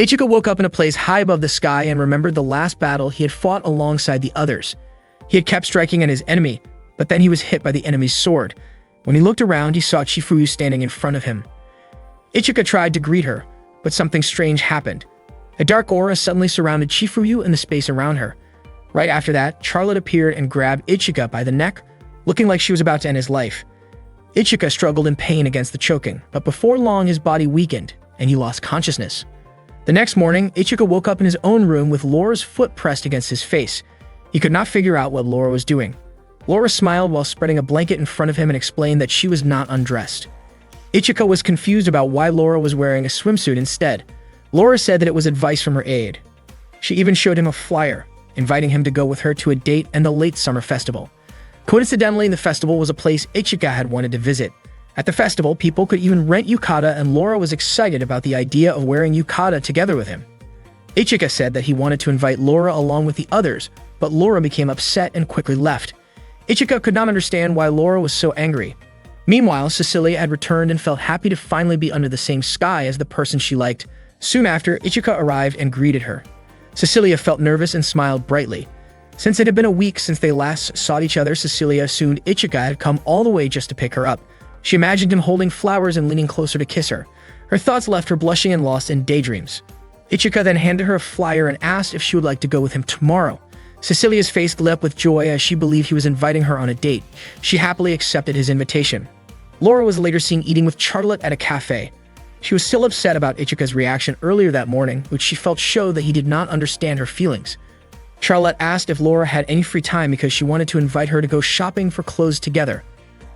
Ichika woke up in a place high above the sky and remembered the last battle he had fought alongside the others. He had kept striking at his enemy, but then he was hit by the enemy's sword. When he looked around, he saw Chifuyu standing in front of him. Ichika tried to greet her, but something strange happened. A dark aura suddenly surrounded Chifuyu and the space around her. Right after that, Charlotte appeared and grabbed Ichika by the neck, looking like she was about to end his life. Ichika struggled in pain against the choking, but before long his body weakened, and he lost consciousness. The next morning, Ichika woke up in his own room with Laura's foot pressed against his face. He could not figure out what Laura was doing. Laura smiled while spreading a blanket in front of him and explained that she was not undressed. Ichika was confused about why Laura was wearing a swimsuit instead. Laura said that it was advice from her aide. She even showed him a flyer, inviting him to go with her to a date and the late summer festival. Coincidentally, the festival was a place Ichika had wanted to visit. At the festival, people could even rent yukata, and Laura was excited about the idea of wearing yukata together with him. Ichika said that he wanted to invite Laura along with the others, but Laura became upset and quickly left. Ichika could not understand why Laura was so angry. Meanwhile, Cecilia had returned and felt happy to finally be under the same sky as the person she liked. Soon after, Ichika arrived and greeted her. Cecilia felt nervous and smiled brightly. Since it had been a week since they last saw each other, Cecilia assumed Ichika had come all the way just to pick her up. She imagined him holding flowers and leaning closer to kiss her. Her thoughts left her blushing and lost in daydreams. Ichika then handed her a flyer and asked if she would like to go with him tomorrow. Cecilia's face lit up with joy as she believed he was inviting her on a date. She happily accepted his invitation. Laura was later seen eating with Charlotte at a cafe. She was still upset about Ichika's reaction earlier that morning, which she felt showed that he did not understand her feelings. Charlotte asked if Laura had any free time because she wanted to invite her to go shopping for clothes together.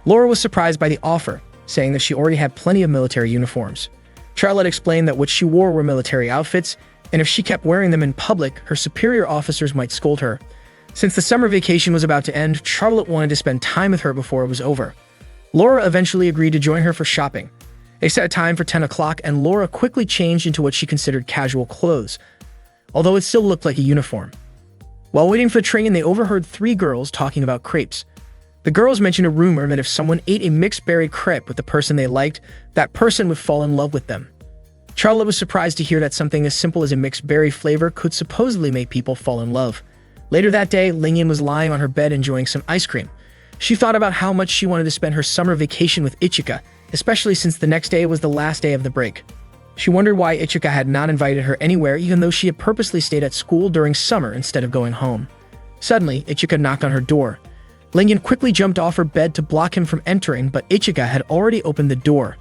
Laura was surprised by the offer, saying that she already had plenty of military uniforms. Charlotte explained that what she wore were military outfits, and if she kept wearing them in public, her superior officers might scold her. Since the summer vacation was about to end, Charlotte wanted to spend time with her before it was over. Laura eventually agreed to join her for shopping. They set a time for 10 o'clock, and Laura quickly changed into what she considered casual clothes, although it still looked like a uniform. While waiting for the train, they overheard three girls talking about crepes. The girls mentioned a rumor that if someone ate a mixed berry crepe with the person they liked, that person would fall in love with them. Charlotte was surprised to hear that something as simple as a mixed berry flavor could supposedly make people fall in love. Later that day, Lingyan was lying on her bed enjoying some ice cream. She thought about how much she wanted to spend her summer vacation with Ichika, especially since the next day was the last day of the break. She wondered why Ichika had not invited her anywhere even though she had purposely stayed at school during summer instead of going home. Suddenly, Ichika knocked on her door. Lingyan quickly jumped off her bed to block him from entering, but Ichika had already opened the door.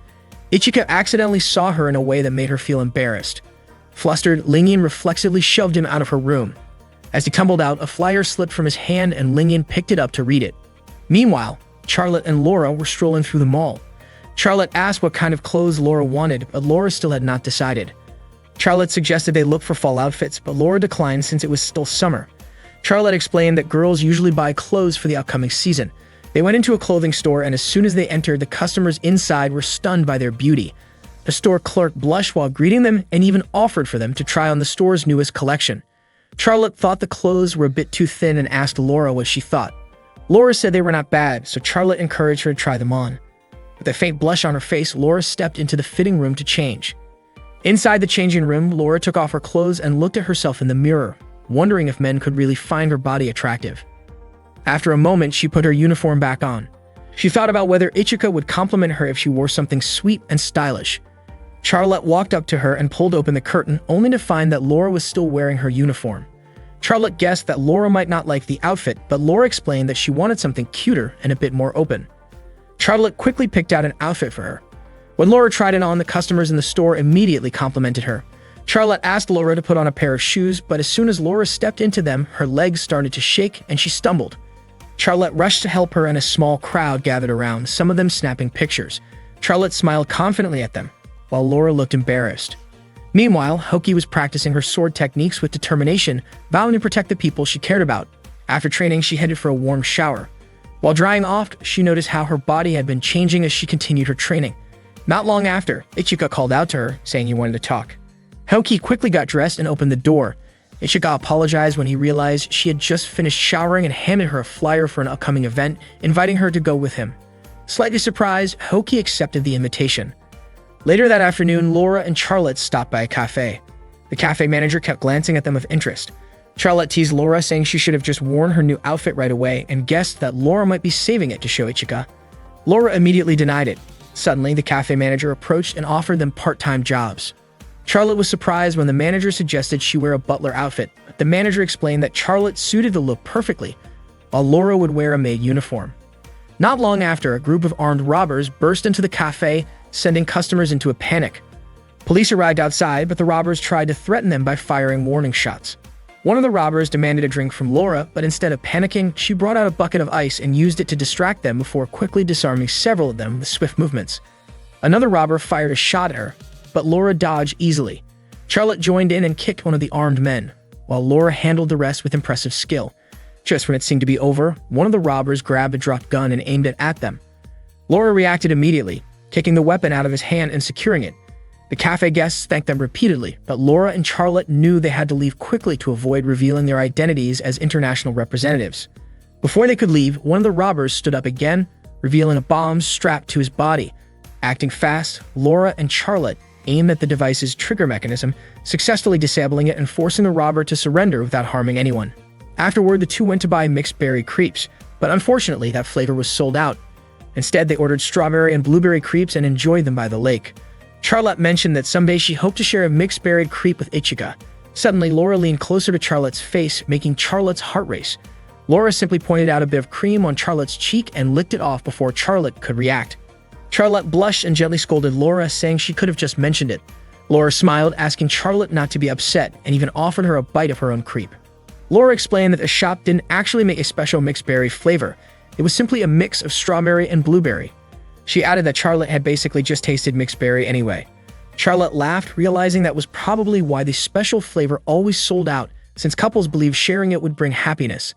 Ichika accidentally saw her in a way that made her feel embarrassed. Flustered, Lingyan reflexively shoved him out of her room. As he tumbled out, a flyer slipped from his hand and Lingyan picked it up to read it. Meanwhile, Charlotte and Laura were strolling through the mall. Charlotte asked what kind of clothes Laura wanted, but Laura still had not decided. Charlotte suggested they look for fall outfits, but Laura declined since it was still summer. Charlotte explained that girls usually buy clothes for the upcoming season. They went into a clothing store, and as soon as they entered, the customers inside were stunned by their beauty. The store clerk blushed while greeting them and even offered for them to try on the store's newest collection. Charlotte thought the clothes were a bit too thin and asked Laura what she thought. Laura said they were not bad, so Charlotte encouraged her to try them on. With a faint blush on her face, Laura stepped into the fitting room to change. Inside the changing room, Laura took off her clothes and looked at herself in the mirror, wondering if men could really find her body attractive. After a moment, she put her uniform back on. She thought about whether Ichika would compliment her if she wore something sweet and stylish. Charlotte walked up to her and pulled open the curtain, only to find that Laura was still wearing her uniform. Charlotte guessed that Laura might not like the outfit, but Laura explained that she wanted something cuter and a bit more open. Charlotte quickly picked out an outfit for her. When Laura tried it on, the customers in the store immediately complimented her. Charlotte asked Laura to put on a pair of shoes, but as soon as Laura stepped into them, her legs started to shake and she stumbled. Charlotte rushed to help her and a small crowd gathered around, some of them snapping pictures. Charlotte smiled confidently at them, while Laura looked embarrassed. Meanwhile, Hoki was practicing her sword techniques with determination, vowing to protect the people she cared about. After training, she headed for a warm shower. While drying off, she noticed how her body had been changing as she continued her training. Not long after, Ichika called out to her, saying he wanted to talk. Hoki quickly got dressed and opened the door. Ichika apologized when he realized she had just finished showering and handed her a flyer for an upcoming event, inviting her to go with him. Slightly surprised, Hoki accepted the invitation. Later that afternoon, Laura and Charlotte stopped by a cafe. The cafe manager kept glancing at them with interest. Charlotte teased Laura, saying she should have just worn her new outfit right away and guessed that Laura might be saving it to show Ichika. Laura immediately denied it. Suddenly, the cafe manager approached and offered them part-time jobs. Charlotte was surprised when the manager suggested she wear a butler outfit, but the manager explained that Charlotte suited the look perfectly, while Laura would wear a maid uniform. Not long after, a group of armed robbers burst into the cafe, sending customers into a panic. Police arrived outside, but the robbers tried to threaten them by firing warning shots. One of the robbers demanded a drink from Laura, but instead of panicking, she brought out a bucket of ice and used it to distract them before quickly disarming several of them with swift movements. Another robber fired a shot at her, but Laura dodged easily. Charlotte joined in and kicked one of the armed men, while Laura handled the rest with impressive skill. Just when it seemed to be over, one of the robbers grabbed a dropped gun and aimed it at them. Laura reacted immediately, kicking the weapon out of his hand and securing it. The cafe guests thanked them repeatedly, but Laura and Charlotte knew they had to leave quickly to avoid revealing their identities as international representatives. Before they could leave, one of the robbers stood up again, revealing a bomb strapped to his body. Acting fast, Laura and Charlotte aimed at the device's trigger mechanism, successfully disabling it and forcing the robber to surrender without harming anyone. Afterward, the two went to buy mixed berry crepes, but unfortunately that flavor was sold out. Instead, they ordered strawberry and blueberry crepes and enjoyed them by the lake. Charlotte mentioned that someday she hoped to share a mixed berry crepe with Ichika. Suddenly, Laura leaned closer to Charlotte's face, making Charlotte's heart race. Laura simply pointed out a bit of cream on Charlotte's cheek and licked it off before Charlotte could react. Charlotte blushed and gently scolded Laura, saying she could have just mentioned it. Laura smiled, asking Charlotte not to be upset, and even offered her a bite of her own crepe. Laura explained that the shop didn't actually make a special mixed berry flavor. It was simply a mix of strawberry and blueberry. She added that Charlotte had basically just tasted mixed berry anyway. Charlotte laughed, realizing that was probably why the special flavor always sold out, since couples believed sharing it would bring happiness.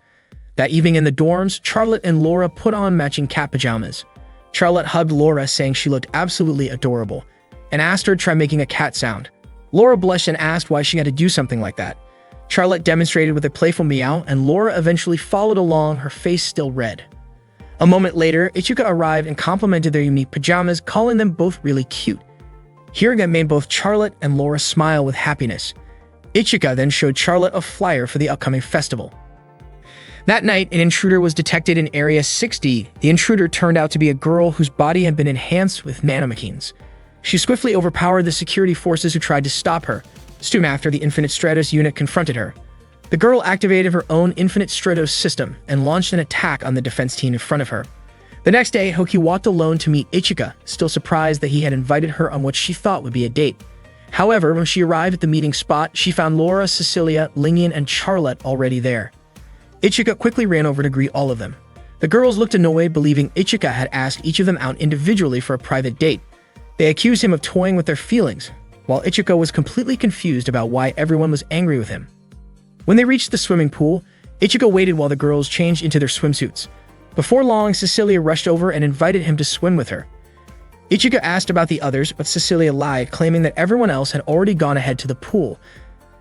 That evening in the dorms, Charlotte and Laura put on matching cat pajamas. Charlotte hugged Laura, saying she looked absolutely adorable, and asked her to try making a cat sound. Laura blushed and asked why she had to do something like that. Charlotte demonstrated with a playful meow, and Laura eventually followed along, her face still red. A moment later, Ichika arrived and complimented their unique pajamas, calling them both really cute. Hearing that made both Charlotte and Laura smile with happiness. Ichika then showed Charlotte a flyer for the upcoming festival. That night, an intruder was detected in Area 60. The intruder turned out to be a girl whose body had been enhanced with nanomachines. She swiftly overpowered the security forces who tried to stop her. Soon after, the Infinite Stratos unit confronted her. The girl activated her own Infinite Stratos system and launched an attack on the defense team in front of her. The next day, Hoki walked alone to meet Ichika, still surprised that he had invited her on what she thought would be a date. However, when she arrived at the meeting spot, she found Laura, Cecilia, Lingyan, and Charlotte already there. Ichika quickly ran over to greet all of them. The girls looked annoyed, believing Ichika had asked each of them out individually for a private date. They accused him of toying with their feelings, while Ichika was completely confused about why everyone was angry with him. When they reached the swimming pool, Ichika waited while the girls changed into their swimsuits. Before long, Cecilia rushed over and invited him to swim with her. Ichika asked about the others, but Cecilia lied, claiming that everyone else had already gone ahead to the pool.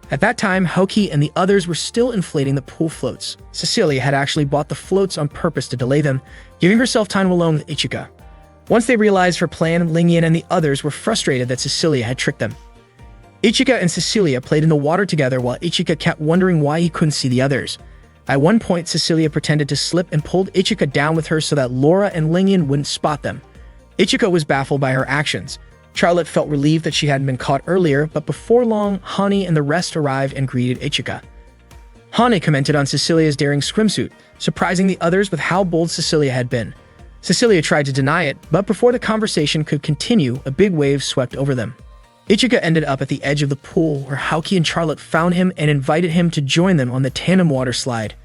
At that time, Hoki and the others were still inflating the pool floats. Cecilia had actually bought the floats on purpose to delay them, giving herself time alone with Ichika. Once they realized her plan, Lingyan and the others were frustrated that Cecilia had tricked them. Ichika and Cecilia played in the water together while Ichika kept wondering why he couldn't see the others. At one point, Cecilia pretended to slip and pulled Ichika down with her so that Laura and Lingyan wouldn't spot them. Ichika was baffled by her actions. Charlotte felt relieved that she hadn't been caught earlier, but before long, Hani and the rest arrived and greeted Ichika. Hani commented on Cecilia's daring swimsuit, surprising the others with how bold Cecilia had been. Cecilia tried to deny it, but before the conversation could continue, a big wave swept over them. Ichika ended up at the edge of the pool, where Haoki and Charlotte found him and invited him to join them on the tandem water slide.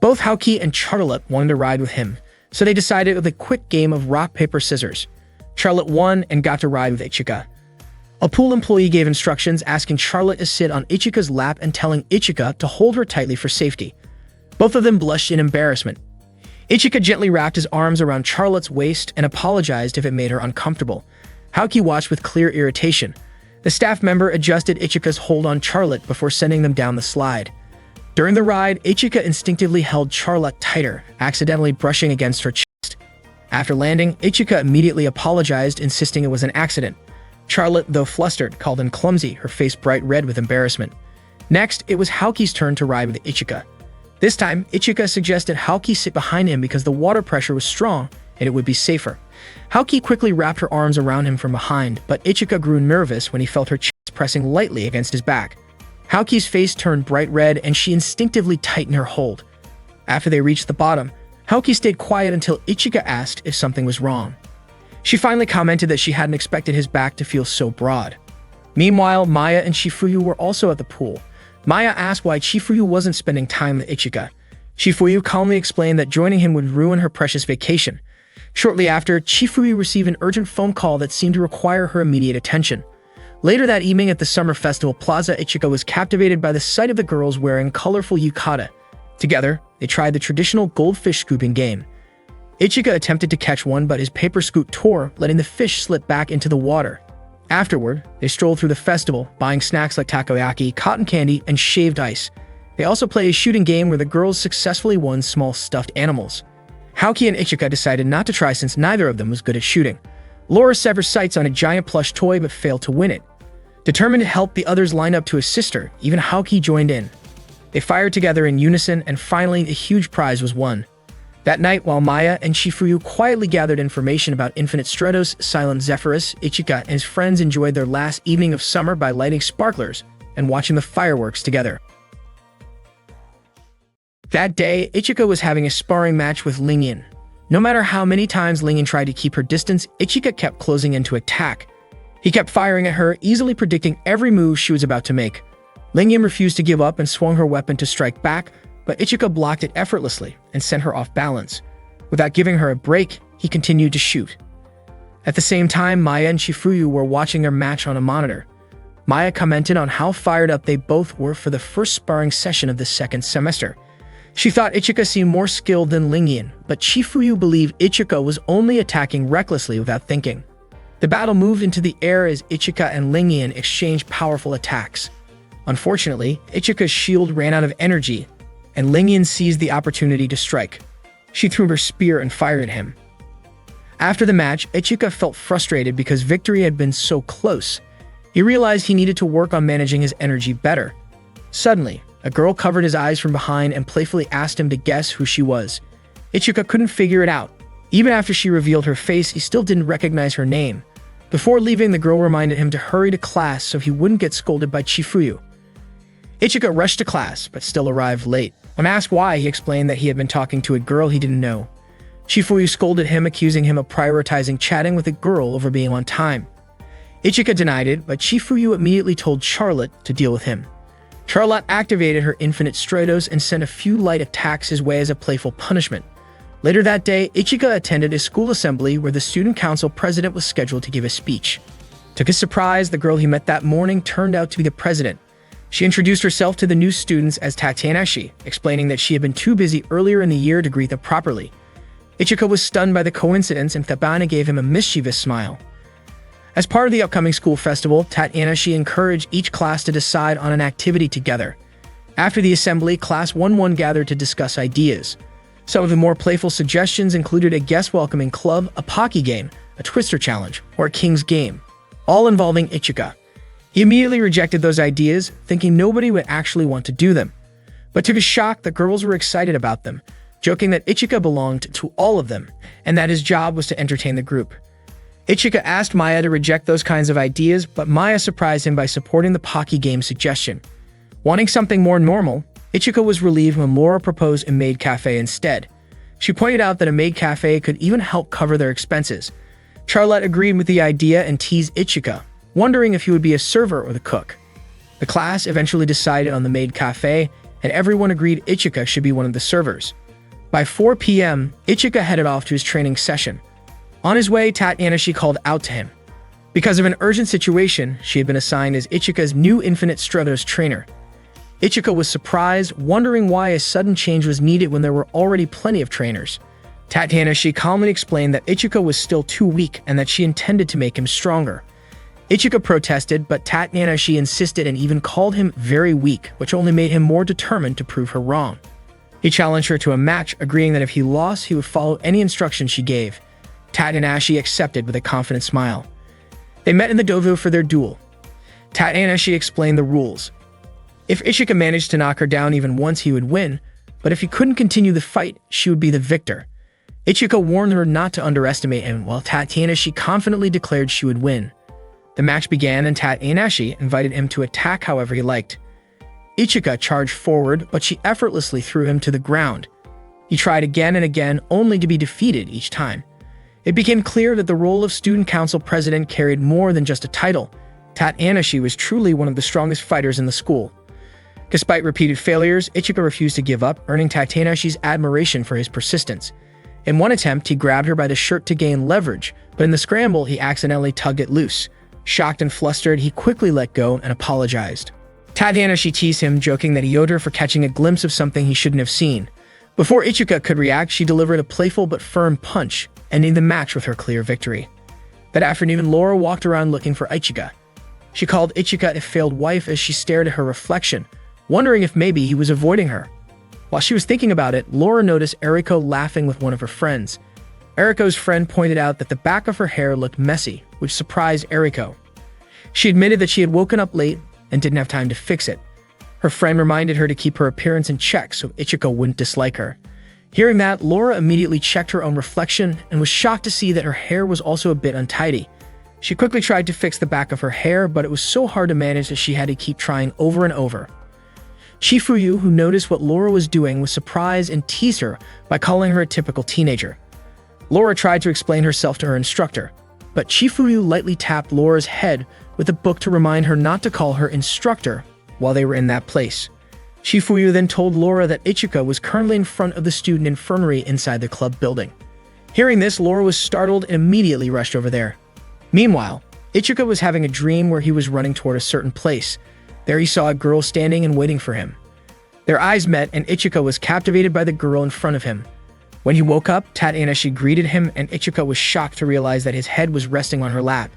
Both Haoki and Charlotte wanted to ride with him, so they decided with a quick game of rock, paper, scissors. Charlotte won and got to ride with Ichika. A pool employee gave instructions, asking Charlotte to sit on Ichika's lap and telling Ichika to hold her tightly for safety. Both of them blushed in embarrassment. Ichika gently wrapped his arms around Charlotte's waist and apologized if it made her uncomfortable. Haoki watched with clear irritation. The staff member adjusted Ichika's hold on Charlotte before sending them down the slide. During the ride, Ichika instinctively held Charlotte tighter, accidentally brushing against her chest. After landing, Ichika immediately apologized, insisting it was an accident. Charlotte, though flustered, called him clumsy, her face bright red with embarrassment. Next, it was Haoki's turn to ride with Ichika. This time, Ichika suggested Haoki sit behind him because the water pressure was strong and it would be safer. Haoki quickly wrapped her arms around him from behind, but Ichika grew nervous when he felt her chest pressing lightly against his back. Haoki's face turned bright red and she instinctively tightened her hold. After they reached the bottom, Haoki stayed quiet until Ichika asked if something was wrong. She finally commented that she hadn't expected his back to feel so broad. Meanwhile, Maya and Shifuyu were also at the pool. Maya asked why Shifuyu wasn't spending time with Ichika. Shifuyu calmly explained that joining him would ruin her precious vacation. Shortly after, Shifuyu received an urgent phone call that seemed to require her immediate attention. Later that evening at the Summer Festival Plaza, Ichika was captivated by the sight of the girls wearing colorful yukata. Together, they tried the traditional goldfish scooping game. Ichika attempted to catch one, but his paper scoop tore, letting the fish slip back into the water. Afterward, they strolled through the festival, buying snacks like takoyaki, cotton candy, and shaved ice. They also played a shooting game where the girls successfully won small stuffed animals. Haoki and Ichika decided not to try since neither of them was good at shooting. Laura severed sights on a giant plush toy but failed to win it. Determined to help the others line up to assist her, even Haoki joined in. They fired together in unison, and finally a huge prize was won. That night, while Maya and Shifuyu quietly gathered information about Infinite Stratos, Silent Zephyrus, Ichika and his friends enjoyed their last evening of summer by lighting sparklers and watching the fireworks together. That day, Ichika was having a sparring match with Lingyan. No matter how many times Lingyan tried to keep her distance, Ichika kept closing in to attack. He kept firing at her, easily predicting every move she was about to make. Lingyan refused to give up and swung her weapon to strike back, but Ichika blocked it effortlessly and sent her off balance. Without giving her a break, he continued to shoot. At the same time, Maya and Shifuyu were watching their match on a monitor. Maya commented on how fired up they both were for the first sparring session of the second semester. She thought Ichika seemed more skilled than Lingyan, but Shifuyu believed Ichika was only attacking recklessly without thinking. The battle moved into the air as Ichika and Lingyan exchanged powerful attacks. Unfortunately, Ichika's shield ran out of energy, and Lingyan seized the opportunity to strike. She threw her spear and fired at him. After the match, Ichika felt frustrated because victory had been so close. He realized he needed to work on managing his energy better. Suddenly, a girl covered his eyes from behind and playfully asked him to guess who she was. Ichika couldn't figure it out. Even after she revealed her face, he still didn't recognize her name. Before leaving, the girl reminded him to hurry to class so he wouldn't get scolded by Shifuyu. Ichika rushed to class, but still arrived late. When asked why, he explained that he had been talking to a girl he didn't know. Shifuyu scolded him, accusing him of prioritizing chatting with a girl over being on time. Ichika denied it, but Shifuyu immediately told Charlotte to deal with him. Charlotte activated her Infinite Stratos and sent a few light attacks his way as a playful punishment. Later that day, Ichika attended a school assembly where the student council president was scheduled to give a speech. To his surprise, the girl he met that morning turned out to be the president. She introduced herself to the new students as Tatanashi, explaining that she had been too busy earlier in the year to greet them properly. Ichika was stunned by the coincidence, and Thabana gave him a mischievous smile. As part of the upcoming school festival, Tatanashi encouraged each class to decide on an activity together. After the assembly, Class 1-1 gathered to discuss ideas. Some of the more playful suggestions included a guest welcoming club, a Pocky game, a Twister challenge, or a King's game, all involving Ichika. He immediately rejected those ideas, thinking nobody would actually want to do them. But to his shock, the girls were excited about them, joking that Ichika belonged to all of them, and that his job was to entertain the group. Ichika asked Maya to reject those kinds of ideas, but Maya surprised him by supporting the Pocky game suggestion. Wanting something more normal, Ichika was relieved when Laura proposed a maid cafe instead. She pointed out that a maid cafe could even help cover their expenses. Charlotte agreed with the idea and teased Ichika, wondering if he would be a server or the cook. The class eventually decided on the maid cafe, and everyone agreed Ichika should be one of the servers. By 4 p.m., Ichika headed off to his training session. On his way, Tatanashi called out to him. Because of an urgent situation, she had been assigned as Ichika's new Infinite Stratos trainer. Ichika was surprised, wondering why a sudden change was needed when there were already plenty of trainers. Tatanashi calmly explained that Ichika was still too weak and that she intended to make him stronger. Ichika protested, but Tatanashi insisted and even called him very weak, which only made him more determined to prove her wrong. He challenged her to a match, agreeing that if he lost, he would follow any instructions she gave. Tatanashi accepted with a confident smile. They met in the dojo for their duel. Tadashi explained the rules. If Ichika managed to knock her down even once, he would win, but if he couldn't continue the fight, she would be the victor. Ichika warned her not to underestimate him, while Tadashi confidently declared she would win. The match began and Tadashi invited him to attack however he liked. Ichika charged forward, but she effortlessly threw him to the ground. He tried again and again, only to be defeated each time. It became clear that the role of student council president carried more than just a title. Tadashi was truly one of the strongest fighters in the school. Despite repeated failures, Ichika refused to give up, earning Tadashi's admiration for his persistence. In one attempt, he grabbed her by the shirt to gain leverage, but in the scramble, he accidentally tugged it loose. Shocked and flustered, he quickly let go and apologized. Tadashi teased him, joking that he owed her for catching a glimpse of something he shouldn't have seen. Before Ichika could react, she delivered a playful but firm punch, ending the match with her clear victory. That afternoon, Laura walked around looking for Ichika. She called Ichika a failed wife as she stared at her reflection, wondering if maybe he was avoiding her. While she was thinking about it, Laura noticed Eriko laughing with one of her friends. Eriko's friend pointed out that the back of her hair looked messy, which surprised Eriko. She admitted that she had woken up late and didn't have time to fix it. Her friend reminded her to keep her appearance in check so Ichika wouldn't dislike her. Hearing that, Laura immediately checked her own reflection and was shocked to see that her hair was also a bit untidy. She quickly tried to fix the back of her hair, but it was so hard to manage that she had to keep trying over and over. Chifuyu, who noticed what Laura was doing, was surprised and teased her by calling her a typical teenager. Laura tried to explain herself to her instructor, but Chifuyu lightly tapped Laura's head with a book to remind her not to call her instructor while they were in that place. Chifuyu then told Laura that Ichika was currently in front of the student infirmary inside the club building. Hearing this, Laura was startled and immediately rushed over there. Meanwhile, Ichika was having a dream where he was running toward a certain place. There he saw a girl standing and waiting for him. Their eyes met and Ichika was captivated by the girl in front of him. When he woke up, Tadashi greeted him and Ichika was shocked to realize that his head was resting on her lap.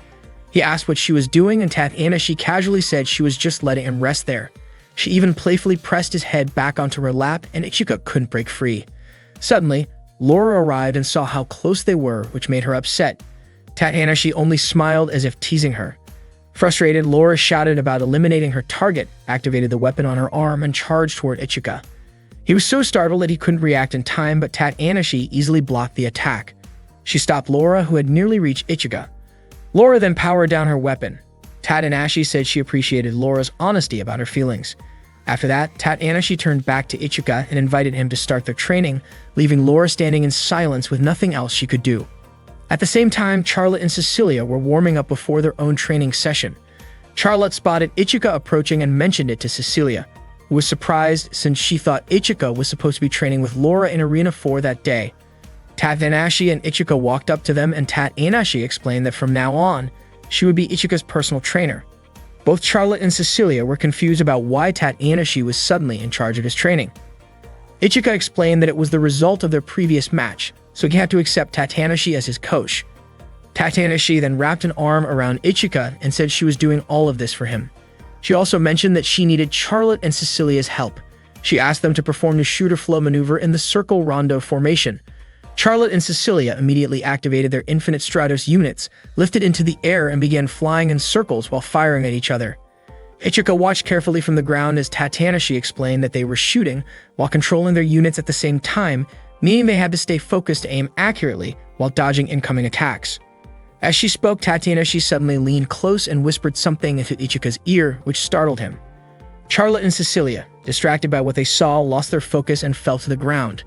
He asked what she was doing and Tadashi casually said she was just letting him rest there. She even playfully pressed his head back onto her lap and Ichika couldn't break free. Suddenly, Laura arrived and saw how close they were, which made her upset. Tadashi only smiled as if teasing her. Frustrated, Laura shouted about eliminating her target, activated the weapon on her arm, and charged toward Ichika. He was so startled that he couldn't react in time, but Tadashi easily blocked the attack. She stopped Laura, who had nearly reached Ichika. Laura then powered down her weapon. Tadashi said she appreciated Laura's honesty about her feelings. After that, Tadashi turned back to Ichika and invited him to start their training, leaving Laura standing in silence with nothing else she could do. At the same time, Charlotte and Cecilia were warming up before their own training session. Charlotte spotted Ichika approaching and mentioned it to Cecilia, who was surprised since she thought Ichika was supposed to be training with Laura in Arena 4 that day. Tadashi and Ichika walked up to them and Tadashi explained that from now on, she would be Ichika's personal trainer. Both Charlotte and Cecilia were confused about why Tadashi was suddenly in charge of his training. Ichika explained that it was the result of their previous match, so he had to accept Tadashi as his coach. Tadashi then wrapped an arm around Ichika and said she was doing all of this for him. She also mentioned that she needed Charlotte and Cecilia's help. She asked them to perform the shooter flow maneuver in the circle rondo formation. Charlotte and Cecilia immediately activated their Infinite Stratos units, lifted into the air and began flying in circles while firing at each other. Ichika watched carefully from the ground as Tadashi explained that they were shooting while controlling their units at the same time, meaning they had to stay focused to aim accurately while dodging incoming attacks. As she spoke, Tadashi suddenly leaned close and whispered something into Ichika's ear, which startled him. Charlotte and Cecilia, distracted by what they saw, lost their focus and fell to the ground.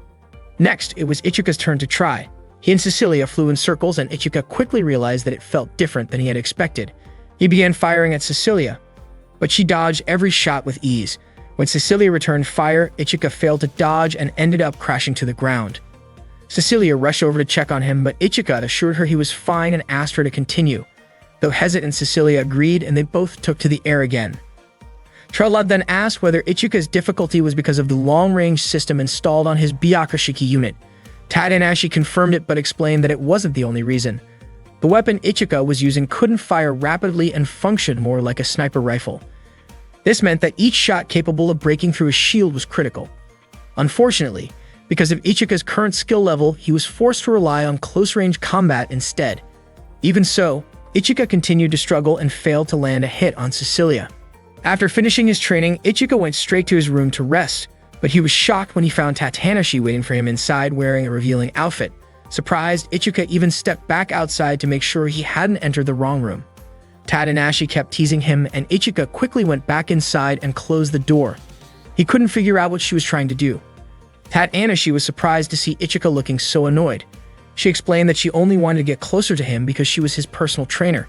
Next, it was Ichika's turn to try. He and Cecilia flew in circles and Ichika quickly realized that it felt different than he had expected. He began firing at Cecilia, but she dodged every shot with ease. When Cecilia returned fire, Ichika failed to dodge and ended up crashing to the ground. Cecilia rushed over to check on him, but Ichika assured her he was fine and asked her to continue. Though hesitant, Cecilia agreed and they both took to the air again. Charlotte then asked whether Ichika's difficulty was because of the long-range system installed on his Byakushiki unit. Tadashi confirmed it but explained that it wasn't the only reason. The weapon Ichika was using couldn't fire rapidly and functioned more like a sniper rifle. This meant that each shot capable of breaking through a shield was critical. Unfortunately, because of Ichika's current skill level, he was forced to rely on close-range combat instead. Even so, Ichika continued to struggle and failed to land a hit on Cecilia. After finishing his training, Ichika went straight to his room to rest, but he was shocked when he found Tatanashi waiting for him inside wearing a revealing outfit. Surprised, Ichika even stepped back outside to make sure he hadn't entered the wrong room. Tatanashi kept teasing him, and Ichika quickly went back inside and closed the door. He couldn't figure out what she was trying to do. Tatanashi was surprised to see Ichika looking so annoyed. She explained that she only wanted to get closer to him because she was his personal trainer.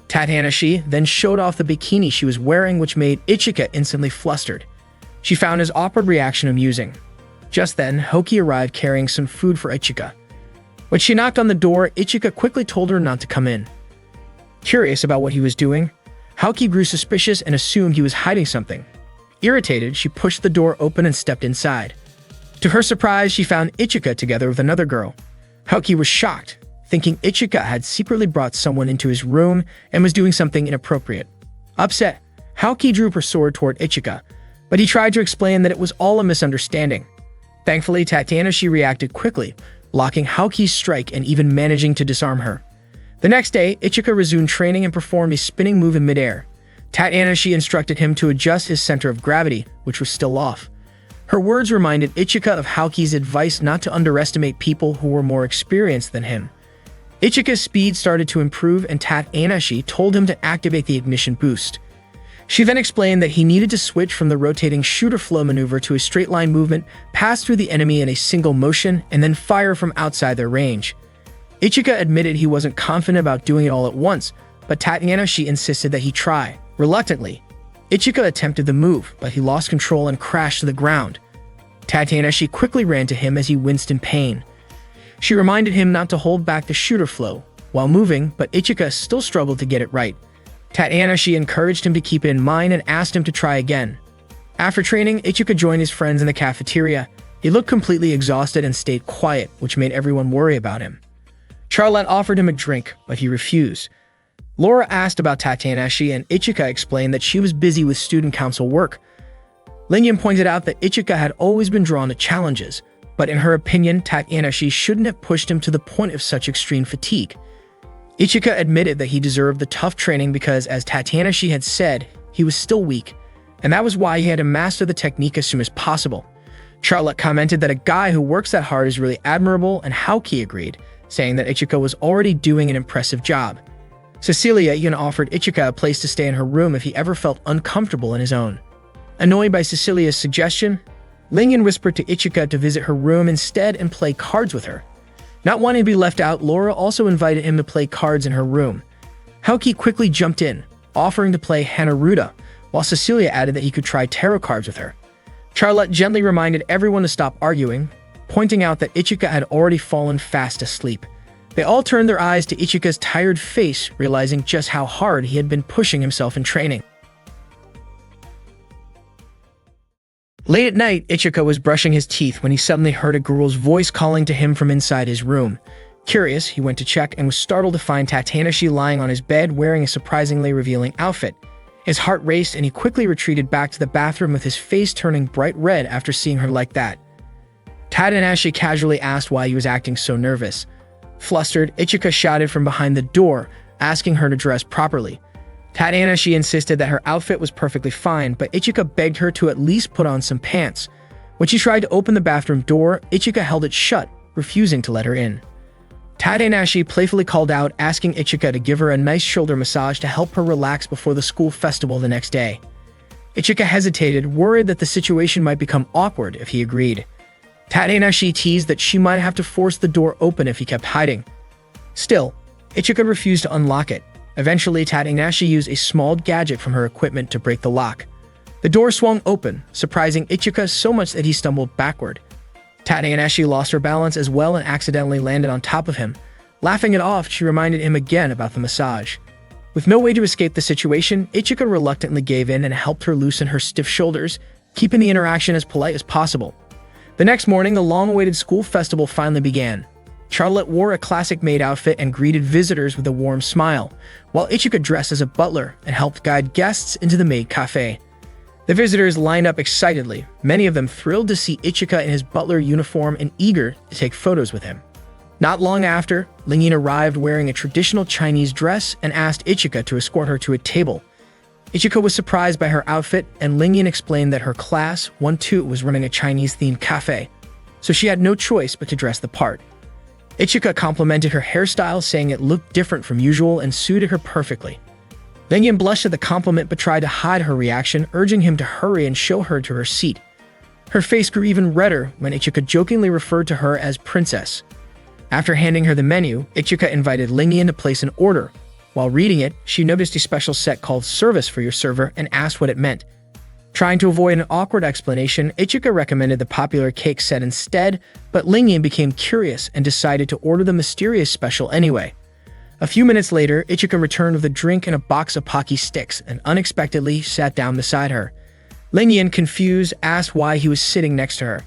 Tatanashi then showed off the bikini she was wearing, which made Ichika instantly flustered. She found his awkward reaction amusing. Just then, Hoki arrived carrying some food for Ichika. When she knocked on the door, Ichika quickly told her not to come in. Curious about what he was doing, Hoki grew suspicious and assumed he was hiding something. Irritated, she pushed the door open and stepped inside. To her surprise, she found Ichika together with another girl. Hoki was shocked, thinking Ichika had secretly brought someone into his room and was doing something inappropriate. Upset, Hoki drew her sword toward Ichika, but he tried to explain that it was all a misunderstanding. Thankfully, Tatanashi reacted quickly, blocking Hoki's strike and even managing to disarm her. The next day, Ichika resumed training and performed a spinning move in midair. Tatanashi instructed him to adjust his center of gravity, which was still off. Her words reminded Ichika of Hoki's advice not to underestimate people who were more experienced than him. Ichika's speed started to improve, and Tatanashi told him to activate the ignition boost. She then explained that he needed to switch from the rotating shooter flow maneuver to a straight-line movement, pass through the enemy in a single motion, and then fire from outside their range. Ichika admitted he wasn't confident about doing it all at once, but Tatanashi insisted that he try. Reluctantly, Ichika attempted the move, but he lost control and crashed to the ground. Tatanashi quickly ran to him as he winced in pain. She reminded him not to hold back the shooter flow while moving, but Ichika still struggled to get it right. Tatanashi encouraged him to keep it in mind and asked him to try again. After training, Ichika joined his friends in the cafeteria. He looked completely exhausted and stayed quiet, which made everyone worry about him. Charlotte offered him a drink, but he refused. Laura asked about Tatanashi, and Ichika explained that she was busy with student council work. Lingyan pointed out that Ichika had always been drawn to challenges, but in her opinion, Tatanashi shouldn't have pushed him to the point of such extreme fatigue. Ichika admitted that he deserved the tough training because, as Tatanashi had said, he was still weak, and that was why he had to master the technique as soon as possible. Charlotte commented that a guy who works that hard is really admirable, and Hoki agreed, saying that Ichika was already doing an impressive job. Cecilia even offered Ichika a place to stay in her room if he ever felt uncomfortable in his own. Annoyed by Cecilia's suggestion, Lingyan whispered to Ichika to visit her room instead and play cards with her. Not wanting to be left out, Laura also invited him to play cards in her room. Hoki quickly jumped in, offering to play Hanaruda, while Cecilia added that he could try tarot cards with her. Charlotte gently reminded everyone to stop arguing, pointing out that Ichika had already fallen fast asleep. They all turned their eyes to Ichika's tired face, realizing just how hard he had been pushing himself in training. Late at night, Ichika was brushing his teeth when he suddenly heard a girl's voice calling to him from inside his room. Curious, he went to check and was startled to find Tatanashi lying on his bed wearing a surprisingly revealing outfit. His heart raced and he quickly retreated back to the bathroom with his face turning bright red after seeing her like that. Tatanashi casually asked why he was acting so nervous. Flustered, Ichika shouted from behind the door, asking her to dress properly. Tatanashi insisted that her outfit was perfectly fine, but Ichika begged her to at least put on some pants. When she tried to open the bathroom door, Ichika held it shut, refusing to let her in. Tatanashi playfully called out, asking Ichika to give her a nice shoulder massage to help her relax before the school festival the next day. Ichika hesitated, worried that the situation might become awkward if he agreed. Tatanashi teased that she might have to force the door open if he kept hiding. Still, Ichika refused to unlock it. Eventually, Tatanashi used a small gadget from her equipment to break the lock. The door swung open, surprising Ichika so much that he stumbled backward. Tatanashi lost her balance as well and accidentally landed on top of him. Laughing it off, she reminded him again about the massage. With no way to escape the situation, Ichika reluctantly gave in and helped her loosen her stiff shoulders, keeping the interaction as polite as possible. The next morning, the long-awaited school festival finally began. Charlotte wore a classic maid outfit and greeted visitors with a warm smile, while Ichika dressed as a butler and helped guide guests into the maid cafe. The visitors lined up excitedly, many of them thrilled to see Ichika in his butler uniform and eager to take photos with him. Not long after, Lingyan arrived wearing a traditional Chinese dress and asked Ichika to escort her to a table. Ichika was surprised by her outfit, and Lingyan explained that her class, 1-2, was running a Chinese-themed cafe, so she had no choice but to dress the part. Ichika complimented her hairstyle, saying it looked different from usual and suited her perfectly. Lingyan blushed at the compliment but tried to hide her reaction, urging him to hurry and show her to her seat. Her face grew even redder when Ichika jokingly referred to her as princess. After handing her the menu, Ichika invited Lingyan to place an order. While reading it, she noticed a special set called Service for your server and asked what it meant. Trying to avoid an awkward explanation, Ichika recommended the popular cake set instead, but Lingyan became curious and decided to order the mysterious special anyway. A few minutes later, Ichika returned with a drink and a box of Pocky sticks and unexpectedly sat down beside her. Lingyan, confused, asked why he was sitting next to her.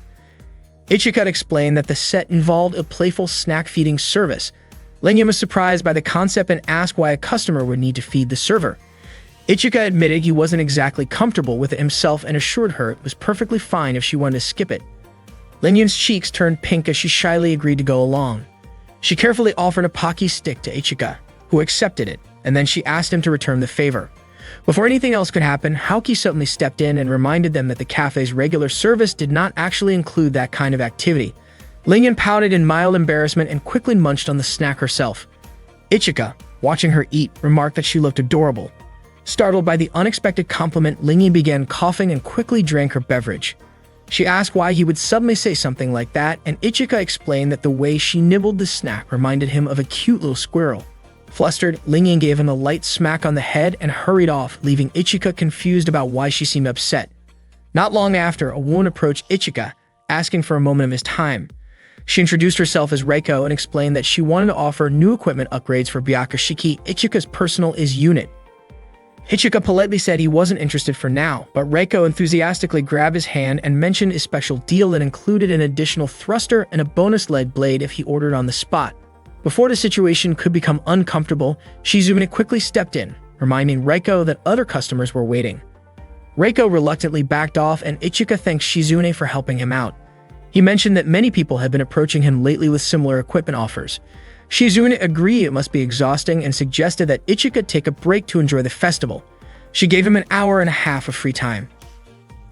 Ichika explained that the set involved a playful snack-feeding service. Lingyan was surprised by the concept and asked why a customer would need to feed the server. Ichika admitted he wasn't exactly comfortable with it himself and assured her it was perfectly fine if she wanted to skip it. Lingyan's cheeks turned pink as she shyly agreed to go along. She carefully offered a Pocky stick to Ichika, who accepted it, and then she asked him to return the favor. Before anything else could happen, Haoki suddenly stepped in and reminded them that the cafe's regular service did not actually include that kind of activity. Lingyan pouted in mild embarrassment and quickly munched on the snack herself. Ichika, watching her eat, remarked that she looked adorable. Startled by the unexpected compliment, Lingyan began coughing and quickly drank her beverage. She asked why he would suddenly say something like that, and Ichika explained that the way she nibbled the snack reminded him of a cute little squirrel. Flustered, Lingyan gave him a light smack on the head and hurried off, leaving Ichika confused about why she seemed upset. Not long after, a woman approached Ichika, asking for a moment of his time. She introduced herself as Reiko and explained that she wanted to offer new equipment upgrades for Byakushiki, Ichika's personal unit. Ichika politely said he wasn't interested for now, but Reiko enthusiastically grabbed his hand and mentioned a special deal that included an additional thruster and a bonus lead blade if he ordered on the spot. Before the situation could become uncomfortable, Shizune quickly stepped in, reminding Reiko that other customers were waiting. Reiko reluctantly backed off, and Ichika thanked Shizune for helping him out. He mentioned that many people had been approaching him lately with similar equipment offers. Shizune agreed it must be exhausting and suggested that Ichika take a break to enjoy the festival. She gave him an hour and a half of free time.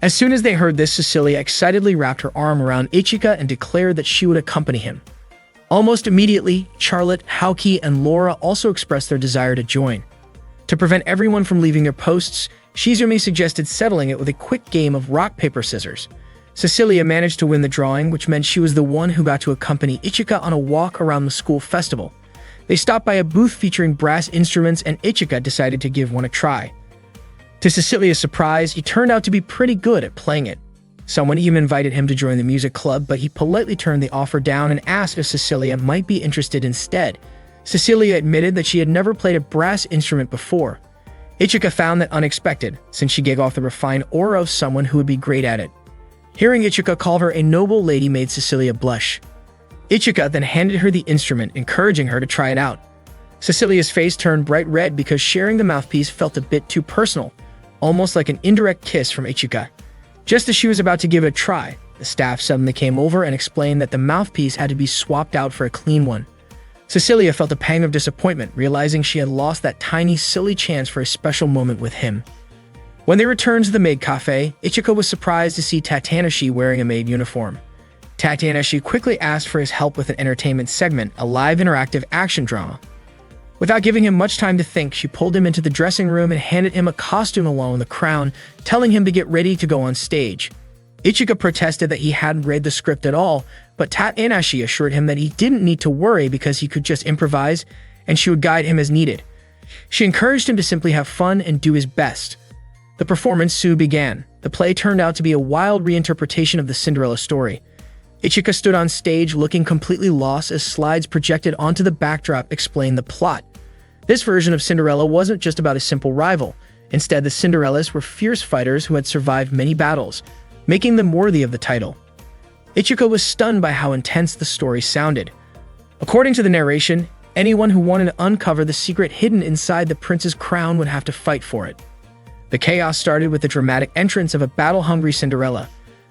As soon as they heard this, Cecilia excitedly wrapped her arm around Ichika and declared that she would accompany him. Almost immediately, Charlotte, Haoki, and Laura also expressed their desire to join. To prevent everyone from leaving their posts, Shizune suggested settling it with a quick game of rock, paper, scissors. Cecilia managed to win the drawing, which meant she was the one who got to accompany Ichika on a walk around the school festival. They stopped by a booth featuring brass instruments, and Ichika decided to give one a try. To Cecilia's surprise, he turned out to be pretty good at playing it. Someone even invited him to join the music club, but he politely turned the offer down and asked if Cecilia might be interested instead. Cecilia admitted that she had never played a brass instrument before. Ichika found that unexpected, since she gave off the refined aura of someone who would be great at it. Hearing Ichika call her a noble lady made Cecilia blush. Ichika then handed her the instrument, encouraging her to try it out. Cecilia's face turned bright red because sharing the mouthpiece felt a bit too personal, almost like an indirect kiss from Ichika. Just as she was about to give it a try, the staff suddenly came over and explained that the mouthpiece had to be swapped out for a clean one. Cecilia felt a pang of disappointment, realizing she had lost that tiny, silly chance for a special moment with him. When they returned to the maid cafe, Ichika was surprised to see Tatanashi wearing a maid uniform. Tatanashi quickly asked for his help with an entertainment segment, a live interactive action drama. Without giving him much time to think, she pulled him into the dressing room and handed him a costume along with a crown, telling him to get ready to go on stage. Ichika protested that he hadn't read the script at all, but Tatanashi assured him that he didn't need to worry because he could just improvise, and she would guide him as needed. She encouraged him to simply have fun and do his best. The performance soon began. The play turned out to be a wild reinterpretation of the Cinderella story. Ichika stood on stage looking completely lost as slides projected onto the backdrop explained the plot. This version of Cinderella wasn't just about a simple rival. Instead, the Cinderellas were fierce fighters who had survived many battles, making them worthy of the title. Ichika was stunned by how intense the story sounded. According to the narration, anyone who wanted to uncover the secret hidden inside the prince's crown would have to fight for it. The chaos started with the dramatic entrance of a battle-hungry Cinderella.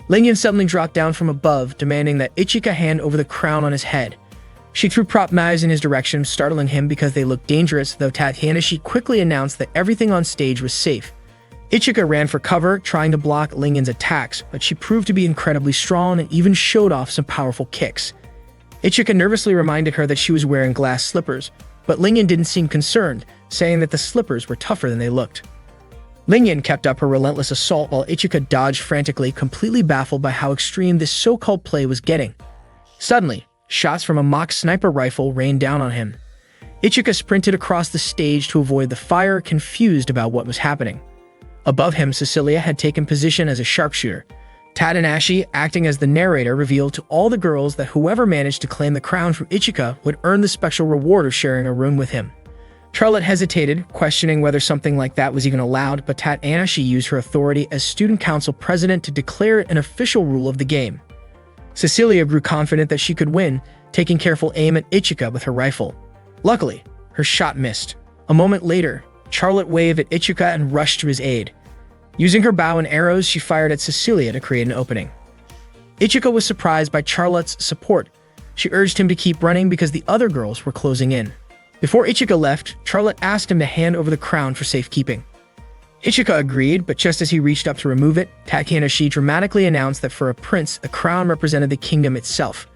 Lingyan suddenly dropped down from above, demanding that Ichika hand over the crown on his head. She threw prop knives in his direction, startling him because they looked dangerous, though Tanahashi quickly announced that everything on stage was safe. Ichika ran for cover, trying to block Lingyan's attacks, but she proved to be incredibly strong and even showed off some powerful kicks. Ichika nervously reminded her that she was wearing glass slippers, but Lingyan didn't seem concerned, saying that the slippers were tougher than they looked. Lingyan kept up her relentless assault while Ichika dodged frantically, completely baffled by how extreme this so-called play was getting. Suddenly, shots from a mock sniper rifle rained down on him. Ichika sprinted across the stage to avoid the fire, confused about what was happening. Above him, Cecilia had taken position as a sharpshooter. Tadanashi, acting as the narrator, revealed to all the girls that whoever managed to claim the crown from Ichika would earn the special reward of sharing a room with him. Charlotte hesitated, questioning whether something like that was even allowed, but Tadanashi used her authority as student council president to declare it an official rule of the game. Cecilia grew confident that she could win, taking careful aim at Ichika with her rifle. Luckily, her shot missed. A moment later, Charlotte waved at Ichika and rushed to his aid. Using her bow and arrows, she fired at Cecilia to create an opening. Ichika was surprised by Charlotte's support. She urged him to keep running because the other girls were closing in. Before Ichika left, Charlotte asked him to hand over the crown for safekeeping. Ichika agreed, but just as he reached up to remove it, Tadanashi dramatically announced that for a prince, the crown represented the kingdom itself.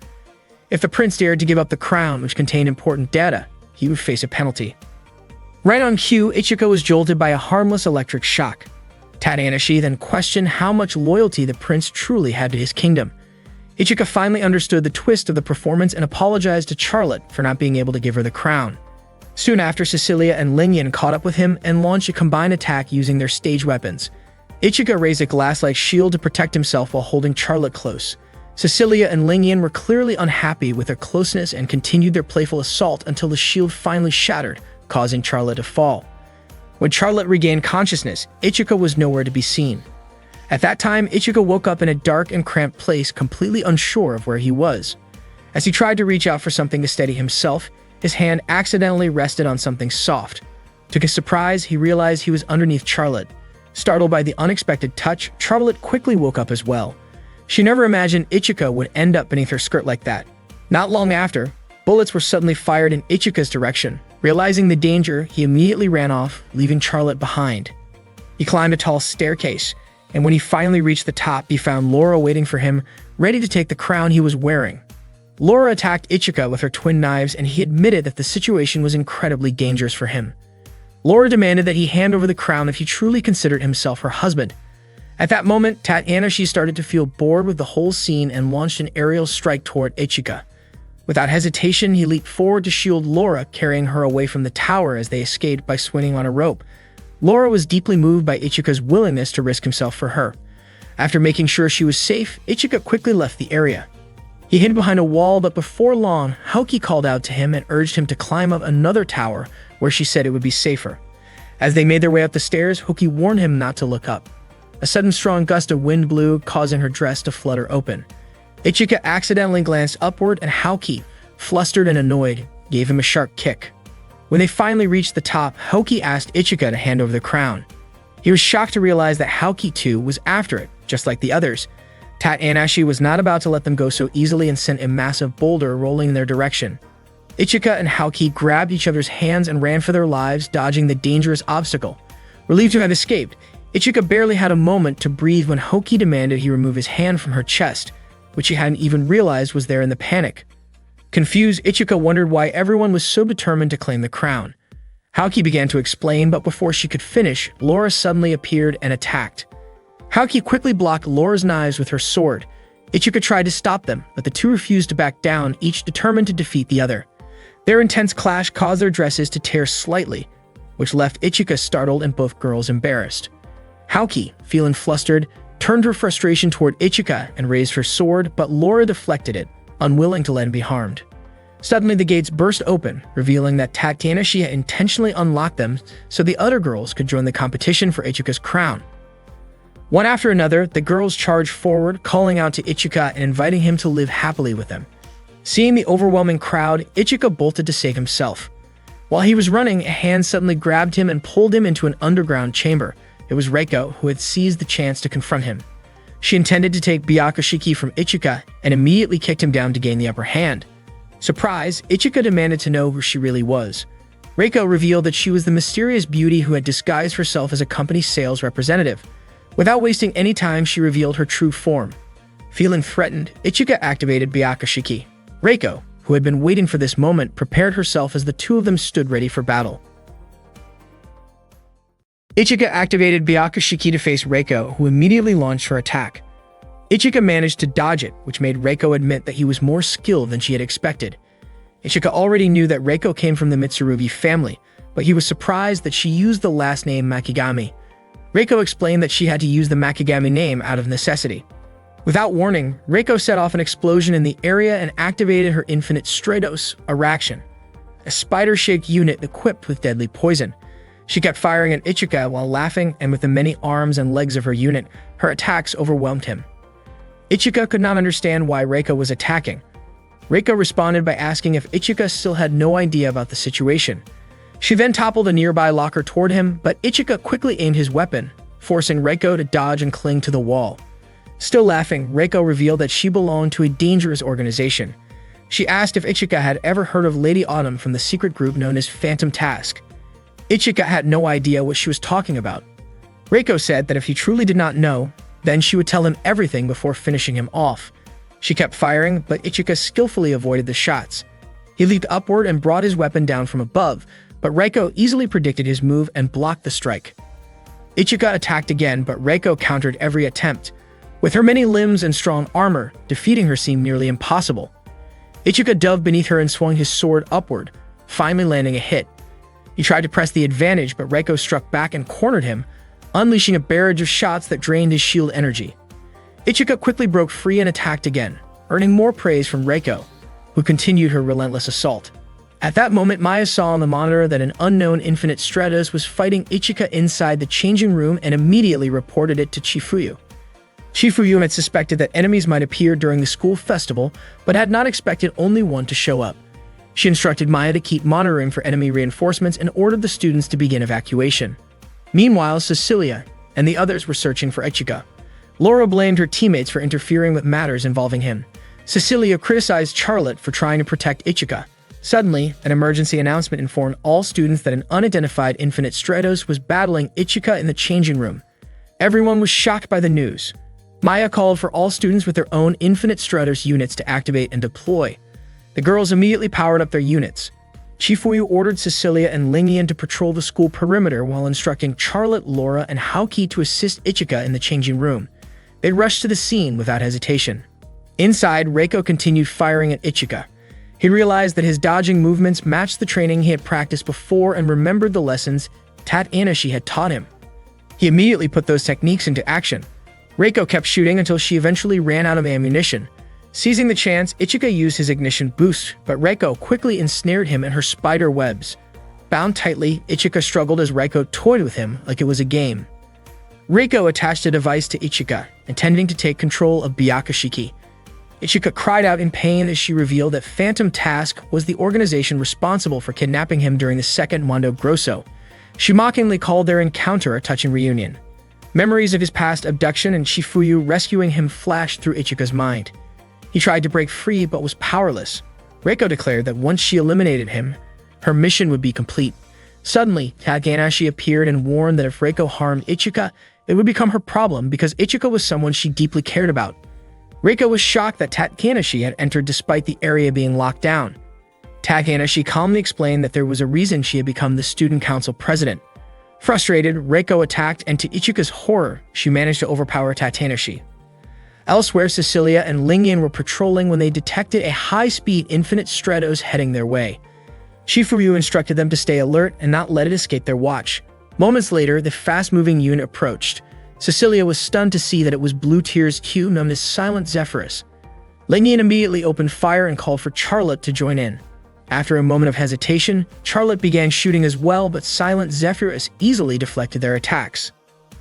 If the prince dared to give up the crown, which contained important data, he would face a penalty. Right on cue, Ichika was jolted by a harmless electric shock. Tadanashi then questioned how much loyalty the prince truly had to his kingdom. Ichika finally understood the twist of the performance and apologized to Charlotte for not being able to give her the crown. Soon after, Cecilia and Lingyan caught up with him and launched a combined attack using their stage weapons. Ichika raised a glass-like shield to protect himself while holding Charlotte close. Cecilia and Lingyan were clearly unhappy with their closeness and continued their playful assault until the shield finally shattered, causing Charlotte to fall. When Charlotte regained consciousness, Ichika was nowhere to be seen. At that time, Ichika woke up in a dark and cramped place, completely unsure of where he was. As he tried to reach out for something to steady himself, his hand accidentally rested on something soft. To his surprise, he realized he was underneath Charlotte. Startled by the unexpected touch, Charlotte quickly woke up as well. She never imagined Ichika would end up beneath her skirt like that. Not long after, bullets were suddenly fired in Ichika's direction. Realizing the danger, he immediately ran off, leaving Charlotte behind. He climbed a tall staircase, and when he finally reached the top, he found Laura waiting for him, ready to take the crown he was wearing. Laura attacked Ichika with her twin knives, and he admitted that the situation was incredibly dangerous for him. Laura demanded that he hand over the crown if he truly considered himself her husband. At that moment, Tadanashi started to feel bored with the whole scene and launched an aerial strike toward Ichika. Without hesitation, he leaped forward to shield Laura, carrying her away from the tower as they escaped by swinging on a rope. Laura was deeply moved by Ichika's willingness to risk himself for her. After making sure she was safe, Ichika quickly left the area. He hid behind a wall, but before long, Haoki called out to him and urged him to climb up another tower, where she said it would be safer. As they made their way up the stairs, Haoki warned him not to look up. A sudden strong gust of wind blew, causing her dress to flutter open. Ichika accidentally glanced upward, and Haoki, flustered and annoyed, gave him a sharp kick. When they finally reached the top, Haoki asked Ichika to hand over the crown. He was shocked to realize that Haoki too was after it, just like the others. Tadanashi was not about to let them go so easily and sent a massive boulder rolling in their direction. Ichika and Haoki grabbed each other's hands and ran for their lives, dodging the dangerous obstacle. Relieved to have escaped, Ichika barely had a moment to breathe when Haoki demanded he remove his hand from her chest, which he hadn't even realized was there in the panic. Confused, Ichika wondered why everyone was so determined to claim the crown. Haoki began to explain, but before she could finish, Laura suddenly appeared and attacked. Haoki quickly blocked Laura's knives with her sword. Ichika tried to stop them, but the two refused to back down, each determined to defeat the other. Their intense clash caused their dresses to tear slightly, which left Ichika startled and both girls embarrassed. Haoki, feeling flustered, turned her frustration toward Ichika and raised her sword, but Laura deflected it, unwilling to let him be harmed. Suddenly, the gates burst open, revealing that Tadanashi had intentionally unlocked them so the other girls could join the competition for Ichika's crown. One after another, the girls charged forward, calling out to Ichika and inviting him to live happily with them. Seeing the overwhelming crowd, Ichika bolted to save himself. While he was running, a hand suddenly grabbed him and pulled him into an underground chamber. It was Reiko, who had seized the chance to confront him. She intended to take Byakushiki from Ichika and immediately kicked him down to gain the upper hand. Surprised, Ichika demanded to know who she really was. Reiko revealed that she was the mysterious beauty who had disguised herself as a company sales representative. Without wasting any time, she revealed her true form. Feeling threatened, Ichika activated Byakushiki. Reiko, who had been waiting for this moment, prepared herself as the two of them stood ready for battle. Ichika activated Byakushiki to face Reiko, who immediately launched her attack. Ichika managed to dodge it, which made Reiko admit that he was more skilled than she had expected. Ichika already knew that Reiko came from the Mitsurugi family, but he was surprised that she used the last name Makigami. Reiko explained that she had to use the Makigami name out of necessity. Without warning, Reiko set off an explosion in the area and activated her Infinite Stratos, Araction, a spider-shaped unit equipped with deadly poison. She kept firing at Ichika while laughing, and with the many arms and legs of her unit, her attacks overwhelmed him. Ichika could not understand why Reiko was attacking. Reiko responded by asking if Ichika still had no idea about the situation. She then toppled a nearby locker toward him, but Ichika quickly aimed his weapon, forcing Reiko to dodge and cling to the wall. Still laughing, Reiko revealed that she belonged to a dangerous organization. She asked if Ichika had ever heard of Lady Autumn from the secret group known as Phantom Task. Ichika had no idea what she was talking about. Reiko said that if he truly did not know, then she would tell him everything before finishing him off. She kept firing, but Ichika skillfully avoided the shots. He leaped upward and brought his weapon down from above, but Reiko easily predicted his move and blocked the strike. Ichika attacked again, but Reiko countered every attempt. With her many limbs and strong armor, defeating her seemed nearly impossible. Ichika dove beneath her and swung his sword upward, finally landing a hit. He tried to press the advantage, but Reiko struck back and cornered him, unleashing a barrage of shots that drained his shield energy. Ichika quickly broke free and attacked again, earning more praise from Reiko, who continued her relentless assault. At that moment, Maya saw on the monitor that an unknown Infinite Stratos was fighting Ichika inside the changing room and immediately reported it to Chifuyu. Chifuyu had suspected that enemies might appear during the school festival, but had not expected only one to show up. She instructed Maya to keep monitoring for enemy reinforcements and ordered the students to begin evacuation. Meanwhile, Cecilia and the others were searching for Ichika. Laura blamed her teammates for interfering with matters involving him. Cecilia criticized Charlotte for trying to protect Ichika. Suddenly, an emergency announcement informed all students that an unidentified Infinite Stratos was battling Ichika in the changing room. Everyone was shocked by the news. Maya called for all students with their own Infinite Stratos units to activate and deploy. The girls immediately powered up their units. Chifuyu ordered Cecilia and Lingyan to patrol the school perimeter while instructing Charlotte, Laura, and Haoki to assist Ichika in the changing room. They rushed to the scene without hesitation. Inside, Reiko continued firing at Ichika. He realized that his dodging movements matched the training he had practiced before and remembered the lessons Tat Anashi had taught him. He immediately put those techniques into action. Reiko kept shooting until she eventually ran out of ammunition. Seizing the chance, Ichika used his ignition boost, but Reiko quickly ensnared him in her spider webs. Bound tightly, Ichika struggled as Reiko toyed with him like it was a game. Reiko attached a device to Ichika, intending to take control of Byakushiki. Ichika cried out in pain as she revealed that Phantom Task was the organization responsible for kidnapping him during the second Mondo Grosso. She mockingly called their encounter a touching reunion. Memories of his past abduction and Chifuyu rescuing him flashed through Ichika's mind. He tried to break free but was powerless. Reiko declared that once she eliminated him, her mission would be complete. Suddenly, Takanashi appeared and warned that if Reiko harmed Ichika, it would become her problem because Ichika was someone she deeply cared about. Reiko was shocked that Takanashi had entered despite the area being locked down. Takanashi calmly explained that there was a reason she had become the student council president. Frustrated, Reiko attacked, and to Ichika's horror, she managed to overpower Takanashi. Elsewhere, Cecilia and Lingyan were patrolling when they detected a high-speed Infinite Stratos heading their way. Chifuyu instructed them to stay alert and not let it escape their watch. Moments later, the fast-moving unit approached. Cecilia was stunned to see that it was Blue Tear's Q known as Silent Zephyrus. Lingyan immediately opened fire and called for Charlotte to join in. After a moment of hesitation, Charlotte began shooting as well, but Silent Zephyrus easily deflected their attacks.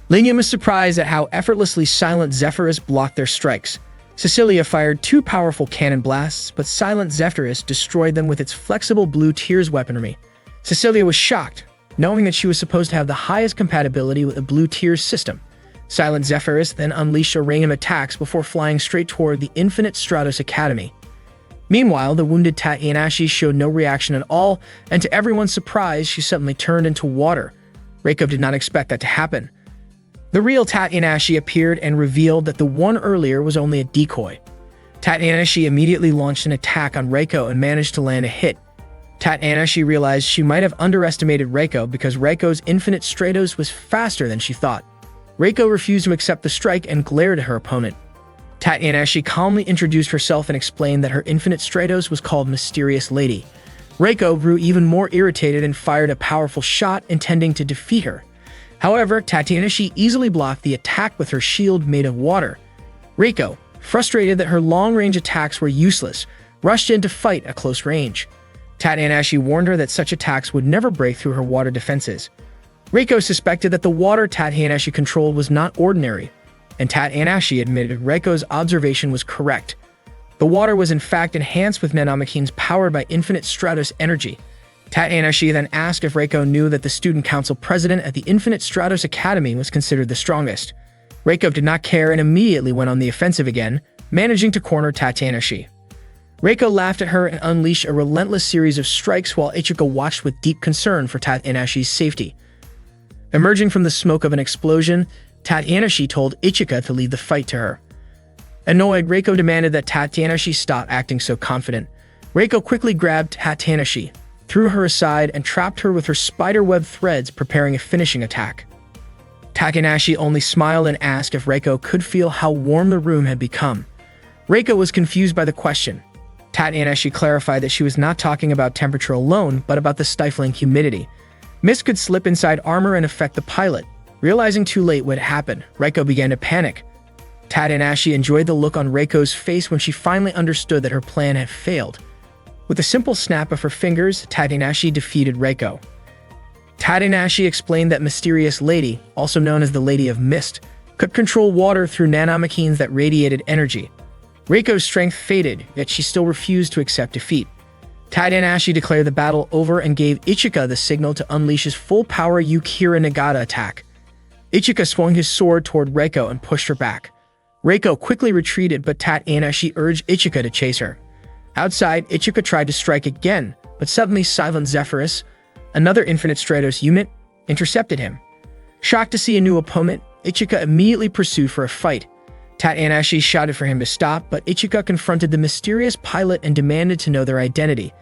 Lingyan was surprised at how effortlessly Silent Zephyrus blocked their strikes. Cecilia fired 2 powerful cannon blasts, but Silent Zephyrus destroyed them with its flexible Blue Tear's weaponry. Cecilia was shocked, knowing that she was supposed to have the highest compatibility with the Blue Tear's system. Silent Zephyrus then unleashed a rain of attacks before flying straight toward the Infinite Stratos Academy. Meanwhile, the wounded Tatsunashi showed no reaction at all, and to everyone's surprise, she suddenly turned into water. Reiko did not expect that to happen. The real Tatsunashi appeared and revealed that the one earlier was only a decoy. Tatsunashi immediately launched an attack on Reiko and managed to land a hit. Tatsunashi realized she might have underestimated Reiko because Reiko's infinite Stratos was faster than she thought. Reiko refused to accept the strike and glared at her opponent. Tatsunashi calmly introduced herself and explained that her infinite Stratos was called Mysterious Lady. Reiko grew even more irritated and fired a powerful shot intending to defeat her. However, Tatsunashi easily blocked the attack with her shield made of water. Reiko, frustrated that her long-range attacks were useless, rushed in to fight at close range. Tatsunashi warned her that such attacks would never break through her water defenses. Reiko suspected that the water Tatsunashi controlled was not ordinary, and Tatsunashi admitted Reiko's observation was correct. The water was in fact enhanced with nanomachines powered by infinite Stratos energy. Tatsunashi then asked if Reiko knew that the student council president at the Infinite Stratos Academy was considered the strongest. Reiko did not care and immediately went on the offensive again, managing to corner Tatsunashi. Reiko laughed at her and unleashed a relentless series of strikes while Ichika watched with deep concern for Tatsunashi's safety. Emerging from the smoke of an explosion, Tatsunashi told Ichika to lead the fight to her. Annoyed, Reiko demanded that Tatsunashi stop acting so confident. Reiko quickly grabbed Tatsunashi, threw her aside, and trapped her with her spiderweb threads, preparing a finishing attack. Tatsunashi only smiled and asked if Reiko could feel how warm the room had become. Reiko was confused by the question. Tatsunashi clarified that she was not talking about temperature alone, but about the stifling humidity. Mist could slip inside armor and affect the pilot. Realizing too late what had happened, Reiko began to panic. Tatsunashi enjoyed the look on Reiko's face when she finally understood that her plan had failed. With a simple snap of her fingers, Tatsunashi defeated Reiko. Tatsunashi explained that Mysterious Lady, also known as the Lady of Mist, could control water through nanomachines that radiated energy. Reiko's strength faded, yet she still refused to accept defeat. Tatsunashi declared the battle over and gave Ichika the signal to unleash his full-power Yukira Nagata attack. Ichika swung his sword toward Reiko and pushed her back. Reiko quickly retreated, but Tatsunashi urged Ichika to chase her. Outside, Ichika tried to strike again, but suddenly Silent Zephyrus, another Infinite Stratos unit, intercepted him. Shocked to see a new opponent, Ichika immediately pursued for a fight. Tatsunashi shouted for him to stop, but Ichika confronted the mysterious pilot and demanded to know their identity.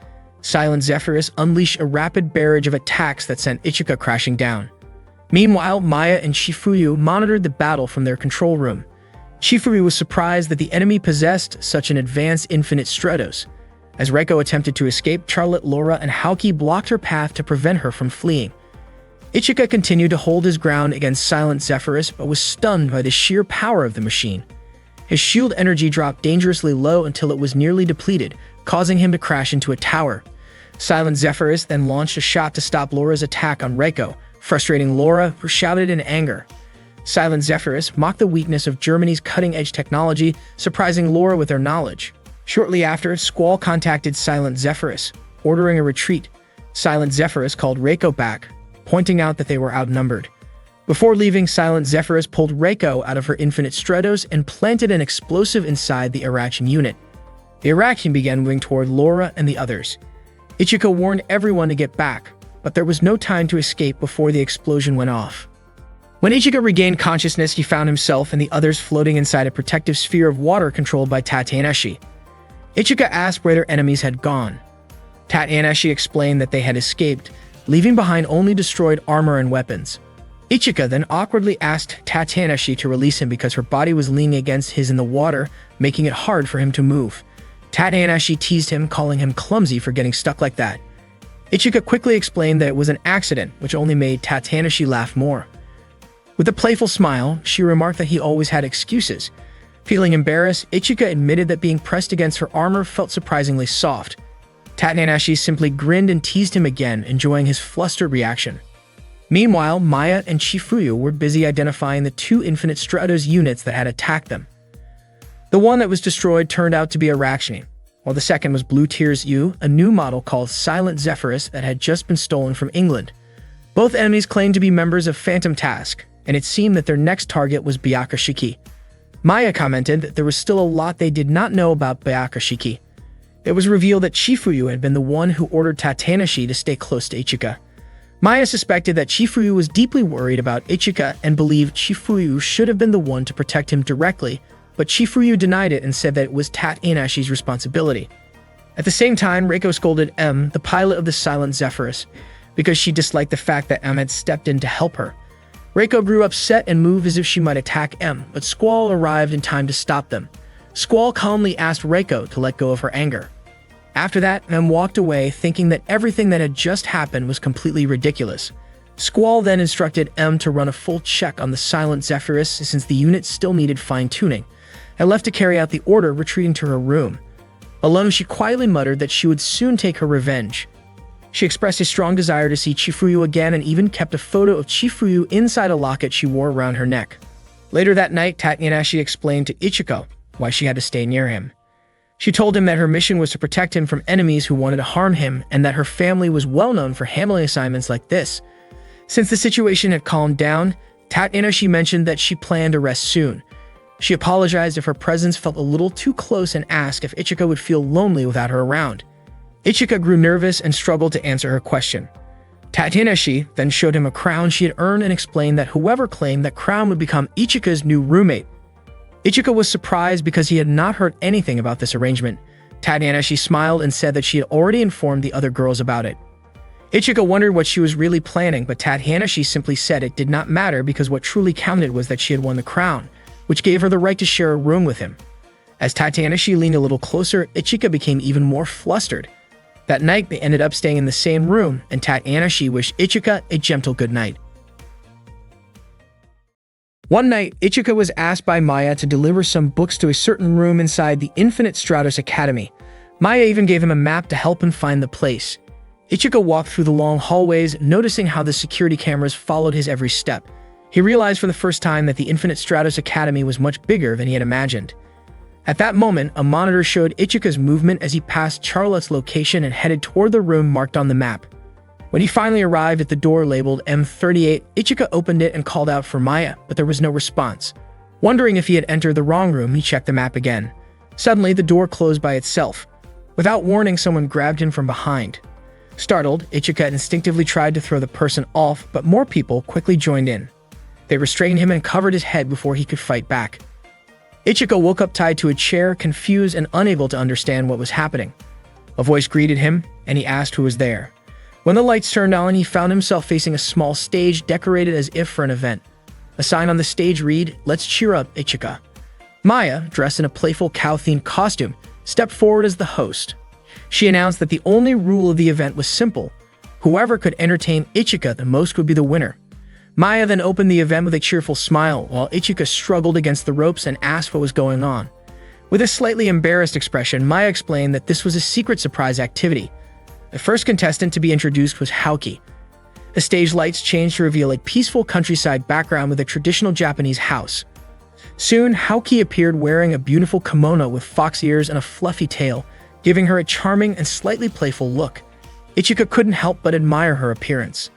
Silent Zephyrus unleashed a rapid barrage of attacks that sent Ichika crashing down. Meanwhile, Maya and Shifuyu monitored the battle from their control room. Shifuyu was surprised that the enemy possessed such an advanced Infinite Stratos. As Reiko attempted to escape, Charlotte, Laura, and Haoki blocked her path to prevent her from fleeing. Ichika continued to hold his ground against Silent Zephyrus, but was stunned by the sheer power of the machine. His shield energy dropped dangerously low until it was nearly depleted, causing him to crash into a tower. Silent Zephyrus then launched a shot to stop Laura's attack on Reiko, frustrating Laura, who shouted in anger. Silent Zephyrus mocked the weakness of Germany's cutting-edge technology, surprising Laura with their knowledge. Shortly after, Squall contacted Silent Zephyrus, ordering a retreat. Silent Zephyrus called Reiko back, pointing out that they were outnumbered. Before leaving, Silent Zephyrus pulled Reiko out of her Infinite Stratos and planted an explosive inside the Arachian unit. The Arachian began moving toward Laura and the others. Ichika warned everyone to get back, but there was no time to escape before the explosion went off. When Ichika regained consciousness, he found himself and the others floating inside a protective sphere of water controlled by Tatsunashi. Ichika asked where their enemies had gone. Tatsunashi explained that they had escaped, leaving behind only destroyed armor and weapons. Ichika then awkwardly asked Tatsunashi to release him because her body was leaning against his in the water, making it hard for him to move. Tatsunashi teased him, calling him clumsy for getting stuck like that. Ichika quickly explained that it was an accident, which only made Tatsunashi laugh more. With a playful smile, she remarked that he always had excuses. Feeling embarrassed, Ichika admitted that being pressed against her armor felt surprisingly soft. Tatsunashi simply grinned and teased him again, enjoying his flustered reaction. Meanwhile, Maya and Shifuyu were busy identifying the two Infinite Stratos units that had attacked them. The one that was destroyed turned out to be Arachian, while the second was Blue Tears U, a new model called Silent Zephyrus that had just been stolen from England. Both enemies claimed to be members of Phantom Task, and it seemed that their next target was Byakushiki. Maya commented that there was still a lot they did not know about Byakushiki. It was revealed that Chifuyu had been the one who ordered Tatanashi to stay close to Ichika. Maya suspected that Chifuyu was deeply worried about Ichika and believed Chifuyu should have been the one to protect him directly, but Chifuyu denied it and said that it was Tatanashi's responsibility. At the same time, Reiko scolded M, the pilot of the Silent Zephyrus, because she disliked the fact that M had stepped in to help her. Reiko grew upset and moved as if she might attack M, but Squall arrived in time to stop them. Squall calmly asked Reiko to let go of her anger. After that, M walked away, thinking that everything that had just happened was completely ridiculous. Squall then instructed M to run a full check on the Silent Zephyrus since the unit still needed fine-tuning, and left to carry out the order, retreating to her room. Alone, she quietly muttered that she would soon take her revenge. She expressed a strong desire to see Chifuyu again and even kept a photo of Chifuyu inside a locket she wore around her neck. Later that night, Tatanashi explained to Ichiko why she had to stay near him. She told him that her mission was to protect him from enemies who wanted to harm him and that her family was well known for handling assignments like this. Since the situation had calmed down, Tatanashi mentioned that she planned to rest soon. She apologized if her presence felt a little too close and asked if Ichika would feel lonely without her around. Ichika grew nervous and struggled to answer her question. Tatanashi then showed him a crown she had earned and explained that whoever claimed that crown would become Ichika's new roommate. Ichika was surprised because he had not heard anything about this arrangement. Tatanashi smiled and said that she had already informed the other girls about it. Ichika wondered what she was really planning, but Tatanashi simply said it did not matter because what truly counted was that she had won the crown, which gave her the right to share a room with him. As Tatanashi leaned a little closer, Ichika became even more flustered. That night, they ended up staying in the same room, and Tatanashi wished Ichika a gentle good night. One night, Ichika was asked by Maya to deliver some books to a certain room inside the Infinite Stratos Academy. Maya even gave him a map to help him find the place. Ichika walked through the long hallways, noticing how the security cameras followed his every step. He realized for the first time that the Infinite Stratos Academy was much bigger than he had imagined. At that moment, a monitor showed Ichika's movement as he passed Charlotte's location and headed toward the room marked on the map. When he finally arrived at the door labeled M38, Ichika opened it and called out for Maya, but there was no response. Wondering if he had entered the wrong room, he checked the map again. Suddenly, the door closed by itself. Without warning, someone grabbed him from behind. Startled, Ichika instinctively tried to throw the person off, but more people quickly joined in. They restrained him and covered his head before he could fight back. Ichika woke up tied to a chair, confused and unable to understand what was happening. A voice greeted him, and he asked who was there. When the lights turned on, he found himself facing a small stage decorated as if for an event. A sign on the stage read, "Let's cheer up, Ichika." Maya, dressed in a playful cow-themed costume, stepped forward as the host. She announced that the only rule of the event was simple. Whoever could entertain Ichika the most would be the winner. Maya then opened the event with a cheerful smile, while Ichika struggled against the ropes and asked what was going on. With a slightly embarrassed expression, Maya explained that this was a secret surprise activity. The first contestant to be introduced was Haoki. The stage lights changed to reveal a peaceful countryside background with a traditional Japanese house. Soon, Haoki appeared wearing a beautiful kimono with fox ears and a fluffy tail, giving her a charming and slightly playful look. Ichika couldn't help but admire her appearance.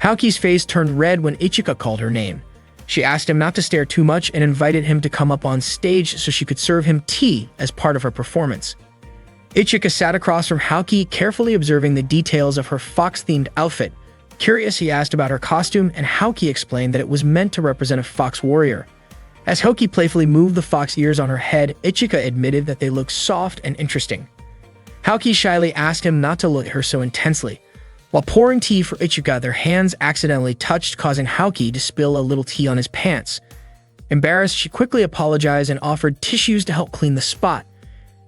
Haoki's face turned red when Ichika called her name. She asked him not to stare too much and invited him to come up on stage so she could serve him tea as part of her performance. Ichika sat across from Haoki, carefully observing the details of her fox-themed outfit. Curious, he asked about her costume, and Haoki explained that it was meant to represent a fox warrior. As Haoki playfully moved the fox ears on her head, Ichika admitted that they looked soft and interesting. Haoki shyly asked him not to look at her so intensely. While pouring tea for Ichika, their hands accidentally touched, causing Haoki to spill a little tea on his pants. Embarrassed, she quickly apologized and offered tissues to help clean the spot.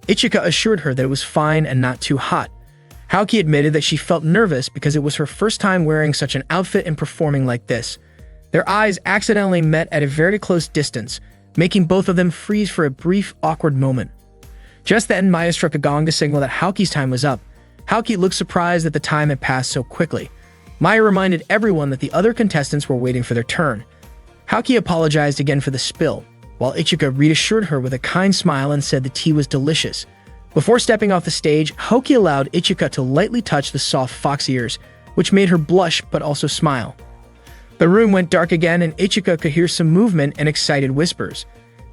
Ichika assured her that it was fine and not too hot. Haoki admitted that she felt nervous because it was her first time wearing such an outfit and performing like this. Their eyes accidentally met at a very close distance, making both of them freeze for a brief, awkward moment. Just then, Maya struck a gong to signal that Haoki's time was up. Haoki looked surprised that the time had passed so quickly. Maya reminded everyone that the other contestants were waiting for their turn. Haoki apologized again for the spill, while Ichika reassured her with a kind smile and said the tea was delicious. Before stepping off the stage, Haoki allowed Ichika to lightly touch the soft fox ears, which made her blush but also smile. The room went dark again and Ichika could hear some movement and excited whispers.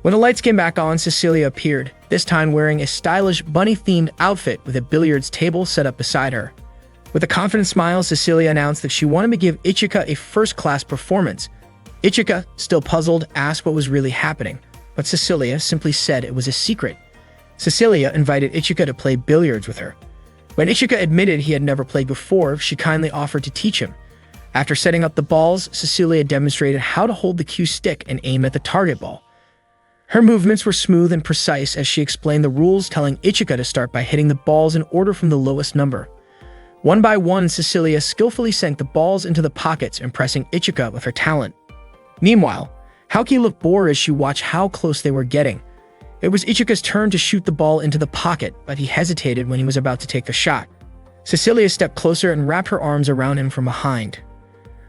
When the lights came back on, Cecilia appeared, this time wearing a stylish bunny-themed outfit with a billiards table set up beside her. With a confident smile, Cecilia announced that she wanted to give Ichika a first-class performance. Ichika, still puzzled, asked what was really happening, but Cecilia simply said it was a secret. Cecilia invited Ichika to play billiards with her. When Ichika admitted he had never played before, she kindly offered to teach him. After setting up the balls, Cecilia demonstrated how to hold the cue stick and aim at the target ball. Her movements were smooth and precise as she explained the rules, telling Ichika to start by hitting the balls in order from the lowest number. One by one, Cecilia skillfully sank the balls into the pockets, impressing Ichika with her talent. Meanwhile, Haoki looked bored as she watched how close they were getting. It was Ichika's turn to shoot the ball into the pocket, but he hesitated when he was about to take the shot. Cecilia stepped closer and wrapped her arms around him from behind.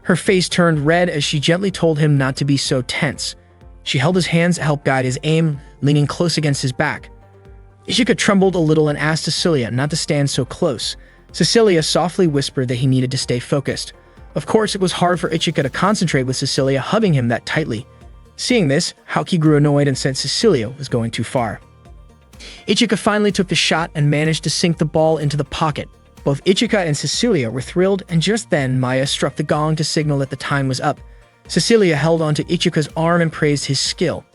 Her face turned red as she gently told him not to be so tense. She held his hands to help guide his aim, leaning close against his back. Ichika trembled a little and asked Cecilia not to stand so close. Cecilia softly whispered that he needed to stay focused. Of course, it was hard for Ichika to concentrate with Cecilia hugging him that tightly. Seeing this, Haoki grew annoyed and said Cecilia was going too far. Ichika finally took the shot and managed to sink the ball into the pocket. Both Ichika and Cecilia were thrilled, and just then Maya struck the gong to signal that the time was up. Cecilia held onto Ichika's arm and praised his skill.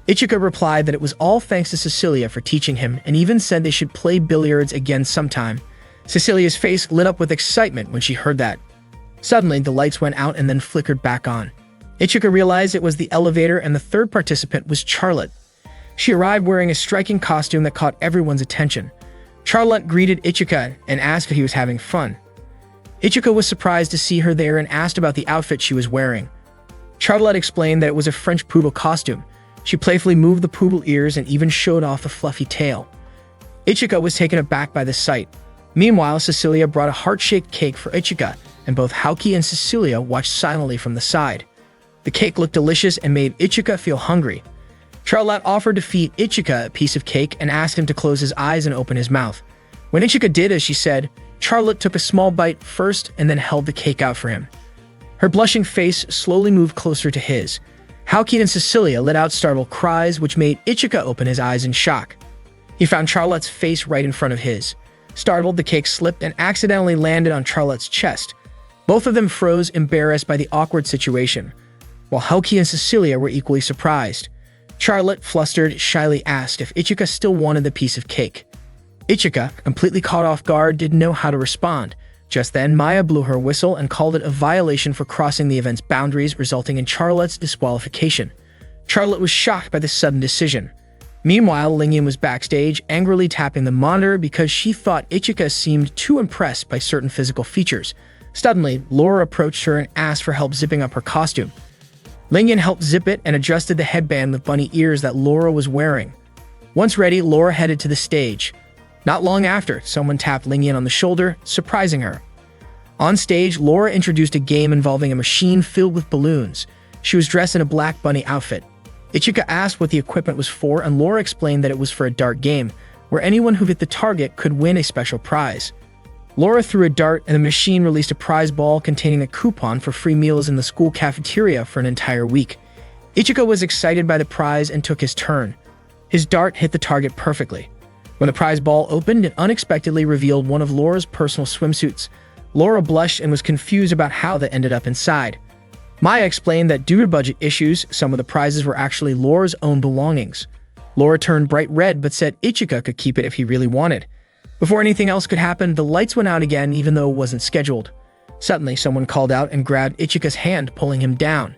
Ichika replied that it was all thanks to Cecilia for teaching him, and even said they should play billiards again sometime. Cecilia's face lit up with excitement when she heard that. Suddenly, the lights went out and then flickered back on. Ichika realized it was the elevator, and the third participant was Charlotte. She arrived wearing a striking costume that caught everyone's attention. Charlotte greeted Ichika and asked if he was having fun. Ichika was surprised to see her there and asked about the outfit she was wearing. Charlotte explained that it was a French poodle costume. She playfully moved the poodle ears and even showed off the fluffy tail. Ichika was taken aback by the sight. Meanwhile, Cecilia brought a heart-shaped cake for Ichika, and both Haoki and Cecilia watched silently from the side. The cake looked delicious and made Ichika feel hungry. Charlotte offered to feed Ichika a piece of cake and asked him to close his eyes and open his mouth. When Ichika did as she said, Charlotte took a small bite first and then held the cake out for him. Her blushing face slowly moved closer to his. Haoki and Cecilia let out startled cries, which made Ichika open his eyes in shock. He found Charlotte's face right in front of his. Startled, the cake slipped and accidentally landed on Charlotte's chest. Both of them froze, embarrassed by the awkward situation, while Haoki and Cecilia were equally surprised. Charlotte, flustered, shyly asked if Ichika still wanted the piece of cake. Ichika, completely caught off guard, didn't know how to respond. Just then, Maya blew her whistle and called it a violation for crossing the event's boundaries, resulting in Charlotte's disqualification. Charlotte was shocked by this sudden decision. Meanwhile, Lingyan was backstage, angrily tapping the monitor because she thought Ichika seemed too impressed by certain physical features. Suddenly, Laura approached her and asked for help zipping up her costume. Lingyan helped zip it and adjusted the headband with bunny ears that Laura was wearing. Once ready, Laura headed to the stage. Not long after, someone tapped Lingyan on the shoulder, surprising her. On stage, Laura introduced a game involving a machine filled with balloons. She was dressed in a black bunny outfit. Ichika asked what the equipment was for, and Laura explained that it was for a dart game, where anyone who hit the target could win a special prize. Laura threw a dart, and the machine released a prize ball containing a coupon for free meals in the school cafeteria for an entire week. Ichika was excited by the prize and took his turn. His dart hit the target perfectly. When the prize ball opened, it unexpectedly revealed one of Laura's personal swimsuits. Laura blushed and was confused about how that ended up inside. Maya explained that due to budget issues, some of the prizes were actually Laura's own belongings. Laura turned bright red but said Ichika could keep it if he really wanted. Before anything else could happen, the lights went out again even though it wasn't scheduled. Suddenly, someone called out and grabbed Ichika's hand, pulling him down.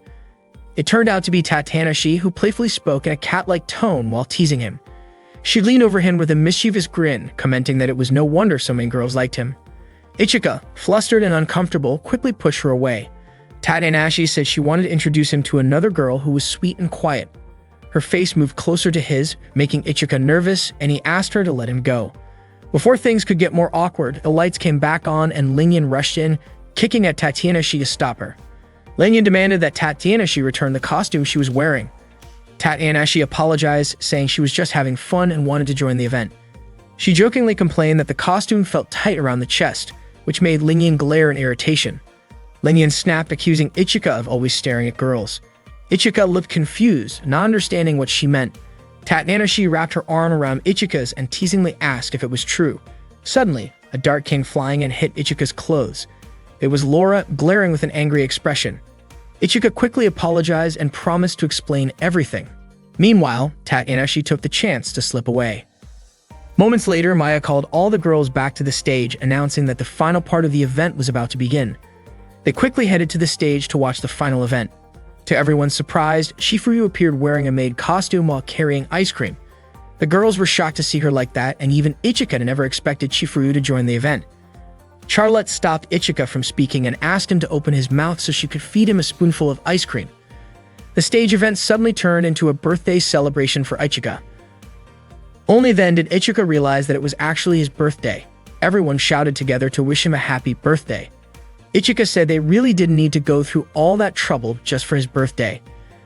It turned out to be Tatanashi, who playfully spoke in a cat-like tone while teasing him. She leaned over him with a mischievous grin, commenting that it was no wonder so many girls liked him. Ichika, flustered and uncomfortable, quickly pushed her away. Tatanashi said she wanted to introduce him to another girl who was sweet and quiet. Her face moved closer to his, making Ichika nervous, and he asked her to let him go. Before things could get more awkward, the lights came back on and Lingyan rushed in, kicking at Tatanashi to stop her. Lingyan demanded that Tatanashi return the costume she was wearing. Tatanashi apologized, saying she was just having fun and wanted to join the event. She jokingly complained that the costume felt tight around the chest, which made Lingyan glare in irritation. Lingyan snapped, accusing Ichika of always staring at girls. Ichika looked confused, not understanding what she meant. Tatnanashi wrapped her arm around Ichika's and teasingly asked if it was true. Suddenly, a dart came flying and hit Ichika's clothes. It was Laura, glaring with an angry expression. Ichika quickly apologized and promised to explain everything. Meanwhile, Tatnanashi took the chance to slip away. Moments later, Maya called all the girls back to the stage, announcing that the final part of the event was about to begin. They quickly headed to the stage to watch the final event. To everyone's surprise, Shifuyu appeared wearing a maid costume while carrying ice cream. The girls were shocked to see her like that, and even Ichika never expected Shifuyu to join the event. Charlotte stopped Ichika from speaking and asked him to open his mouth so she could feed him a spoonful of ice cream. The stage event suddenly turned into a birthday celebration for Ichika. Only then did Ichika realize that it was actually his birthday. Everyone shouted together to wish him a happy birthday. Ichika said they really didn't need to go through all that trouble just for his birthday.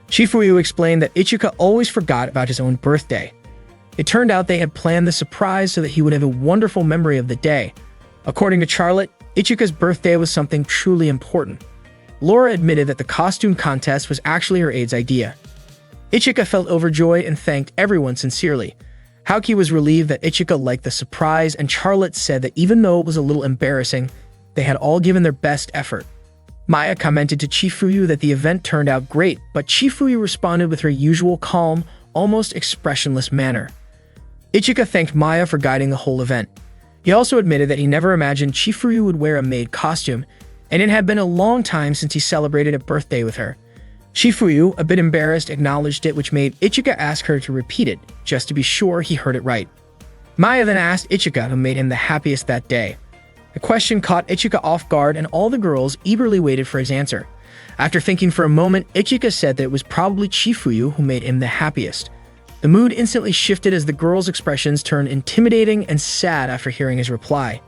Shifuyu explained that Ichika always forgot about his own birthday. It turned out they had planned the surprise so that he would have a wonderful memory of the day. According to Charlotte, Ichika's birthday was something truly important. Laura admitted that the costume contest was actually her aide's idea. Ichika felt overjoyed and thanked everyone sincerely. Haoki was relieved that Ichika liked the surprise, and Charlotte said that even though it was a little embarrassing, they had all given their best effort. Maya commented to Chifuyu that the event turned out great, but Chifuyu responded with her usual calm, almost expressionless manner. Ichika thanked Maya for guiding the whole event. He also admitted that he never imagined Chifuyu would wear a maid costume, and it had been a long time since he celebrated a birthday with her. Shifuyu, a bit embarrassed, acknowledged it, which made Ichika ask her to repeat it, just to be sure he heard it right. Maya then asked Ichika who made him the happiest that day. The question caught Ichika off guard, and all the girls eagerly waited for his answer. After thinking for a moment, Ichika said that it was probably Chifuyu who made him the happiest. The mood instantly shifted as the girls' expressions turned intimidating and sad after hearing his reply.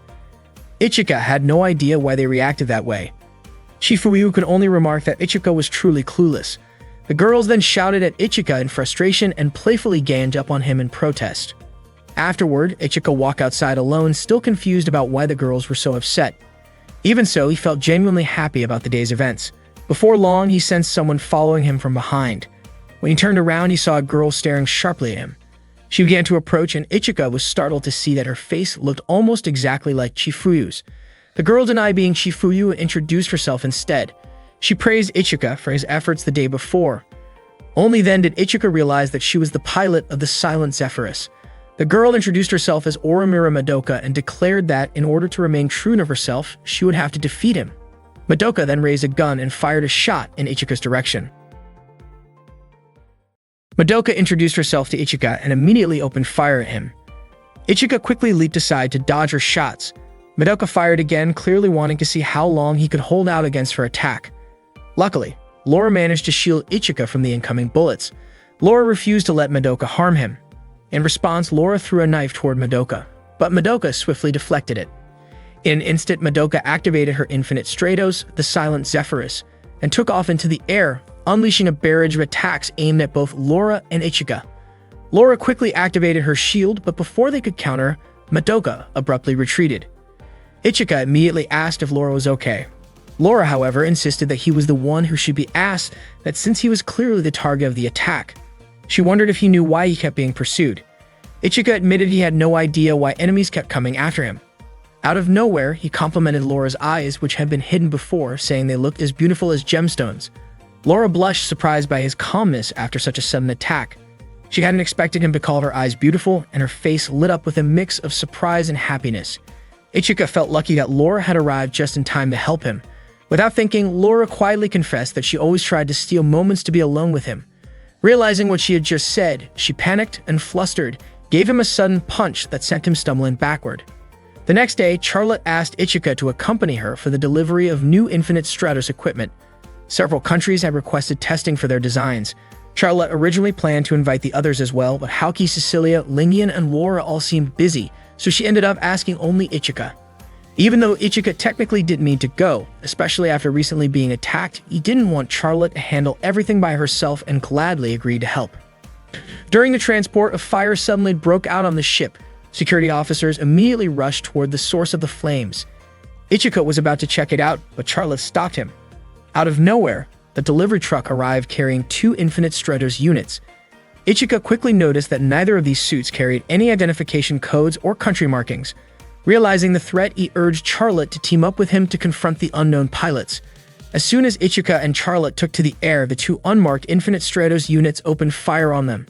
Ichika had no idea why they reacted that way. Chifuyu could only remark that Ichika was truly clueless. The girls then shouted at Ichika in frustration and playfully ganged up on him in protest. Afterward, Ichika walked outside alone, still confused about why the girls were so upset. Even so, he felt genuinely happy about the day's events. Before long, he sensed someone following him from behind. When he turned around, he saw a girl staring sharply at him. She began to approach, and Ichika was startled to see that her face looked almost exactly like Chifuyu's. The girl denied being Chifuyu and introduced herself instead. She praised Ichika for his efforts the day before. Only then did Ichika realize that she was the pilot of the Silent Zephyrus. The girl introduced herself as Oromura Madoka and declared that, in order to remain true to herself, she would have to defeat him. Madoka then raised a gun and fired a shot in Ichika's direction. Madoka introduced herself to Ichika and immediately opened fire at him. Ichika quickly leaped aside to dodge her shots. Madoka fired again, clearly wanting to see how long he could hold out against her attack. Luckily, Laura managed to shield Ichika from the incoming bullets. Laura refused to let Madoka harm him. In response, Laura threw a knife toward Madoka, but Madoka swiftly deflected it. In an instant, Madoka activated her Infinite Stratos, the Silent Zephyrus, and took off into the air, unleashing a barrage of attacks aimed at both Laura and Ichika. Laura quickly activated her shield, but before they could counter, Madoka abruptly retreated. Ichika immediately asked if Laura was okay. Laura, however, insisted that he was the one who should be asked, that since he was clearly the target of the attack. She wondered if he knew why he kept being pursued. Ichika admitted he had no idea why enemies kept coming after him. Out of nowhere, he complimented Laura's eyes, which had been hidden before, saying they looked as beautiful as gemstones. Laura blushed, surprised by his calmness after such a sudden attack. She hadn't expected him to call her eyes beautiful, and her face lit up with a mix of surprise and happiness. Ichika felt lucky that Laura had arrived just in time to help him. Without thinking, Laura quietly confessed that she always tried to steal moments to be alone with him. Realizing what she had just said, she panicked and flustered, gave him a sudden punch that sent him stumbling backward. The next day, Charlotte asked Ichika to accompany her for the delivery of new Infinite Stratos equipment. Several countries had requested testing for their designs. Charlotte originally planned to invite the others as well, but Haoki, Cecilia, Lingian, and Laura all seemed busy, so she ended up asking only Ichika. Even though Ichika technically didn't mean to go, especially after recently being attacked, he didn't want Charlotte to handle everything by herself and gladly agreed to help. During the transport, a fire suddenly broke out on the ship. Security officers immediately rushed toward the source of the flames. Ichika was about to check it out, but Charlotte stopped him. Out of nowhere, the delivery truck arrived carrying 2 Infinite Stratos units. Ichika quickly noticed that neither of these suits carried any identification codes or country markings. Realizing the threat, he urged Charlotte to team up with him to confront the unknown pilots. As soon as Ichika and Charlotte took to the air, the 2 unmarked Infinite Stratos units opened fire on them.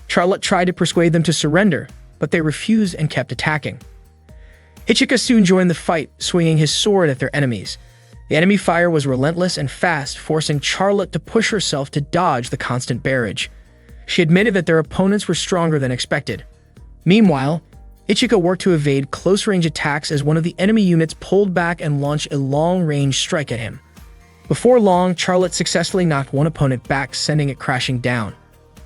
Charlotte tried to persuade them to surrender, but they refused and kept attacking. Ichika soon joined the fight, swinging his sword at their enemies. The enemy fire was relentless and fast, forcing Charlotte to push herself to dodge the constant barrage. She admitted that their opponents were stronger than expected. Meanwhile, Ichika worked to evade close-range attacks as one of the enemy units pulled back and launched a long-range strike at him. Before long, Charlotte successfully knocked one opponent back, sending it crashing down.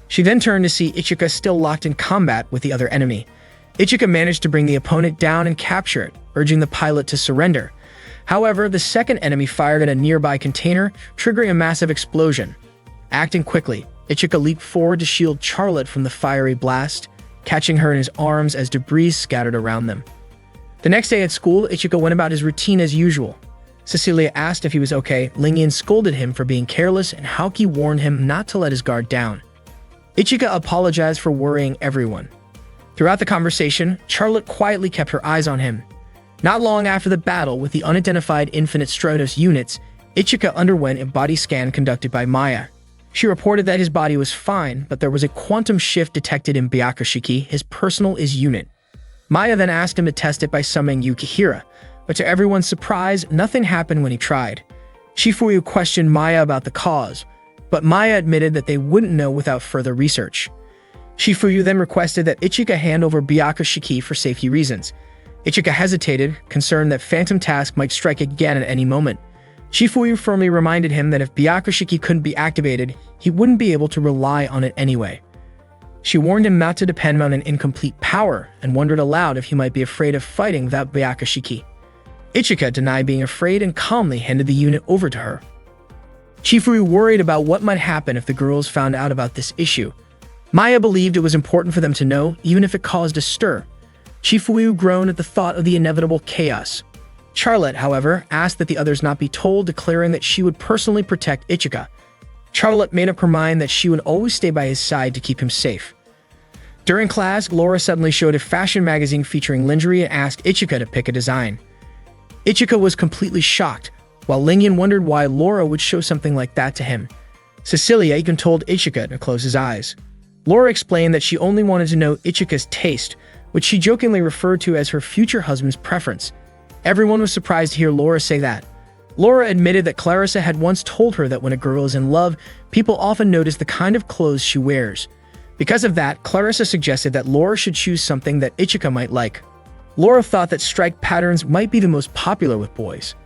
She then turned to see Ichika still locked in combat with the other enemy. Ichika managed to bring the opponent down and capture it, urging the pilot to surrender. However, the second enemy fired at a nearby container, triggering a massive explosion. Acting quickly, Ichika leaped forward to shield Charlotte from the fiery blast, catching her in his arms as debris scattered around them. The next day at school, Ichika went about his routine as usual. Cecilia asked if he was okay. Lingyan scolded him for being careless, and Haoki warned him not to let his guard down. Ichika apologized for worrying everyone. Throughout the conversation, Charlotte quietly kept her eyes on him. Not long after the battle with the unidentified Infinite Stratos units, Ichika underwent a body scan conducted by Maya. She reported that his body was fine, but there was a quantum shift detected in Byakushiki, his personal unit. Maya then asked him to test it by summoning Yukihira, but to everyone's surprise, nothing happened when he tried. Shifuyu questioned Maya about the cause, but Maya admitted that they wouldn't know without further research. Shifuyu then requested that Ichika hand over Byakushiki for safety reasons. Ichika hesitated, concerned that Phantom Task might strike again at any moment. Shifuyu firmly reminded him that if Byakushiki couldn't be activated, he wouldn't be able to rely on it anyway. She warned him not to depend on an incomplete power, and wondered aloud if he might be afraid of fighting without Byakushiki. Ichika denied being afraid and calmly handed the unit over to her. Shifuyu worried about what might happen if the girls found out about this issue. Maya believed it was important for them to know, even if it caused a stir. Shifuyu groaned at the thought of the inevitable chaos. Charlotte, however, asked that the others not be told, declaring that she would personally protect Ichika. Charlotte made up her mind that she would always stay by his side to keep him safe. During class, Laura suddenly showed a fashion magazine featuring lingerie and asked Ichika to pick a design. Ichika was completely shocked, while Lingyan wondered why Laura would show something like that to him. Cecilia even told Ichika to close his eyes. Laura explained that she only wanted to know Ichika's taste, which she jokingly referred to as her future husband's preference. Everyone was surprised to hear Laura say that. Laura admitted that Clarissa had once told her that when a girl is in love, people often notice the kind of clothes she wears. Because of that, Clarissa suggested that Laura should choose something that Ichika might like. Laura thought that striped patterns might be the most popular with boys.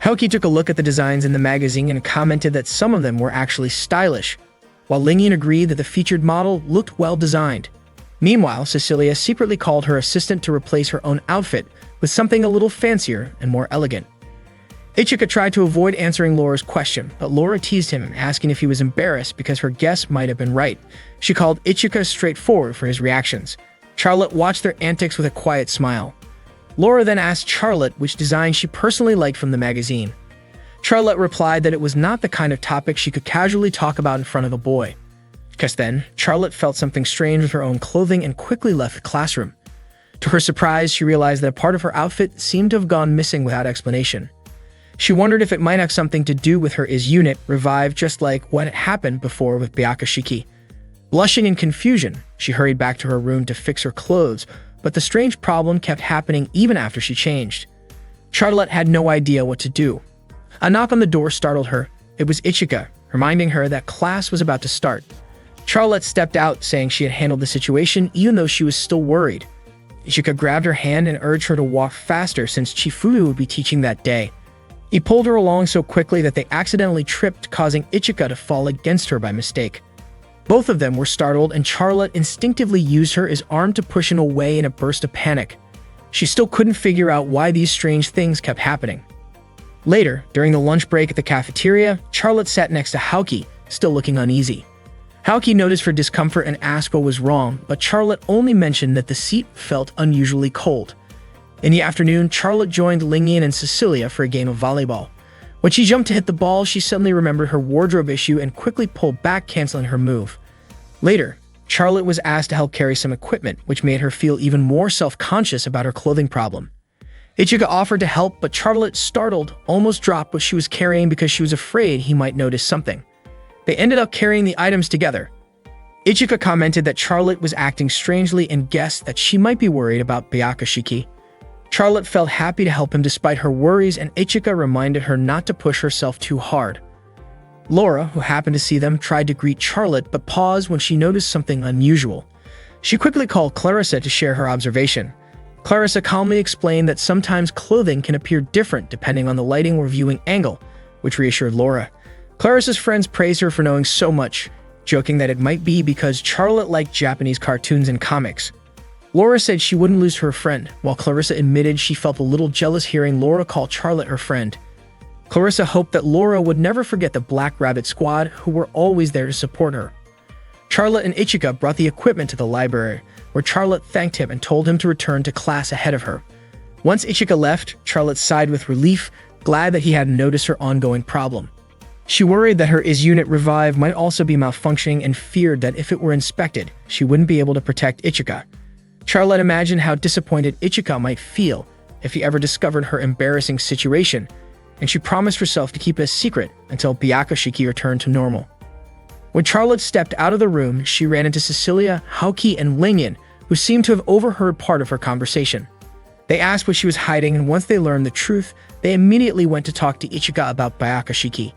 Haoki took a look at the designs in the magazine and commented that some of them were actually stylish, while Lingyan agreed that the featured model looked well designed. Meanwhile, Cecilia secretly called her assistant to replace her own outfit with something a little fancier and more elegant. Ichika tried to avoid answering Laura's question, but Laura teased him, asking if he was embarrassed because her guess might have been right. She called Ichika straightforward for his reactions. Charlotte watched their antics with a quiet smile. Laura then asked Charlotte which design she personally liked from the magazine. Charlotte replied that it was not the kind of topic she could casually talk about in front of a boy. Just then, Charlotte felt something strange with her own clothing and quickly left the classroom. To her surprise, she realized that a part of her outfit seemed to have gone missing without explanation. She wondered if it might have something to do with her unit revived, just like what had happened before with Byakushiki. Blushing in confusion, she hurried back to her room to fix her clothes, but the strange problem kept happening even after she changed. Charlotte had no idea what to do. A knock on the door startled her. It was Ichika, reminding her that class was about to start. Charlotte stepped out, saying she had handled the situation even though she was still worried. Ichika grabbed her hand and urged her to walk faster since Chifuyu would be teaching that day. He pulled her along so quickly that they accidentally tripped, causing Ichika to fall against her by mistake. Both of them were startled, and Charlotte instinctively used her as arm to push him away in a burst of panic. She still couldn't figure out why these strange things kept happening. Later, during the lunch break at the cafeteria, Charlotte sat next to Haoki, still looking uneasy. Haoki noticed her discomfort and asked what was wrong, but Charlotte only mentioned that the seat felt unusually cold. In the afternoon, Charlotte joined Lingyan and Cecilia for a game of volleyball. When she jumped to hit the ball, she suddenly remembered her wardrobe issue and quickly pulled back, canceling her move. Later, Charlotte was asked to help carry some equipment, which made her feel even more self-conscious about her clothing problem. Ichika offered to help, but Charlotte, startled, almost dropped what she was carrying because she was afraid he might notice something. They ended up carrying the items together. Ichika commented that Charlotte was acting strangely and guessed that she might be worried about Byakushiki. Charlotte felt happy to help him despite her worries, and Ichika reminded her not to push herself too hard. Laura, who happened to see them, tried to greet Charlotte but paused when she noticed something unusual. She quickly called Clarissa to share her observation. Clarissa calmly explained that sometimes clothing can appear different depending on the lighting or viewing angle, which reassured Laura. Clarissa's friends praised her for knowing so much, joking that it might be because Charlotte liked Japanese cartoons and comics. Laura said she wouldn't lose her friend, while Clarissa admitted she felt a little jealous hearing Laura call Charlotte her friend. Clarissa hoped that Laura would never forget the Black Rabbit Squad, who were always there to support her. Charlotte and Ichika brought the equipment to the library, where Charlotte thanked him and told him to return to class ahead of her. Once Ichika left, Charlotte sighed with relief, glad that he hadn't noticed her ongoing problem. She worried that her unit Revive might also be malfunctioning and feared that if it were inspected, she wouldn't be able to protect Ichika. Charlotte imagined how disappointed Ichika might feel if he ever discovered her embarrassing situation, and she promised herself to keep it a secret until Byakushiki returned to normal. When Charlotte stepped out of the room, she ran into Cecilia, Haoki, and Lingyan, who seemed to have overheard part of her conversation. They asked what she was hiding, and once they learned the truth, they immediately went to talk to Ichika about Byakushiki.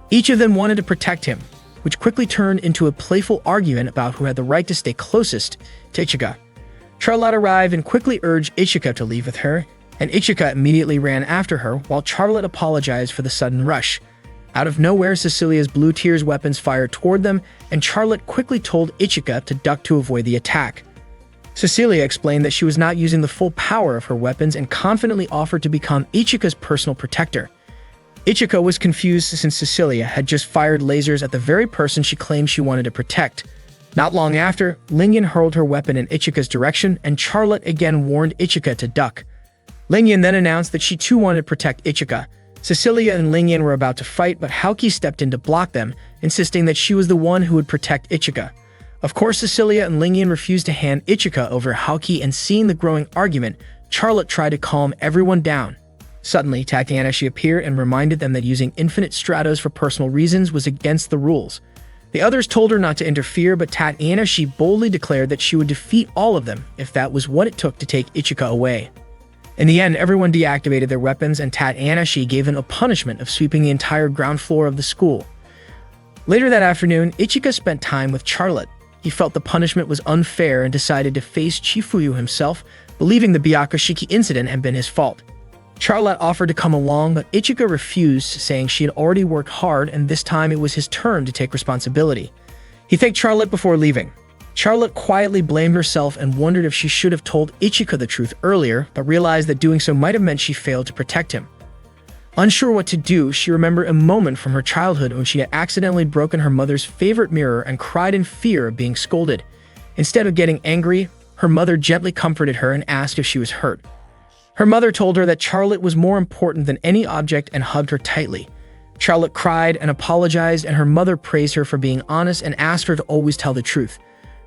Each of them wanted to protect him, which quickly turned into a playful argument about who had the right to stay closest to Ichika. Charlotte arrived and quickly urged Ichika to leave with her, and Ichika immediately ran after her while Charlotte apologized for the sudden rush. Out of nowhere, Cecilia's Blue Tears weapons fired toward them, and Charlotte quickly told Ichika to duck to avoid the attack. Cecilia explained that she was not using the full power of her weapons and confidently offered to become Ichika's personal protector. Ichika was confused since Cecilia had just fired lasers at the very person she claimed she wanted to protect. Not long after, Lingyan hurled her weapon in Ichika's direction, and Charlotte again warned Ichika to duck. Lingyan then announced that she too wanted to protect Ichika. Cecilia and Lingyan were about to fight, but Haoki stepped in to block them, insisting that she was the one who would protect Ichika. Of course, Cecilia and Lingyan refused to hand Ichika over Haoki, and seeing the growing argument, Charlotte tried to calm everyone down. Suddenly, Tatiana appeared and reminded them that using infinite stratos for personal reasons was against the rules. The others told her not to interfere, but Tatiana boldly declared that she would defeat all of them if that was what it took to take Ichika away. In the end, everyone deactivated their weapons, and Tatiana gave them a punishment of sweeping the entire ground floor of the school. Later that afternoon, Ichika spent time with Charlotte. He felt the punishment was unfair and decided to face Chifuyu himself, believing the Byakushiki incident had been his fault. Charlotte offered to come along, but Ichika refused, saying she had already worked hard and this time it was his turn to take responsibility. He thanked Charlotte before leaving. Charlotte quietly blamed herself and wondered if she should have told Ichika the truth earlier, but realized that doing so might have meant she failed to protect him. Unsure what to do, she remembered a moment from her childhood when she had accidentally broken her mother's favorite mirror and cried in fear of being scolded. Instead of getting angry, her mother gently comforted her and asked if she was hurt. Her mother told her that Charlotte was more important than any object and hugged her tightly. Charlotte cried and apologized, and her mother praised her for being honest and asked her to always tell the truth.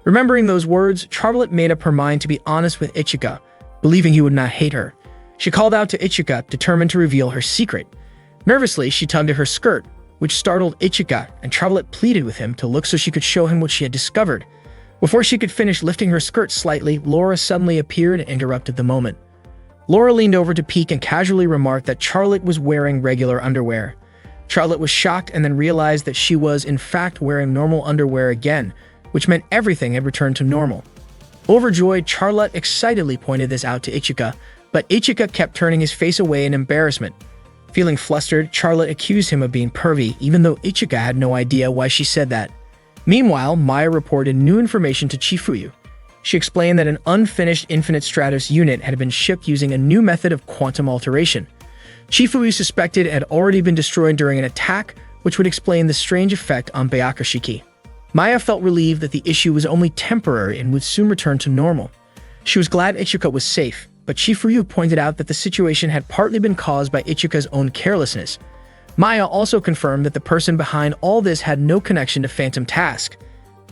Remembering those words, Charlotte made up her mind to be honest with Ichika, believing he would not hate her. She called out to Ichika, determined to reveal her secret. Nervously, she tugged at her skirt, which startled Ichika, and Charlotte pleaded with him to look so she could show him what she had discovered. Before she could finish lifting her skirt slightly, Laura suddenly appeared and interrupted the moment. Laura leaned over to peek and casually remarked that Charlotte was wearing regular underwear. Charlotte was shocked and then realized that she was, in fact, wearing normal underwear again, which meant everything had returned to normal. Overjoyed, Charlotte excitedly pointed this out to Ichika, but Ichika kept turning his face away in embarrassment. Feeling flustered, Charlotte accused him of being pervy, even though Ichika had no idea why she said that. Meanwhile, Maya reported new information to Chifuyu. She explained that an unfinished Infinite Stratos unit had been shipped using a new method of quantum alteration. Chifuyu suspected it had already been destroyed during an attack, which would explain the strange effect on Byakushiki. Maya felt relieved that the issue was only temporary and would soon return to normal. She was glad Ichika was safe, but Chifuyu pointed out that the situation had partly been caused by Ichika's own carelessness. Maya also confirmed that the person behind all this had no connection to Phantom Task.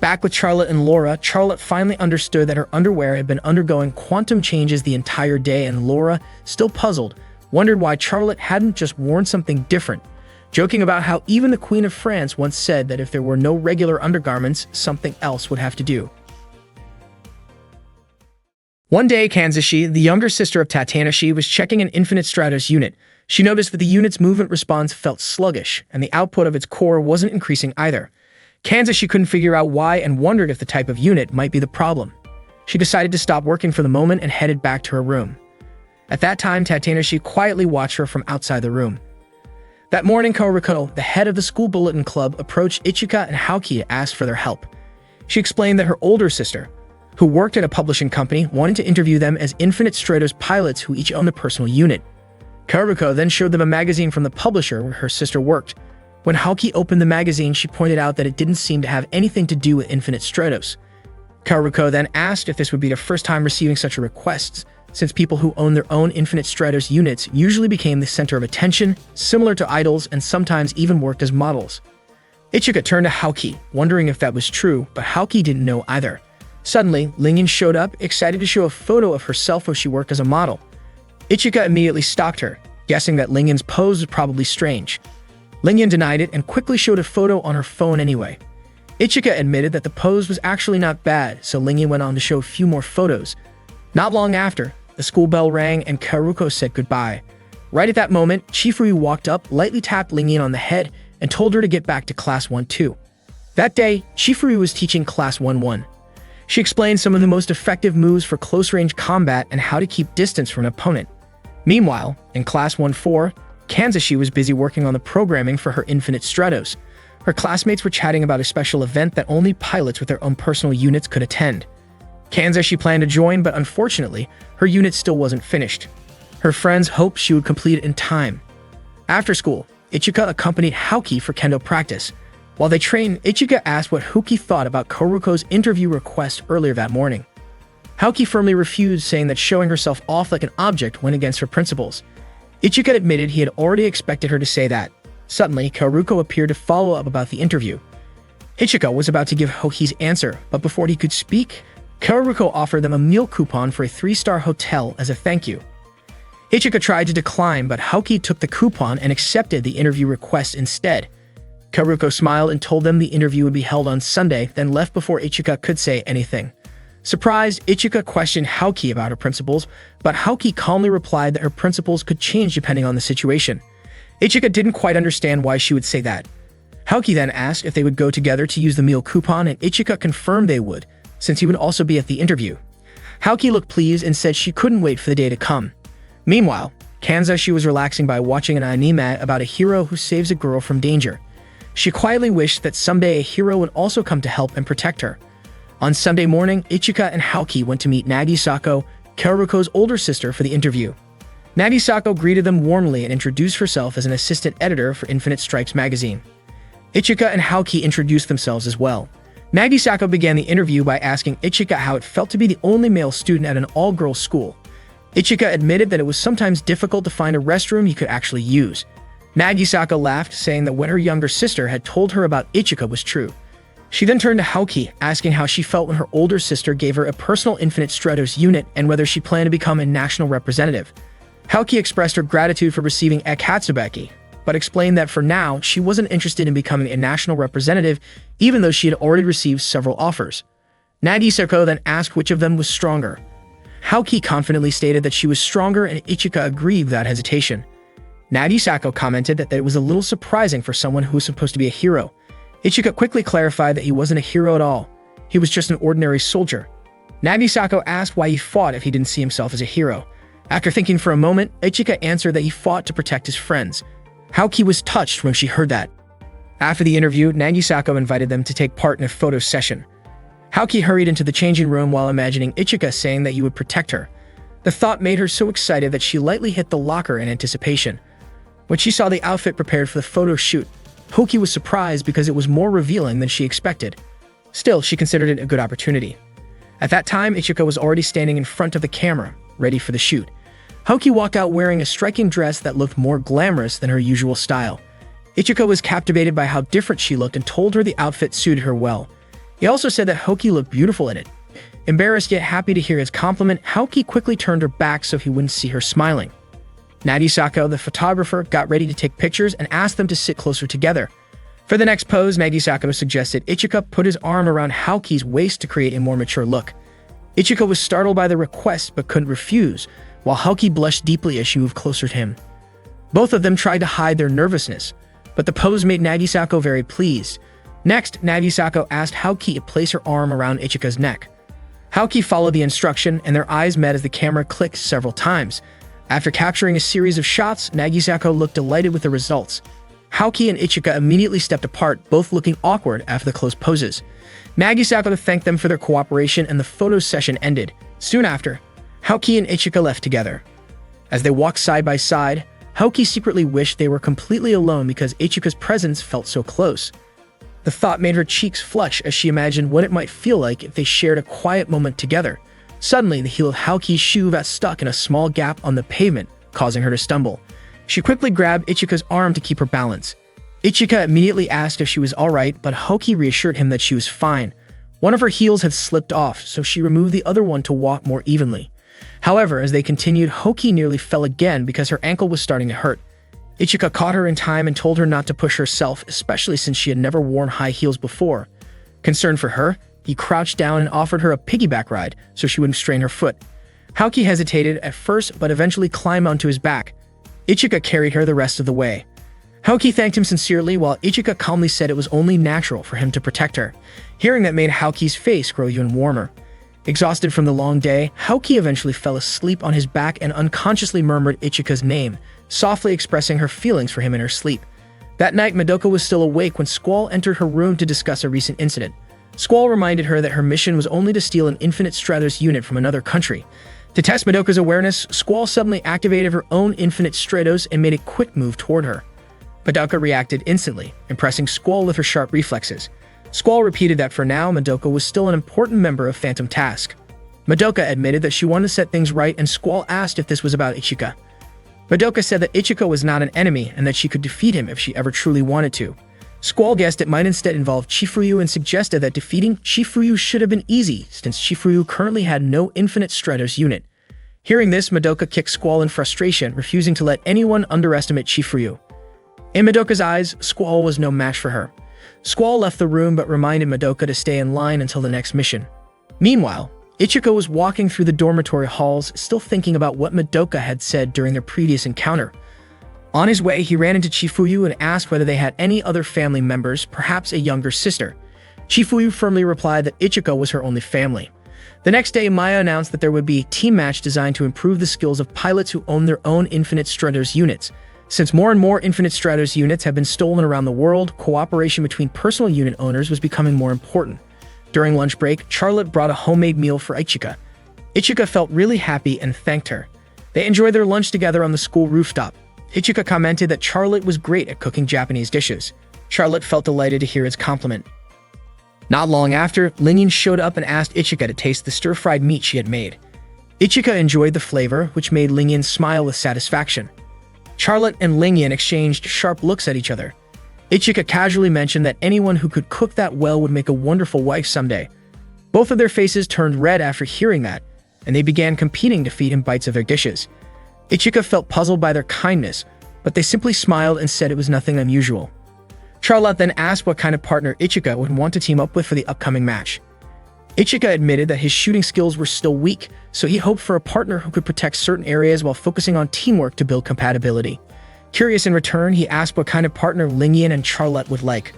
Back with Charlotte and Laura, Charlotte finally understood that her underwear had been undergoing quantum changes the entire day, and Laura, still puzzled, wondered why Charlotte hadn't just worn something different, joking about how even the Queen of France once said that if there were no regular undergarments, something else would have to do. One day, Kanzashi, the younger sister of Tatanashi, was checking an Infinite Stratos unit. She noticed that the unit's movement response felt sluggish, and the output of its core wasn't increasing either. Kanzashi couldn't figure out why and wondered if the type of unit might be the problem. She decided to stop working for the moment and headed back to her room. At that time, Tatanashi quietly watched her from outside the room. That morning, Kaoruko, the head of the school bulletin club, approached Ichika and Haoki to ask for their help. She explained that her older sister, who worked at a publishing company, wanted to interview them as Infinite Stratos pilots who each owned a personal unit. Kaoruko then showed them a magazine from the publisher where her sister worked. When Haoki opened the magazine, she pointed out that it didn't seem to have anything to do with Infinite Stratos. Kaoruko then asked if this would be their first time receiving such a request, since people who own their own Infinite Stratos units usually became the center of attention, similar to idols, and sometimes even worked as models. Ichika turned to Haoki, wondering if that was true, but Haoki didn't know either. Suddenly, Lingyan showed up, excited to show a photo of herself where she worked as a model. Ichika immediately stalked her, guessing that Lingyan's pose was probably strange. Lingyan denied it and quickly showed a photo on her phone anyway. Ichika admitted that the pose was actually not bad, so Lingyan went on to show a few more photos. Not long after, the school bell rang and Kaoruko said goodbye. Right at that moment, Chifuryu walked up, lightly tapped Lingyan on the head, and told her to get back to Class 1-2. That day, Chifuryu was teaching Class 1-1. She explained some of the most effective moves for close-range combat and how to keep distance from an opponent. Meanwhile, in Class 1-4, Kanzashi was busy working on the programming for her Infinite Stratos. Her classmates were chatting about a special event that only pilots with their own personal units could attend. Kanzashi planned to join, but unfortunately, her unit still wasn't finished. Her friends hoped she would complete it in time. After school, Ichika accompanied Haoki for kendo practice. While they trained, Ichika asked what Haoki thought about Kaoruko's interview request earlier that morning. Haoki firmly refused, saying that showing herself off like an object went against her principles. Ichika admitted he had already expected her to say that. Suddenly, Kaoruko appeared to follow up about the interview. Ichika was about to give Haoki's answer, but before he could speak, Kaoruko offered them a meal coupon for a 3-star hotel as a thank you. Ichika tried to decline, but Haoki took the coupon and accepted the interview request instead. Kaoruko smiled and told them the interview would be held on Sunday, then left before Ichika could say anything. Surprised, Ichika questioned Haoki about her principles, but Haoki calmly replied that her principles could change depending on the situation. Ichika didn't quite understand why she would say that. Haoki then asked if they would go together to use the meal coupon, and Ichika confirmed they would, since he would also be at the interview. Haoki looked pleased and said she couldn't wait for the day to come. Meanwhile, Kanzashi was relaxing by watching an anime about a hero who saves a girl from danger. She quietly wished that someday a hero would also come to help and protect her. On Sunday morning, Ichika and Haoki went to meet Nagisako, Kaoruko's older sister, for the interview. Nagisako greeted them warmly and introduced herself as an assistant editor for Infinite Stripes magazine. Ichika and Haoki introduced themselves as well. Nagisako began the interview by asking Ichika how it felt to be the only male student at an all-girls school. Ichika admitted that it was sometimes difficult to find a restroom he could actually use. Nagisako laughed, saying that what her younger sister had told her about Ichika was true. She then turned to Haoki, asking how she felt when her older sister gave her a personal Infinite Stratos unit and whether she planned to become a national representative. Haoki expressed her gratitude for receiving Akatsubeki, but explained that for now, she wasn't interested in becoming a national representative, even though she had already received several offers. Nagisako then asked which of them was stronger. Haoki confidently stated that she was stronger, and Ichika agreed without hesitation. Nagisako commented that it was a little surprising for someone who was supposed to be a hero. Ichika quickly clarified that he wasn't a hero at all. He was just an ordinary soldier. Nagisako asked why he fought if he didn't see himself as a hero. After thinking for a moment, Ichika answered that he fought to protect his friends. Haoki was touched when she heard that. After the interview, Nagisako invited them to take part in a photo session. Haoki hurried into the changing room while imagining Ichika saying that he would protect her. The thought made her so excited that she lightly hit the locker in anticipation. When she saw the outfit prepared for the photo shoot, Haoki was surprised because it was more revealing than she expected. Still, she considered it a good opportunity. At that time, Ichika was already standing in front of the camera, ready for the shoot. Haoki walked out wearing a striking dress that looked more glamorous than her usual style. Ichika was captivated by how different she looked and told her the outfit suited her well. He also said that Hoki looked beautiful in it. Embarrassed yet happy to hear his compliment, Hoki quickly turned her back so he wouldn't see her smiling. Nagisako, the photographer, got ready to take pictures and asked them to sit closer together. For the next pose, Nagisako suggested Ichika put his arm around Hoki's waist to create a more mature look. Ichika was startled by the request but couldn't refuse, while Hoki blushed deeply as she moved closer to him. Both of them tried to hide their nervousness, but the pose made Nagisako very pleased. Next, Nagisako asked Hoki to place her arm around Ichika's neck. Hoki followed the instruction, and their eyes met as the camera clicked several times. After capturing a series of shots, Nagisako looked delighted with the results. Hoki and Ichika immediately stepped apart, both looking awkward after the close poses. Nagisako thanked them for their cooperation, and the photo session ended. Soon after, Hoki and Ichika left together. As they walked side by side, Hoki secretly wished they were completely alone because Ichika's presence felt so close. The thought made her cheeks flush as she imagined what it might feel like if they shared a quiet moment together. Suddenly, the heel of Hoki's shoe got stuck in a small gap on the pavement, causing her to stumble. She quickly grabbed Ichika's arm to keep her balance. Ichika immediately asked if she was alright, but Hoki reassured him that she was fine. One of her heels had slipped off, so she removed the other one to walk more evenly. However, as they continued, Hoki nearly fell again because her ankle was starting to hurt. Ichika caught her in time and told her not to push herself, especially since she had never worn high heels before. Concerned for her, he crouched down and offered her a piggyback ride so she wouldn't strain her foot. Hoki hesitated at first but eventually climbed onto his back. Ichika carried her the rest of the way. Hoki thanked him sincerely while Ichika calmly said it was only natural for him to protect her. Hearing that made Hoki's face grow even warmer. Exhausted from the long day, Hoki eventually fell asleep on his back and unconsciously murmured Ichika's name, softly expressing her feelings for him in her sleep. That night, Madoka was still awake when Squall entered her room to discuss a recent incident. Squall reminded her that her mission was only to steal an Infinite Stratos unit from another country. To test Madoka's awareness, Squall suddenly activated her own Infinite Stratos and made a quick move toward her. Madoka reacted instantly, impressing Squall with her sharp reflexes. Squall repeated that for now, Madoka was still an important member of Phantom Task. Madoka admitted that she wanted to set things right, and Squall asked if this was about Ichika. Madoka said that Ichika was not an enemy and that she could defeat him if she ever truly wanted to. Squall guessed it might instead involve Chifuyu and suggested that defeating Chifuyu should have been easy, since Chifuyu currently had no Infinite Stratos unit. Hearing this, Madoka kicked Squall in frustration, refusing to let anyone underestimate Chifuyu. In Madoka's eyes, Squall was no match for her. Squall left the room but reminded Madoka to stay in line until the next mission. Meanwhile, Ichika was walking through the dormitory halls, still thinking about what Madoka had said during their previous encounter. On his way, he ran into Chifuyu and asked whether they had any other family members, perhaps a younger sister. Chifuyu firmly replied that Ichika was her only family. The next day, Maya announced that there would be a team match designed to improve the skills of pilots who own their own Infinite Stratos units. Since more and more Infinite Stratos units have been stolen around the world, cooperation between personal unit owners was becoming more important. During lunch break, Charlotte brought a homemade meal for Ichika. Ichika felt really happy and thanked her. They enjoyed their lunch together on the school rooftop. Ichika commented that Charlotte was great at cooking Japanese dishes. Charlotte felt delighted to hear his compliment. Not long after, Lingyan showed up and asked Ichika to taste the stir-fried meat she had made. Ichika enjoyed the flavor, which made Lingyan smile with satisfaction. Charlotte and Lingyan exchanged sharp looks at each other. Ichika casually mentioned that anyone who could cook that well would make a wonderful wife someday. Both of their faces turned red after hearing that, and they began competing to feed him bites of their dishes. Ichika felt puzzled by their kindness, but they simply smiled and said it was nothing unusual. Charlotte then asked what kind of partner Ichika would want to team up with for the upcoming match. Ichika admitted that his shooting skills were still weak, so he hoped for a partner who could protect certain areas while focusing on teamwork to build compatibility. Curious in return, he asked what kind of partner Lingyan and Charlotte would like.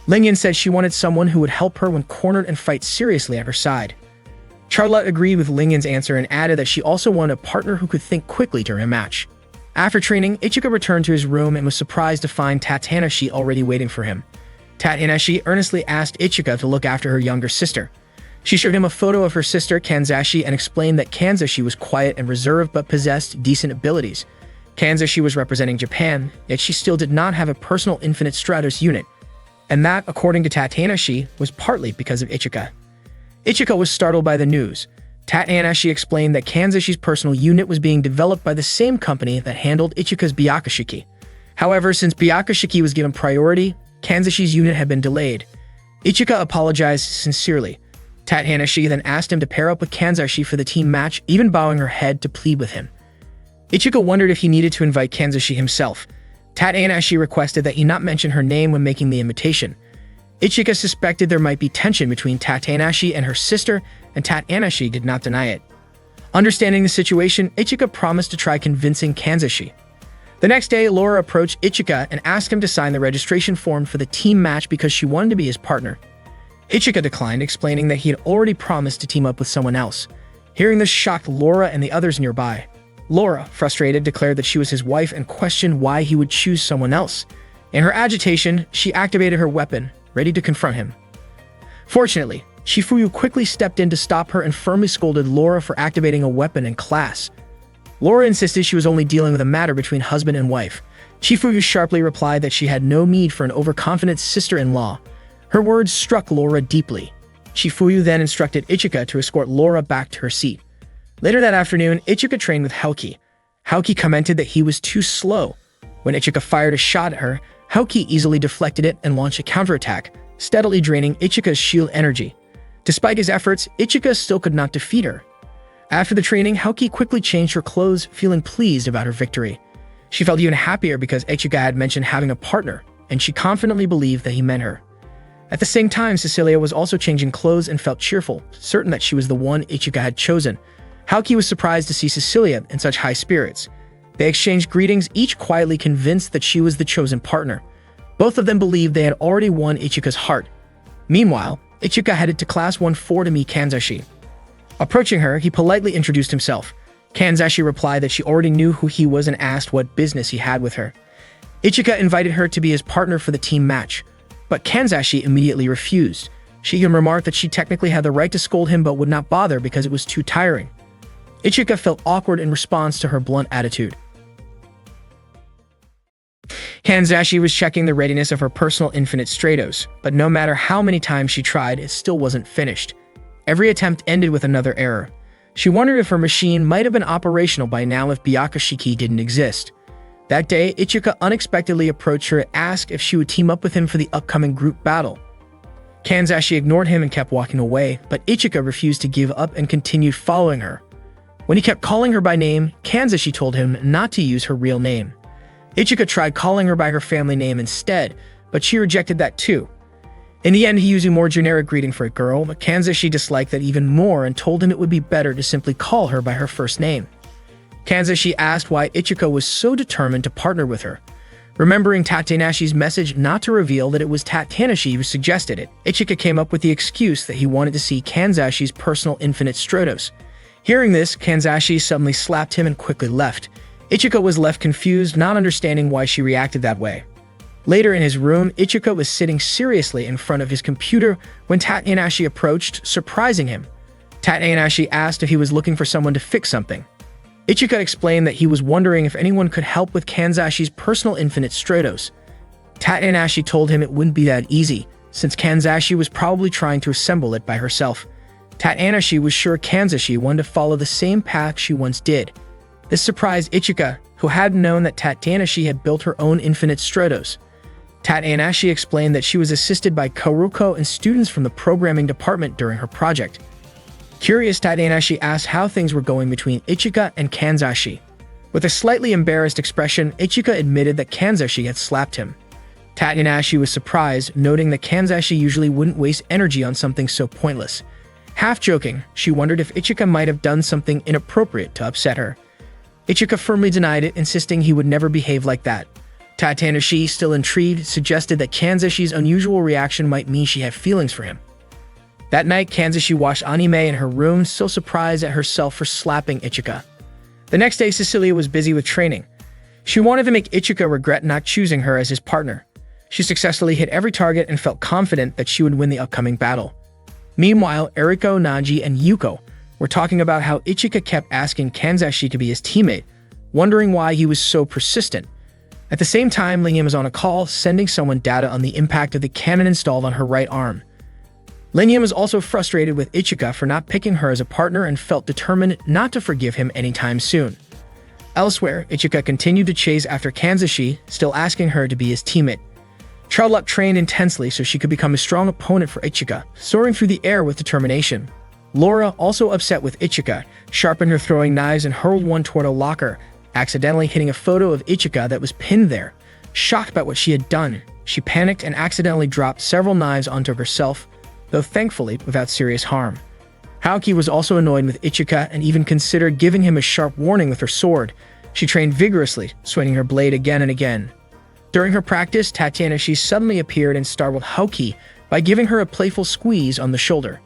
Lingyan said she wanted someone who would help her when cornered and fight seriously at her side. Charlotte agreed with Lingyan's answer and added that she also wanted a partner who could think quickly during a match. After training, Ichika returned to his room and was surprised to find Tatanashi already waiting for him. Tatanashi earnestly asked Ichika to look after her younger sister. She showed him a photo of her sister Kanzashi and explained that Kanzashi was quiet and reserved but possessed decent abilities. Kanzashi was representing Japan, yet she still did not have a personal Infinite Stratos unit, and that, according to Tatanashi, was partly because of Ichika. Ichika was startled by the news. Tatanashi explained that Kanzashi's personal unit was being developed by the same company that handled Ichika's Byakushiki. However, since Byakushiki was given priority, Kanzashi's unit had been delayed. Ichika apologized sincerely. Tat-Hanashi then asked him to pair up with Kanzashi for the team match, even bowing her head to plead with him. Ichika wondered if he needed to invite Kanzashi himself. Tat-Hanashi requested that he not mention her name when making the invitation. Ichika suspected there might be tension between Tat-Hanashi and her sister, and Tat-Hanashi did not deny it. Understanding the situation, Ichika promised to try convincing Kanzashi. The next day, Laura approached Ichika and asked him to sign the registration form for the team match because she wanted to be his partner. Ichika declined, explaining that he had already promised to team up with someone else. Hearing this shocked Laura and the others nearby. Laura, frustrated, declared that she was his wife and questioned why he would choose someone else. In her agitation, she activated her weapon, ready to confront him. Fortunately, Shifuyu quickly stepped in to stop her and firmly scolded Laura for activating a weapon in class. Laura insisted she was only dealing with a matter between husband and wife. Shifuyu sharply replied that she had no need for an overconfident sister-in-law. Her words struck Laura deeply. Shifuyu then instructed Ichika to escort Laura back to her seat. Later that afternoon, Ichika trained with Haoki. Haoki commented that he was too slow. When Ichika fired a shot at her, Haoki easily deflected it and launched a counterattack, steadily draining Ichika's shield energy. Despite his efforts, Ichika still could not defeat her. After the training, Haoki quickly changed her clothes, feeling pleased about her victory. She felt even happier because Ichika had mentioned having a partner, and she confidently believed that he meant her. At the same time, Cecilia was also changing clothes and felt cheerful, certain that she was the one Ichika had chosen. Haoki was surprised to see Cecilia in such high spirits. They exchanged greetings, each quietly convinced that she was the chosen partner. Both of them believed they had already won Ichika's heart. Meanwhile, Ichika headed to Class 1-4 to meet Kanzashi. Approaching her, he politely introduced himself. Kanzashi replied that she already knew who he was and asked what business he had with her. Ichika invited her to be his partner for the team match, but Kanzashi immediately refused. She even remarked that she technically had the right to scold him but would not bother because it was too tiring. Ichika felt awkward in response to her blunt attitude. Kanzashi was checking the readiness of her personal Infinite Stratos, but no matter how many times she tried, it still wasn't finished. Every attempt ended with another error. She wondered if her machine might have been operational by now if Byakushiki didn't exist. That day, Ichika unexpectedly approached her to ask if she would team up with him for the upcoming group battle. Kanzashi ignored him and kept walking away, but Ichika refused to give up and continued following her. When he kept calling her by name, Kanzashi told him not to use her real name. Ichika tried calling her by her family name instead, but she rejected that too. In the end, he used a more generic greeting for a girl, but Kanzashi disliked that even more and told him it would be better to simply call her by her first name. Kanzashi asked why Ichika was so determined to partner with her. Remembering Tat-Hanashi's message not to reveal that it was Tat-Hanashi who suggested it, Ichika came up with the excuse that he wanted to see Kanzashi's personal Infinite Stratos. Hearing this, Kanzashi suddenly slapped him and quickly left. Ichika was left confused, not understanding why she reacted that way. Later in his room, Ichika was sitting seriously in front of his computer when Tat-Hanashi approached, surprising him. Tat-Hanashi asked if he was looking for someone to fix something. Ichika explained that he was wondering if anyone could help with Kanzashi's personal Infinite Stratos. Tat-Hanashi told him it wouldn't be that easy, since Kanzashi was probably trying to assemble it by herself. Tat-Hanashi was sure Kanzashi wanted to follow the same path she once did. This surprised Ichika, who hadn't known that Tat-Hanashi had built her own Infinite Stratos. Tat-Hanashi explained that she was assisted by Karuko and students from the programming department during her project. Curious, Tat-Hanashi asked how things were going between Ichika and Kanzashi. With a slightly embarrassed expression, Ichika admitted that Kanzashi had slapped him. Tat-Hanashi was surprised, noting that Kanzashi usually wouldn't waste energy on something so pointless. Half joking, she wondered if Ichika might have done something inappropriate to upset her. Ichika firmly denied it, insisting he would never behave like that. Tat-Hanashi, still intrigued, suggested that Kanzashi's unusual reaction might mean she had feelings for him. That night, Kanzashi watched anime in her room, still surprised at herself for slapping Ichika. The next day, Cecilia was busy with training. She wanted to make Ichika regret not choosing her as his partner. She successfully hit every target and felt confident that she would win the upcoming battle. Meanwhile, Eriko, Naji, and Yuko were talking about how Ichika kept asking Kanzashi to be his teammate, wondering why he was so persistent. At the same time, Lingyam was on a call, sending someone data on the impact of the cannon installed on her right arm. Lingyam was also frustrated with Ichika for not picking her as a partner and felt determined not to forgive him anytime soon. Elsewhere, Ichika continued to chase after Kanzashi, still asking her to be his teammate. Charlotte trained intensely so she could become a strong opponent for Ichika, soaring through the air with determination. Laura, also upset with Ichika, sharpened her throwing knives and hurled one toward a locker, accidentally hitting a photo of Ichika that was pinned there. Shocked by what she had done, she panicked and accidentally dropped several knives onto herself, though thankfully without serious harm. Haoki was also annoyed with Ichika and even considered giving him a sharp warning with her sword. She trained vigorously, swinging her blade again and again. During her practice, Tatiana-shi suddenly appeared and startled Haoki by giving her a playful squeeze on the shoulder.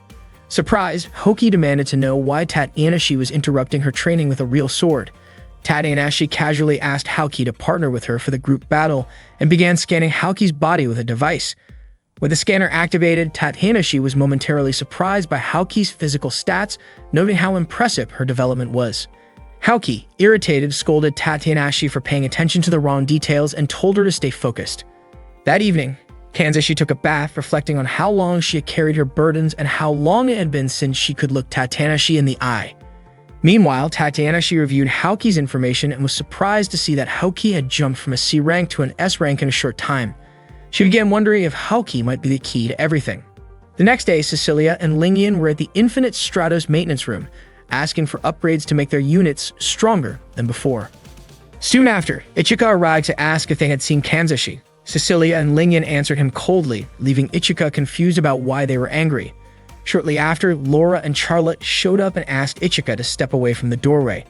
Surprised, Haoki demanded to know why Tatiana-shi was interrupting her training with a real sword. Tatiana-shi casually asked Haoki to partner with her for the group battle and began scanning Haoki's body with a device. With the scanner activated, Tatiana-shi was momentarily surprised by Haoki's physical stats, noting how impressive her development was. Haoki, irritated, scolded Tatiana-shi for paying attention to the wrong details and told her to stay focused. That evening, Kanzashi took a bath, reflecting on how long she had carried her burdens and how long it had been since she could look Tatiana-shi in the eye. Meanwhile, Tatiana-shi reviewed Haoki's information and was surprised to see that Haoki had jumped from a C rank to an S rank in a short time. She began wondering if Haoki might be the key to everything. The next day, Cecilia and Lingyan were at the Infinite Stratos maintenance room, asking for upgrades to make their units stronger than before. Soon after, Ichika arrived to ask if they had seen Kanzashi. Cecilia and Lingyan answered him coldly, leaving Ichika confused about why they were angry. Shortly after, Laura and Charlotte showed up and asked Ichika to step away from the doorway.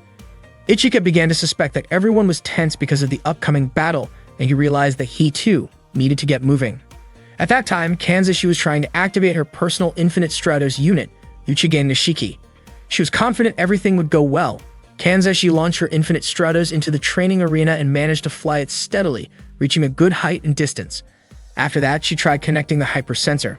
Ichika began to suspect that everyone was tense because of the upcoming battle, and he realized that he, too, needed to get moving. At that time, Kanzashi was trying to activate her personal Infinite Stratos unit, Uchigane Nishiki. She was confident everything would go well. Kanzashi launched her Infinite Stratos into the training arena and managed to fly it steadily, reaching a good height and distance. After that, she tried connecting the hypersensor.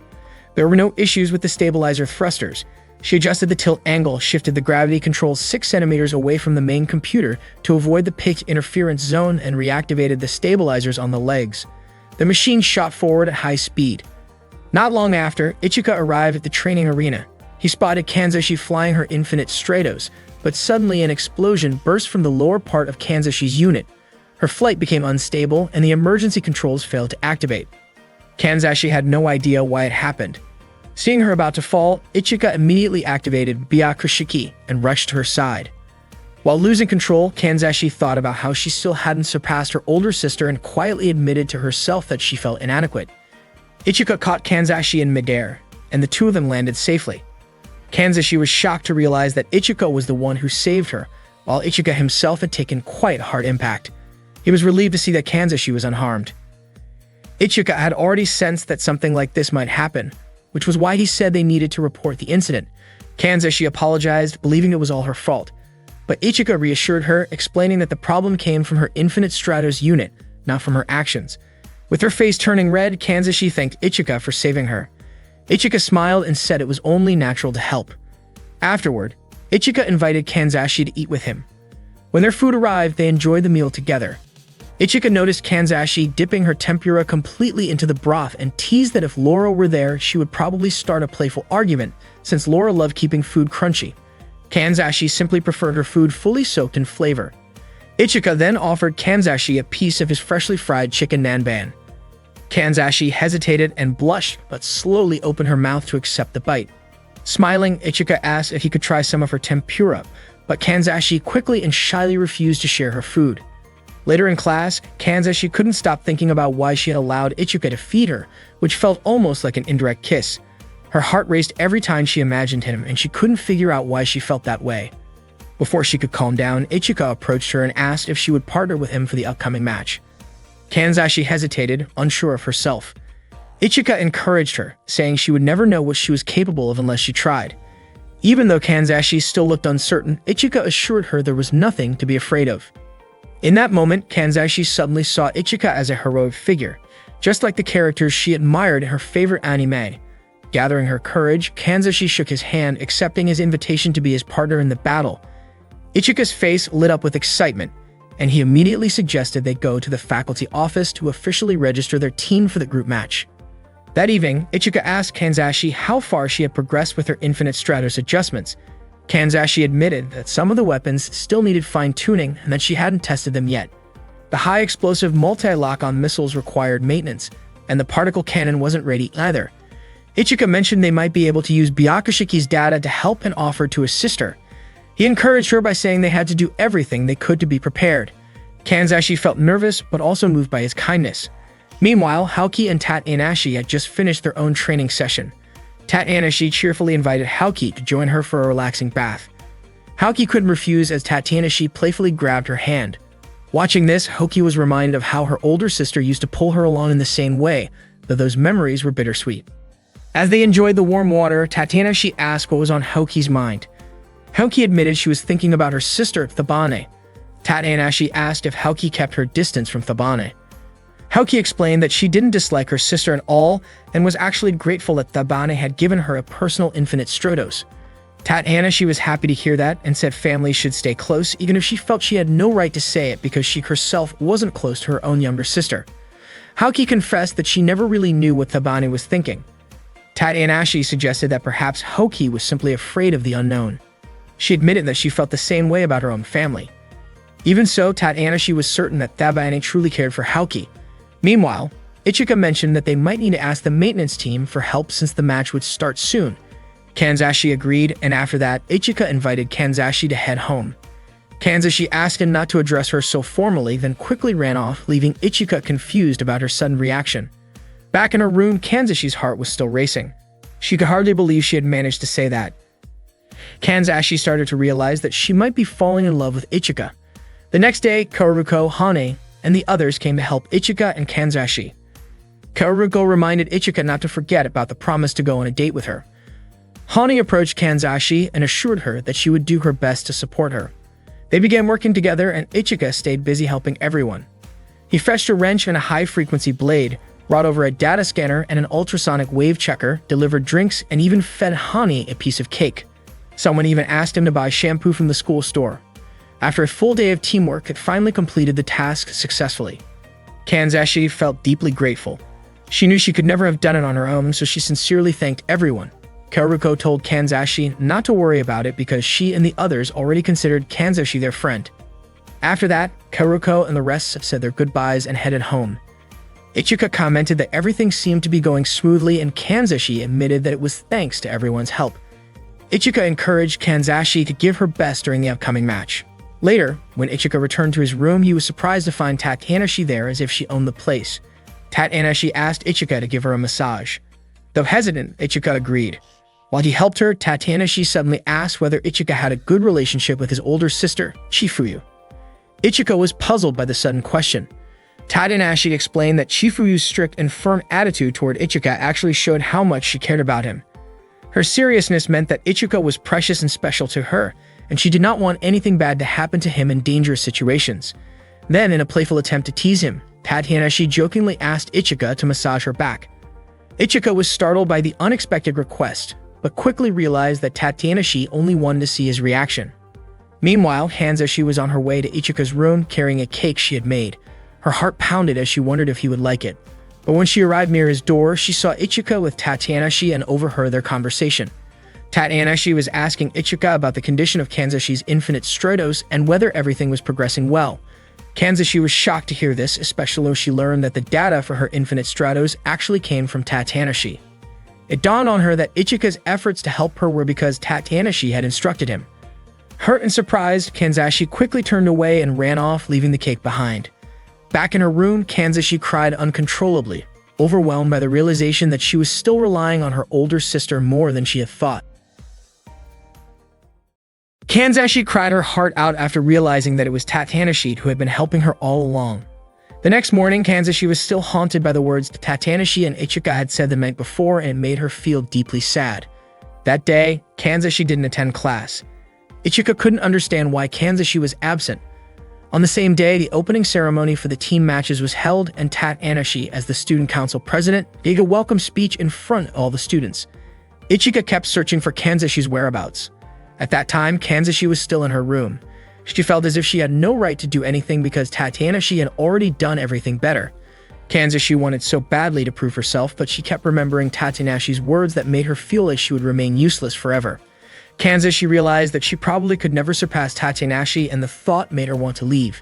There were no issues with the stabilizer thrusters. She adjusted the tilt angle, shifted the gravity controls 6 centimeters away from the main computer to avoid the pitch interference zone, and reactivated the stabilizers on the legs. The machine shot forward at high speed. Not long after, Ichika arrived at the training arena. He spotted Kanzashi flying her Infinite Stratos, but suddenly an explosion burst from the lower part of Kanzashi's unit. Her flight became unstable, and the emergency controls failed to activate. Kanzashi had no idea why it happened. Seeing her about to fall, Ichika immediately activated Byakushiki and rushed to her side. While losing control, Kanzashi thought about how she still hadn't surpassed her older sister and quietly admitted to herself that she felt inadequate. Ichika caught Kanzashi in midair, and the two of them landed safely. Kanzashi was shocked to realize that Ichika was the one who saved her, while Ichika himself had taken quite a hard impact. He was relieved to see that Kanzashi was unharmed. Ichika had already sensed that something like this might happen, which was why he said they needed to report the incident. Kanzashi apologized, believing it was all her fault. But Ichika reassured her, explaining that the problem came from her Infinite Stratos unit, not from her actions. With her face turning red, Kanzashi thanked Ichika for saving her. Ichika smiled and said it was only natural to help. Afterward, Ichika invited Kanzashi to eat with him. When their food arrived, they enjoyed the meal together. Ichika noticed Kanzashi dipping her tempura completely into the broth and teased that if Laura were there, she would probably start a playful argument, since Laura loved keeping food crunchy. Kanzashi simply preferred her food fully soaked in flavor. Ichika then offered Kanzashi a piece of his freshly fried chicken nanban. Kanzashi hesitated and blushed, but slowly opened her mouth to accept the bite. Smiling, Ichika asked if he could try some of her tempura, but Kanzashi quickly and shyly refused to share her food. Later in class, Kanzashi couldn't stop thinking about why she had allowed Ichika to feed her, which felt almost like an indirect kiss. Her heart raced every time she imagined him, and she couldn't figure out why she felt that way. Before she could calm down, Ichika approached her and asked if she would partner with him for the upcoming match. Kanzashi hesitated, unsure of herself. Ichika encouraged her, saying she would never know what she was capable of unless she tried. Even though Kanzashi still looked uncertain, Ichika assured her there was nothing to be afraid of. In that moment, Kanzashi suddenly saw Ichika as a heroic figure, just like the characters she admired in her favorite anime. Gathering her courage, Kanzashi shook his hand, accepting his invitation to be his partner in the battle. Ichika's face lit up with excitement, and he immediately suggested they go to the faculty office to officially register their team for the group match. That evening, Ichika asked Kanzashi how far she had progressed with her Infinite Stratos adjustments. Kanzashi admitted that some of the weapons still needed fine-tuning and that she hadn't tested them yet. The high-explosive multi-lock-on missiles required maintenance, and the particle cannon wasn't ready either. Ichika mentioned they might be able to use Byakushiki's data to help and offered to assist her. He encouraged her by saying they had to do everything they could to be prepared. Kanzashi felt nervous, but also moved by his kindness. Meanwhile, Haoki and Tatanashi had just finished their own training session. Tatanashi cheerfully invited Haoki to join her for a relaxing bath. Haoki couldn't refuse as Tatanashi playfully grabbed her hand. Watching this, Haoki was reminded of how her older sister used to pull her along in the same way, though those memories were bittersweet. As they enjoyed the warm water, Tatanashi asked what was on Haoki's mind. Haoki admitted she was thinking about her sister, Thabane. Tatanashi asked if Haoki kept her distance from Thabane. Haoki explained that she didn't dislike her sister at all and was actually grateful that Thabane had given her a personal infinite Stratos. Tatanashi was happy to hear that and said families should stay close even if she felt she had no right to say it because she herself wasn't close to her own younger sister. Haoki confessed that she never really knew what Thabane was thinking. Tatanashi suggested that perhaps Haoki was simply afraid of the unknown. She admitted that she felt the same way about her own family. Even so, Tatanashi was certain that Thabane truly cared for Haoki. Meanwhile, Ichika mentioned that they might need to ask the maintenance team for help since the match would start soon. Kanzashi agreed, and after that, Ichika invited Kanzashi to head home. Kanzashi asked him not to address her so formally, then quickly ran off, leaving Ichika confused about her sudden reaction. Back in her room, Kanzashi's heart was still racing. She could hardly believe she had managed to say that. Kanzashi started to realize that she might be falling in love with Ichika. The next day, Kaoruko, Hane, and the others came to help Ichika and Kanzashi. Kaoruko reminded Ichika not to forget about the promise to go on a date with her. Hane approached Kanzashi and assured her that she would do her best to support her. They began working together and Ichika stayed busy helping everyone. He fetched a wrench and a high-frequency blade, brought over a data scanner and an ultrasonic wave checker, delivered drinks, and even fed Hane a piece of cake. Someone even asked him to buy shampoo from the school store. After a full day of teamwork, it finally completed the task successfully. Kanzashi felt deeply grateful. She knew she could never have done it on her own, so she sincerely thanked everyone. Kaoruko told Kanzashi not to worry about it because she and the others already considered Kanzashi their friend. After that, Kaoruko and the rest said their goodbyes and headed home. Ichika commented that everything seemed to be going smoothly and Kanzashi admitted that it was thanks to everyone's help. Ichika encouraged Kanzashi to give her best during the upcoming match. Later, when Ichika returned to his room, he was surprised to find Tatanashi there as if she owned the place. Tatanashi asked Ichika to give her a massage. Though hesitant, Ichika agreed. While he helped her, Tatanashi suddenly asked whether Ichika had a good relationship with his older sister, Chifuyu. Ichika was puzzled by the sudden question. Tatanashi explained that Chifuyu's strict and firm attitude toward Ichika actually showed how much she cared about him. Her seriousness meant that Ichika was precious and special to her, and she did not want anything bad to happen to him in dangerous situations. Then, in a playful attempt to tease him, Tatanashi jokingly asked Ichika to massage her back. Ichika was startled by the unexpected request, but quickly realized that Tatanashi only wanted to see his reaction. Meanwhile, Kanzashi was on her way to Ichika's room carrying a cake she had made. Her heart pounded as she wondered if he would like it. But when she arrived near his door, she saw Ichika with Tatanashi and overheard their conversation. Tatanashi was asking Ichika about the condition of Kanzashi's infinite Stratos and whether everything was progressing well. Kanzashi was shocked to hear this, especially when she learned that the data for her infinite Stratos actually came from Tatanashi. It dawned on her that Ichika's efforts to help her were because Tatanashi had instructed him. Hurt and surprised, Kanzashi quickly turned away and ran off, leaving the cake behind. Back in her room, Kanzashi cried uncontrollably, overwhelmed by the realization that she was still relying on her older sister more than she had thought. Kanzashi cried her heart out after realizing that it was Tatanashi who had been helping her all along. The next morning, Kanzashi was still haunted by the words Tatanashi and Ichika had said the night before, and it made her feel deeply sad. That day, Kanzashi didn't attend class. Ichika couldn't understand why Kanzashi was absent. On the same day, the opening ceremony for the team matches was held, and Tatanashi, as the student council president, gave a welcome speech in front of all the students. Ichika kept searching for Kanzashi's whereabouts. At that time, Kanzashi was still in her room. She felt as if she had no right to do anything because Tatanashi had already done everything better. Kanzashi wanted so badly to prove herself, but she kept remembering Tatanashi's words that made her feel like she would remain useless forever. Kanzashi realized that she probably could never surpass Tatanashi, and the thought made her want to leave.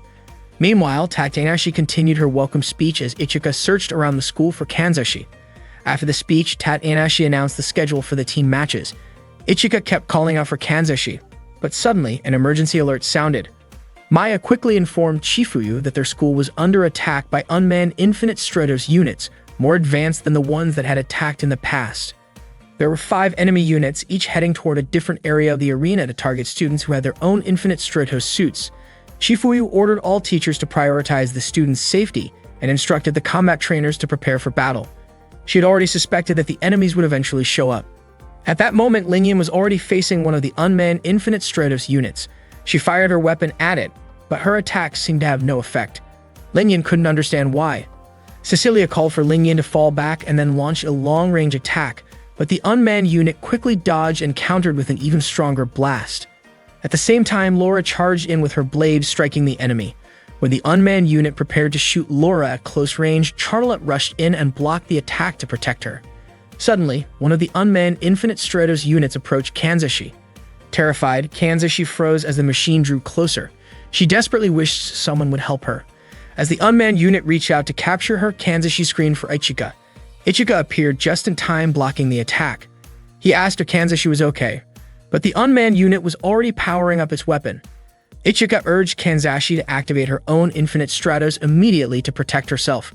Meanwhile, Tatanashi continued her welcome speech as Ichika searched around the school for Kanzashi. After the speech, Tatanashi announced the schedule for the team matches. Ichika kept calling out for Kanzashi, but suddenly an emergency alert sounded. Maya quickly informed Chifuyu that their school was under attack by unmanned Infinite Stratos units, more advanced than the ones that had attacked in the past. There were 5 enemy units, each heading toward a different area of the arena to target students who had their own Infinite Stratos suits. Chifuyu ordered all teachers to prioritize the students' safety and instructed the combat trainers to prepare for battle. She had already suspected that the enemies would eventually show up. At that moment, Lingyan was already facing one of the unmanned Infinite Stratos units. She fired her weapon at it, but her attacks seemed to have no effect. Lingyan couldn't understand why. Cecilia called for Lingyan to fall back and then launch a long-range attack, but the unmanned unit quickly dodged and countered with an even stronger blast. At the same time, Laura charged in with her blade, striking the enemy. When the unmanned unit prepared to shoot Laura at close range, Charlotte rushed in and blocked the attack to protect her. Suddenly, one of the unmanned Infinite Stratos units approached Kanzashi. Terrified, Kanzashi froze as the machine drew closer. She desperately wished someone would help her. As the unmanned unit reached out to capture her, Kanzashi screamed for Ichika. Ichika appeared just in time, blocking the attack. He asked if Kanzashi was okay, but the unmanned unit was already powering up its weapon. Ichika urged Kanzashi to activate her own Infinite Stratos immediately to protect herself.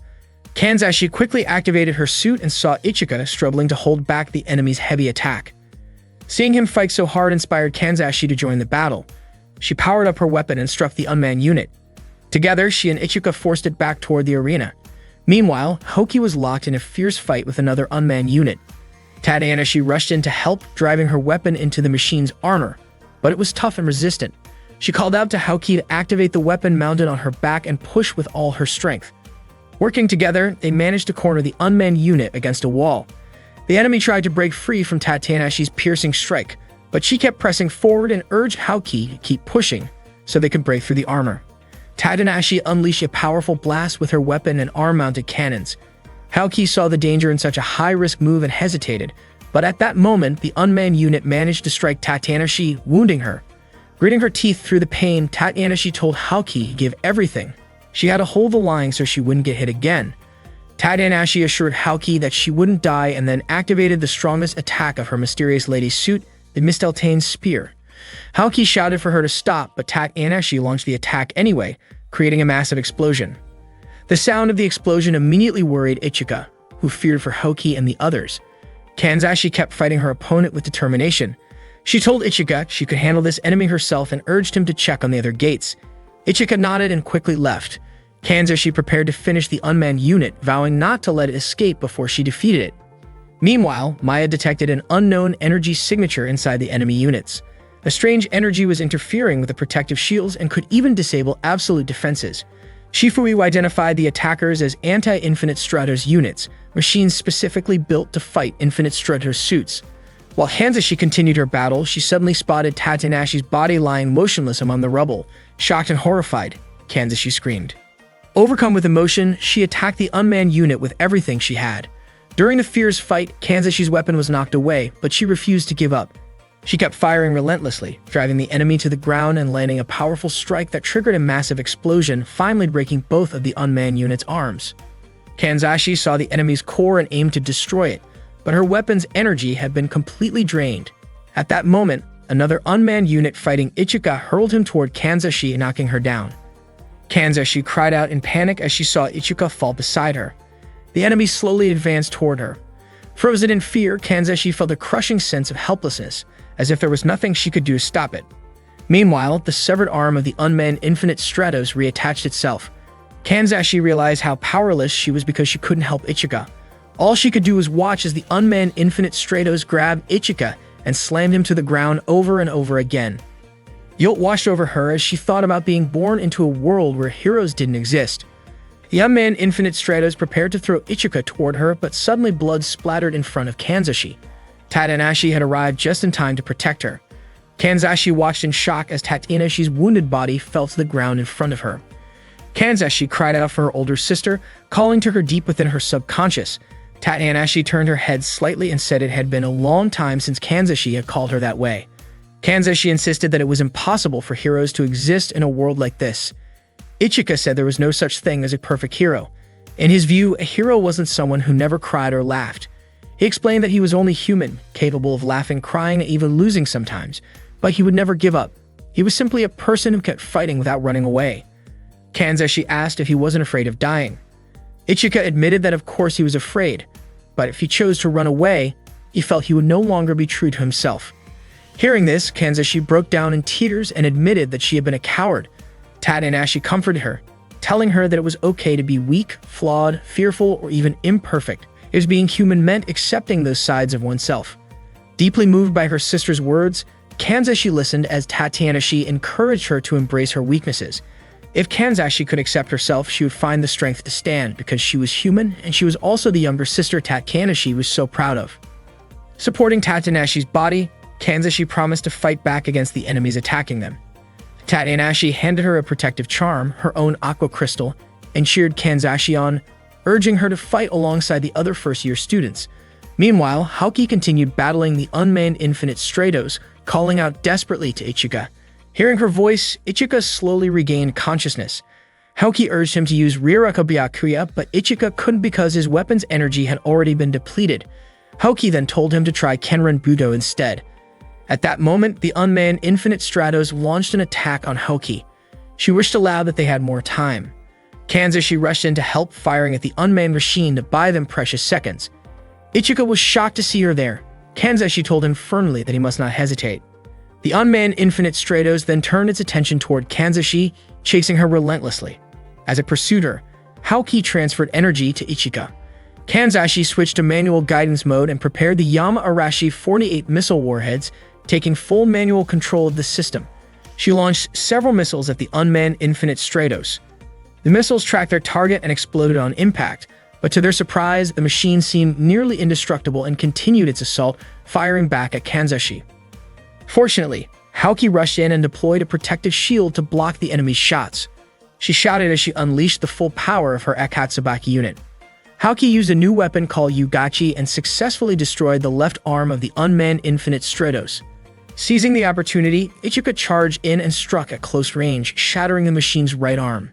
Kanzashi quickly activated her suit and saw Ichika struggling to hold back the enemy's heavy attack. Seeing him fight so hard inspired Kanzashi to join the battle. She powered up her weapon and struck the unmanned unit. Together, she and Ichika forced it back toward the arena. Meanwhile, Hoki was locked in a fierce fight with another unmanned unit. Tatanashi rushed in to help, driving her weapon into the machine's armor, but it was tough and resistant. She called out to Hoki to activate the weapon mounted on her back and push with all her strength. Working together, they managed to corner the unmanned unit against a wall. The enemy tried to break free from Tatanashi's piercing strike, but she kept pressing forward and urged Hoki to keep pushing so they could break through the armor. Tatanashi unleashed a powerful blast with her weapon and arm-mounted cannons. Hoki saw the danger in such a high-risk move and hesitated, but at that moment, the unmanned unit managed to strike Tatanashi, wounding her. Gritting her teeth through the pain, Tatanashi told Hoki to give everything. She had to hold the line so she wouldn't get hit again. Tatanashi assured Hoki that she wouldn't die and then activated the strongest attack of her mysterious lady's suit, the Misteltane's spear. Hoki shouted for her to stop, but Tatanashi launched the attack anyway, creating a massive explosion. The sound of the explosion immediately worried Ichika, who feared for Hoki and the others. Kanzashi kept fighting her opponent with determination. She told Ichika she could handle this enemy herself and urged him to check on the other gates. Ichika nodded and quickly left. Kanzashi prepared to finish the unmanned unit, vowing not to let it escape before she defeated it. Meanwhile, Maya detected an unknown energy signature inside the enemy units. A strange energy was interfering with the protective shields and could even disable absolute defenses. Chifuyu identified the attackers as anti-Infinite Stratos units, machines specifically built to fight Infinite Stratos suits. While Kanzashi continued her battle, she suddenly spotted Tatanashi's body lying motionless among the rubble. Shocked and horrified, Kanzashi screamed. Overcome with emotion, she attacked the unmanned unit with everything she had. During the fierce fight, Kanzashi's weapon was knocked away, but she refused to give up. She kept firing relentlessly, driving the enemy to the ground and landing a powerful strike that triggered a massive explosion, finally breaking both of the unmanned unit's arms. Kanzashi saw the enemy's core and aimed to destroy it, but her weapon's energy had been completely drained. At that moment, another unmanned unit fighting Ichika hurled him toward Kanzashi, knocking her down. Kanzashi cried out in panic as she saw Ichika fall beside her. The enemy slowly advanced toward her. Frozen in fear, Kanzashi felt a crushing sense of helplessness, as if there was nothing she could do to stop it. Meanwhile, the severed arm of the unmanned Infinite Stratos reattached itself. Kanzashi realized how powerless she was because she couldn't help Ichika. All she could do was watch as the unmanned Infinite Stratos grabbed Ichika and slammed him to the ground over and over again. Guilt washed over her as she thought about being born into a world where heroes didn't exist. The unmanned Infinite Stratos prepared to throw Ichika toward her, but suddenly blood splattered in front of Kanzashi. Tatanashi had arrived just in time to protect her. Kanzashi watched in shock as Tatanashi's wounded body fell to the ground in front of her. Kanzashi cried out for her older sister, calling to her deep within her subconscious. Tatanashi turned her head slightly and said it had been a long time since Kanzashi had called her that way. Kanzashi insisted that it was impossible for heroes to exist in a world like this. Ichika said there was no such thing as a perfect hero. In his view, a hero wasn't someone who never cried or laughed. He explained that he was only human, capable of laughing, crying, and even losing sometimes, but he would never give up. He was simply a person who kept fighting without running away. Kanzashi asked if he wasn't afraid of dying. Ichika admitted that of course he was afraid, but if he chose to run away, he felt he would no longer be true to himself. Hearing this, Kanzashi broke down in tears and admitted that she had been a coward. Tadanashi comforted her, telling her that it was okay to be weak, flawed, fearful, or even imperfect, as being human meant accepting those sides of oneself. Deeply moved by her sister's words, Kanzashi listened as Tadanashi encouraged her to embrace her weaknesses. If Kanzashi could accept herself, she would find the strength to stand because she was human and she was also the younger sister Tadanashi was so proud of. Supporting Tadanashi's body, Kanzashi promised to fight back against the enemies attacking them. Tadanashi handed her a protective charm, her own aqua crystal, and cheered Kanzashi on, urging her to fight alongside the other first-year students. Meanwhile, Haoki continued battling the unmanned Infinite Stratos, calling out desperately to Ichika. Hearing her voice, Ichika slowly regained consciousness. Haoki urged him to use Ryuraka Byakuya, but Ichika couldn't because his weapon's energy had already been depleted. Haoki then told him to try Kenran Budo instead. At that moment, the unmanned Infinite Stratos launched an attack on Haoki. She wished aloud that they had more time. Kanzashi rushed in to help, firing at the unmanned machine to buy them precious seconds. Ichika was shocked to see her there. Kanzashi told him firmly that he must not hesitate. The unmanned Infinite Stratos then turned its attention toward Kanzashi, chasing her relentlessly. As it pursued her, Haoki transferred energy to Ichika. Kanzashi switched to manual guidance mode and prepared the Yama Arashi 48 missile warheads, taking full manual control of the system. She launched several missiles at the unmanned Infinite Stratos. The missiles tracked their target and exploded on impact, but to their surprise, the machine seemed nearly indestructible and continued its assault, firing back at Kanzashi. Fortunately, Haoki rushed in and deployed a protective shield to block the enemy's shots. She shouted as she unleashed the full power of her Akatsubaki unit. Haoki used a new weapon called Yugachi and successfully destroyed the left arm of the unmanned Infinite Stratos. Seizing the opportunity, Ichika charged in and struck at close range, shattering the machine's right arm.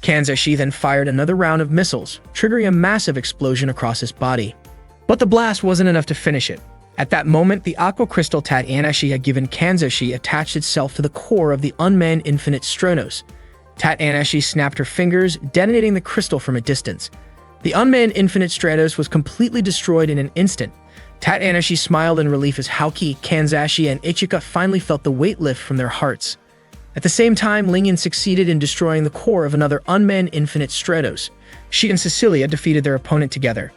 Kanzashi then fired another round of missiles, triggering a massive explosion across his body. But the blast wasn't enough to finish it. At that moment, the aqua crystal Tadanashi had given Kanzashi attached itself to the core of the unmanned Infinite Stratos. Tadanashi snapped her fingers, detonating the crystal from a distance. The unmanned Infinite Stratos was completely destroyed in an instant. Tadanashi smiled in relief as Haoki, Kanzashi, and Ichika finally felt the weight lift from their hearts. At the same time, Lingyan succeeded in destroying the core of another unmanned Infinite Stratos. She and Cecilia defeated their opponent together.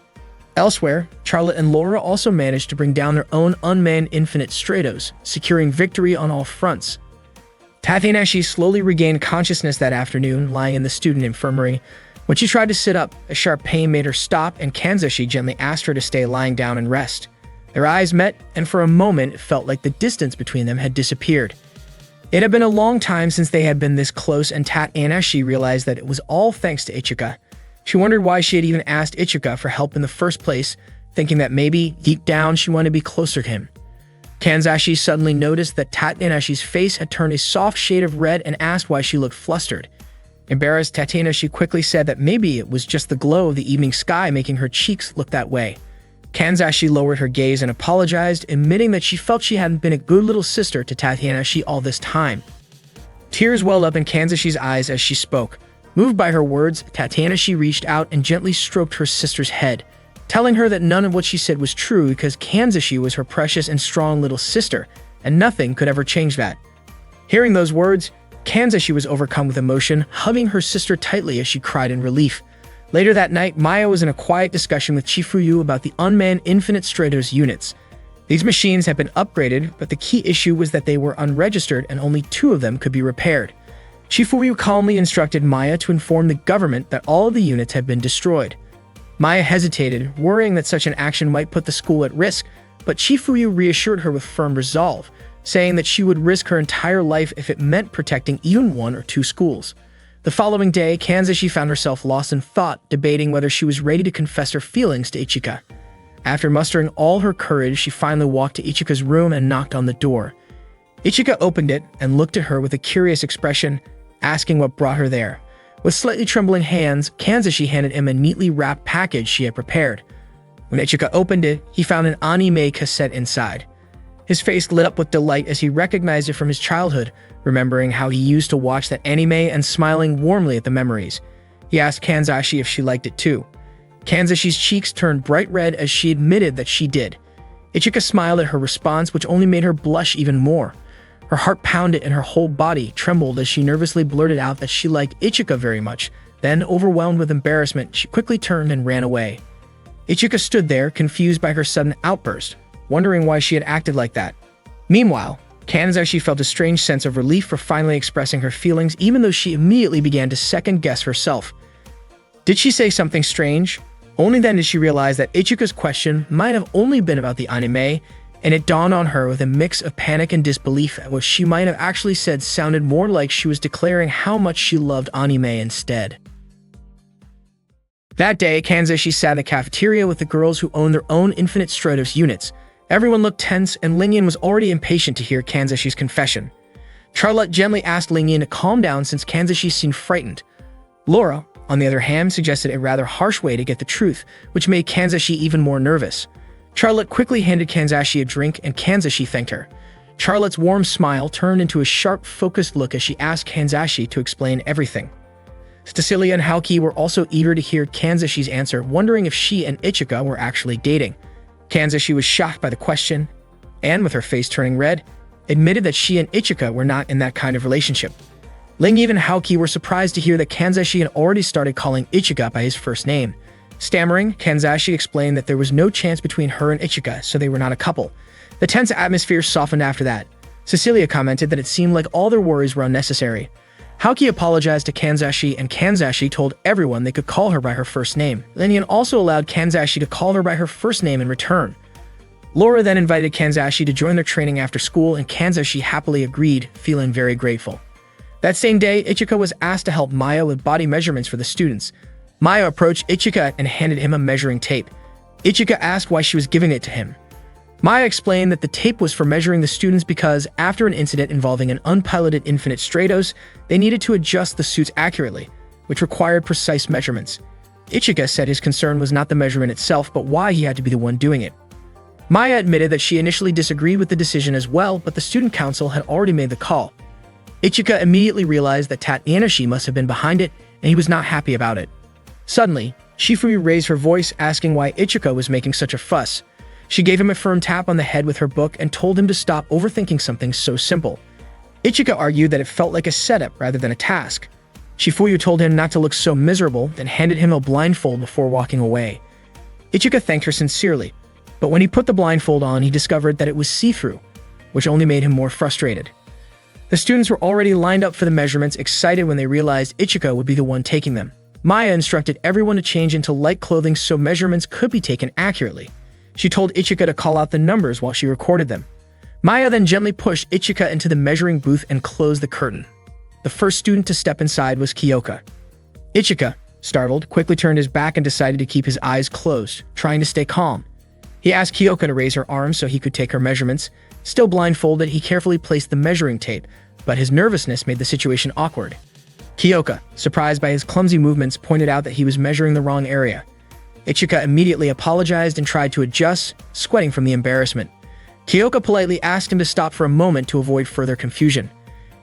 Elsewhere, Charlotte and Laura also managed to bring down their own unmanned Infinite Stratos, securing victory on all fronts. Tadanashi slowly regained consciousness that afternoon, lying in the student infirmary. When she tried to sit up, a sharp pain made her stop, and Kanzashi gently asked her to stay lying down and rest. Their eyes met, and for a moment it felt like the distance between them had disappeared. It had been a long time since they had been this close, and Tadanashi realized that it was all thanks to Ichika. She wondered why she had even asked Ichika for help in the first place, thinking that maybe, deep down, she wanted to be closer to him. Kanzashi suddenly noticed that Tadanashi's face had turned a soft shade of red and asked why she looked flustered. Embarrassed, Tadanashi quickly said that maybe it was just the glow of the evening sky making her cheeks look that way. Kanzashi lowered her gaze and apologized, admitting that she felt she hadn't been a good little sister to Tadanashi all this time. Tears welled up in Kanzashi's eyes as she spoke. Moved by her words, Tadanashi reached out and gently stroked her sister's head, telling her that none of what she said was true because Kanzashi was her precious and strong little sister, and nothing could ever change that. Hearing those words, Kanzashi was overcome with emotion, hugging her sister tightly as she cried in relief. Later that night, Maya was in a quiet discussion with Chifuyu about the unmanned Infinite Stratos units. These machines had been upgraded, but the key issue was that they were unregistered and only 2 of them could be repaired. Chifuyu calmly instructed Maya to inform the government that all of the units had been destroyed. Maya hesitated, worrying that such an action might put the school at risk, but Chifuyu reassured her with firm resolve, saying that she would risk her entire life if it meant protecting even 1 or 2 schools. The following day, Kanzashi found herself lost in thought, debating whether she was ready to confess her feelings to Ichika. After mustering all her courage, she finally walked to Ichika's room and knocked on the door. Ichika opened it and looked at her with a curious expression, asking what brought her there. With slightly trembling hands, Kanzashi handed him a neatly wrapped package she had prepared. When Ichika opened it, he found an anime cassette inside. His face lit up with delight as he recognized it from his childhood, remembering how he used to watch that anime and smiling warmly at the memories. He asked Kanzashi if she liked it too. Kanzashi's cheeks turned bright red as she admitted that she did. Ichika smiled at her response, which only made her blush even more. Her heart pounded and her whole body trembled as she nervously blurted out that she liked Ichika very much. Then, overwhelmed with embarrassment, she quickly turned and ran away. Ichika stood there, confused by her sudden outburst, wondering why she had acted like that. Meanwhile, Kanzashi felt a strange sense of relief for finally expressing her feelings, even though she immediately began to second-guess herself. Did she say something strange? Only then did she realize that Ichika's question might have only been about the anime, and it dawned on her with a mix of panic and disbelief that what she might have actually said sounded more like she was declaring how much she loved anime instead. That day, Kanzashi sat in the cafeteria with the girls who owned their own Infinite Stratos units. Everyone looked tense, and Lingyan was already impatient to hear Kanzashi's confession. Charlotte gently asked Lingyan to calm down since Kanzashi seemed frightened. Laura, on the other hand, suggested a rather harsh way to get the truth, which made Kanzashi even more nervous. Charlotte quickly handed Kanzashi a drink, and Kanzashi thanked her. Charlotte's warm smile turned into a sharp, focused look as she asked Kanzashi to explain everything. Cecilia and Haoki were also eager to hear Kanzashi's answer, wondering if she and Ichika were actually dating. Kanzashi was shocked by the question, and with her face turning red, admitted that she and Ichika were not in that kind of relationship. Lingyan and Haoki were surprised to hear that Kanzashi had already started calling Ichika by his first name. Stammering, Kanzashi explained that there was no chance between her and Ichika, so they were not a couple. The tense atmosphere softened after that. Cecilia commented that it seemed like all their worries were unnecessary. Haoki apologized to Kanzashi, and Kanzashi told everyone they could call her by her first name. Lingyan also allowed Kanzashi to call her by her first name in return. Laura then invited Kanzashi to join their training after school, and Kanzashi happily agreed, feeling very grateful. That same day, Ichika was asked to help Maya with body measurements for the students. Maya approached Ichika and handed him a measuring tape. Ichika asked why she was giving it to him. Maya explained that the tape was for measuring the students because, after an incident involving an unpiloted Infinite Stratos, they needed to adjust the suits accurately, which required precise measurements. Ichika said his concern was not the measurement itself, but why he had to be the one doing it. Maya admitted that she initially disagreed with the decision as well, but the student council had already made the call. Ichika immediately realized that Tatianashi must have been behind it, and he was not happy about it. Suddenly, Shifumi raised her voice, asking why Ichika was making such a fuss. She gave him a firm tap on the head with her book and told him to stop overthinking something so simple. Ichika argued that it felt like a setup rather than a task. Shifuyu told him not to look so miserable, then handed him a blindfold before walking away. Ichika thanked her sincerely, but when he put the blindfold on, he discovered that it was see-through, which only made him more frustrated. The students were already lined up for the measurements, excited when they realized Ichika would be the one taking them. Maya instructed everyone to change into light clothing so measurements could be taken accurately. She told Ichika to call out the numbers while she recorded them. Maya then gently pushed Ichika into the measuring booth and closed the curtain. The first student to step inside was Kyoka. Ichika, startled, quickly turned his back and decided to keep his eyes closed, trying to stay calm. He asked Kyoka to raise her arms so he could take her measurements. Still blindfolded, he carefully placed the measuring tape, but his nervousness made the situation awkward. Kyoka, surprised by his clumsy movements, pointed out that he was measuring the wrong area. Ichika immediately apologized and tried to adjust, sweating from the embarrassment. Kyoka politely asked him to stop for a moment to avoid further confusion.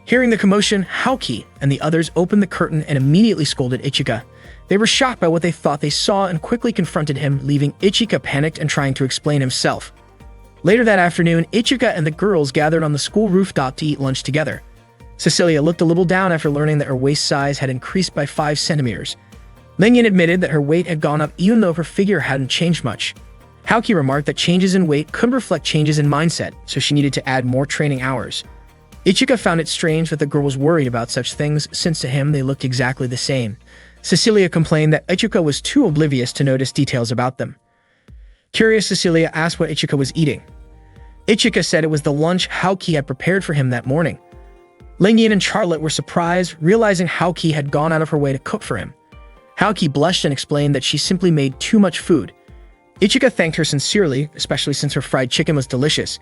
Hearing the commotion, Haoki and the others opened the curtain and immediately scolded Ichika. They were shocked by what they thought they saw and quickly confronted him, leaving Ichika panicked and trying to explain himself. Later that afternoon, Ichika and the girls gathered on the school rooftop to eat lunch together. Cecilia looked a little down after learning that her waist size had increased by 5 centimeters. Lingyan admitted that her weight had gone up even though her figure hadn't changed much. Haoki remarked that changes in weight could reflect changes in mindset, so she needed to add more training hours. Ichika found it strange that the girl was worried about such things, since to him they looked exactly the same. Cecilia complained that Ichika was too oblivious to notice details about them. Curious, Cecilia asked what Ichika was eating. Ichika said it was the lunch Haoki had prepared for him that morning. Lingyan and Charlotte were surprised, realizing Haoki had gone out of her way to cook for him. Haoki blushed and explained that she simply made too much food. Ichika thanked her sincerely, especially since her fried chicken was delicious.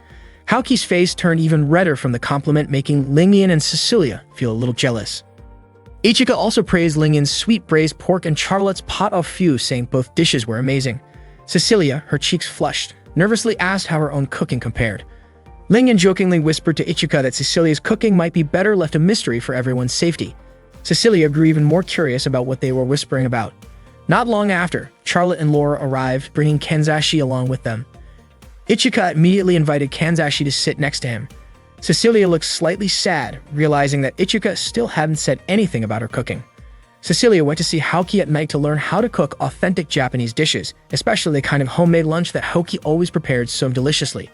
Haoki's face turned even redder from the compliment, making Lingyan and Cecilia feel a little jealous. Ichika also praised Lingyan's sweet braised pork and Charlotte's pot au feu, saying both dishes were amazing. Cecilia, her cheeks flushed, nervously asked how her own cooking compared. Lingyan jokingly whispered to Ichika that Cecilia's cooking might be better left a mystery for everyone's safety. Cecilia grew even more curious about what they were whispering about. Not long after, Charlotte and Laura arrived, bringing Kanzashi along with them. Ichika immediately invited Kanzashi to sit next to him. Cecilia looked slightly sad, realizing that Ichika still hadn't said anything about her cooking. Cecilia went to see Haoki at night to learn how to cook authentic Japanese dishes, especially the kind of homemade lunch that Haoki always prepared so deliciously.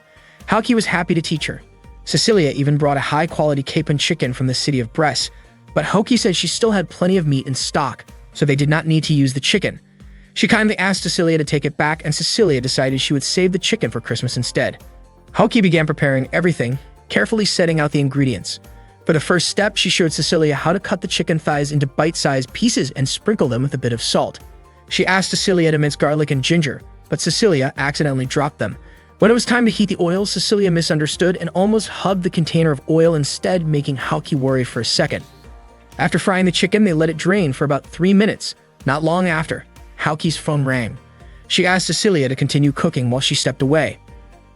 Haoki was happy to teach her. Cecilia even brought a high-quality capon chicken from the city of Brest, but Haoki said she still had plenty of meat in stock, so they did not need to use the chicken. She kindly asked Cecilia to take it back, and Cecilia decided she would save the chicken for Christmas instead. Haoki began preparing everything, carefully setting out the ingredients. For the first step, she showed Cecilia how to cut the chicken thighs into bite-sized pieces and sprinkle them with a bit of salt. She asked Cecilia to mince garlic and ginger, but Cecilia accidentally dropped them. When it was time to heat the oil, Cecilia misunderstood and almost hugged the container of oil instead, making Haoki worry for a second. After frying the chicken, they let it drain for about 3 minutes. Not long after, Haoki's phone rang. She asked Cecilia to continue cooking while she stepped away.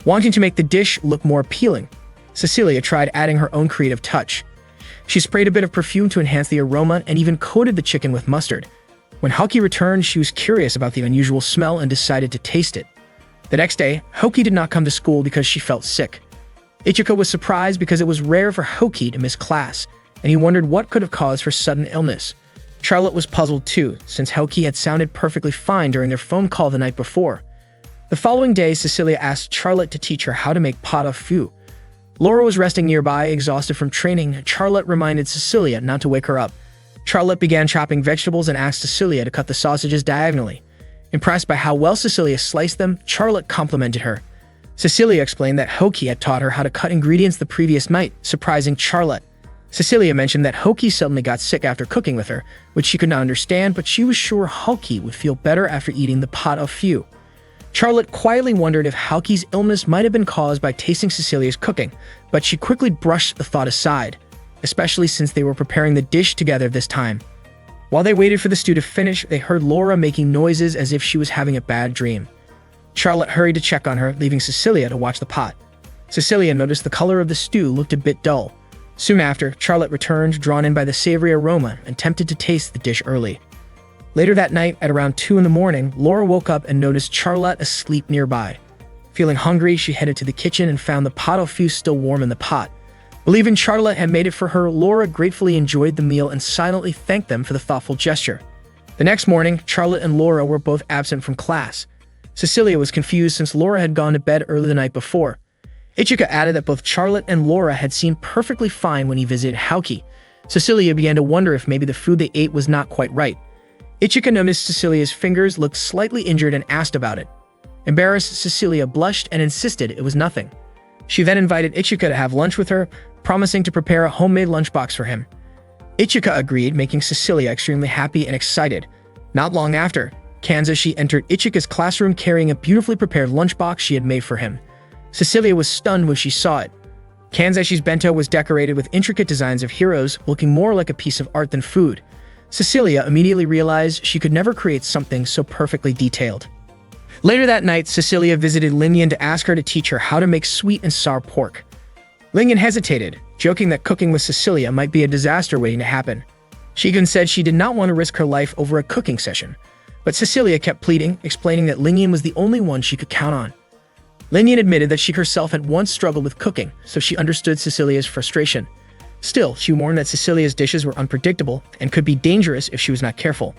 Wanting to make the dish look more appealing, Cecilia tried adding her own creative touch. She sprayed a bit of perfume to enhance the aroma and even coated the chicken with mustard. When Haoki returned, she was curious about the unusual smell and decided to taste it. The next day, Haoki did not come to school because she felt sick. Ichika was surprised because it was rare for Haoki to miss class, and he wondered what could have caused her sudden illness. Charlotte was puzzled too, since Haoki had sounded perfectly fine during their phone call the night before. The following day, Cecilia asked Charlotte to teach her how to make pot au feu. Laura was resting nearby, exhausted from training. Charlotte reminded Cecilia not to wake her up. Charlotte began chopping vegetables and asked Cecilia to cut the sausages diagonally. Impressed by how well Cecilia sliced them, Charlotte complimented her. Cecilia explained that Haoki had taught her how to cut ingredients the previous night, surprising Charlotte. Cecilia mentioned that Haoki suddenly got sick after cooking with her, which she could not understand, but she was sure Haoki would feel better after eating the pot au feu. Charlotte quietly wondered if Haoki's illness might have been caused by tasting Cecilia's cooking, but she quickly brushed the thought aside, especially since they were preparing the dish together this time. While they waited for the stew to finish, they heard Laura making noises as if she was having a bad dream. Charlotte hurried to check on her, leaving Cecilia to watch the pot. Cecilia noticed the color of the stew looked a bit dull. Soon after, Charlotte returned, drawn in by the savory aroma, and tempted to taste the dish early. Later that night, at around 2 in the morning, Laura woke up and noticed Charlotte asleep nearby. Feeling hungry, she headed to the kitchen and found the pot au feu still warm in the pot. Believing Charlotte had made it for her, Laura gratefully enjoyed the meal and silently thanked them for the thoughtful gesture. The next morning, Charlotte and Laura were both absent from class. Cecilia was confused since Laura had gone to bed early the night before. Ichika added that both Charlotte and Laura had seemed perfectly fine when he visited Haoki. Cecilia began to wonder if maybe the food they ate was not quite right. Ichika noticed Cecilia's fingers looked slightly injured and asked about it. Embarrassed, Cecilia blushed and insisted it was nothing. She then invited Ichika to have lunch with her, promising to prepare a homemade lunchbox for him. Ichika agreed, making Cecilia extremely happy and excited. Not long after, Kanzashi entered Ichika's classroom carrying a beautifully prepared lunchbox she had made for him. Cecilia was stunned when she saw it. Kanzashi's bento was decorated with intricate designs of heroes, looking more like a piece of art than food. Cecilia immediately realized she could never create something so perfectly detailed. Later that night, Cecilia visited Lingyan to ask her to teach her how to make sweet and sour pork. Lingyan hesitated, joking that cooking with Cecilia might be a disaster waiting to happen. She even said she did not want to risk her life over a cooking session. But Cecilia kept pleading, explaining that Lingyan was the only one she could count on. Lingyan admitted that she herself had once struggled with cooking, so she understood Cecilia's frustration. Still, she warned that Cecilia's dishes were unpredictable and could be dangerous if she was not careful.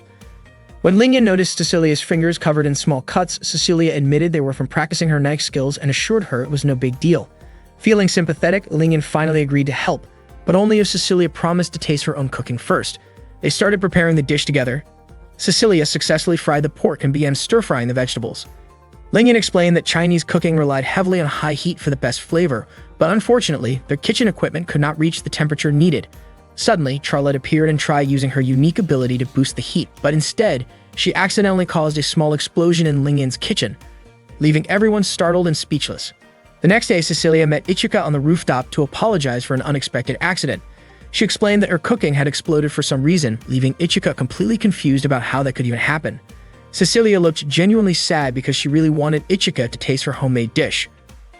When Lingyan noticed Cecilia's fingers covered in small cuts, Cecilia admitted they were from practicing her knife skills and assured her it was no big deal. Feeling sympathetic, Lingyan finally agreed to help, but only if Cecilia promised to taste her own cooking first. They started preparing the dish together. Cecilia successfully fried the pork and began stir-frying the vegetables. Lingyan explained that Chinese cooking relied heavily on high heat for the best flavor, but unfortunately, their kitchen equipment could not reach the temperature needed. Suddenly, Charlotte appeared and tried using her unique ability to boost the heat, but instead, she accidentally caused a small explosion in Lingyan's kitchen, leaving everyone startled and speechless. The next day, Cecilia met Ichika on the rooftop to apologize for an unexpected accident. She explained that her cooking had exploded for some reason, leaving Ichika completely confused about how that could even happen. Cecilia looked genuinely sad because she really wanted Ichika to taste her homemade dish.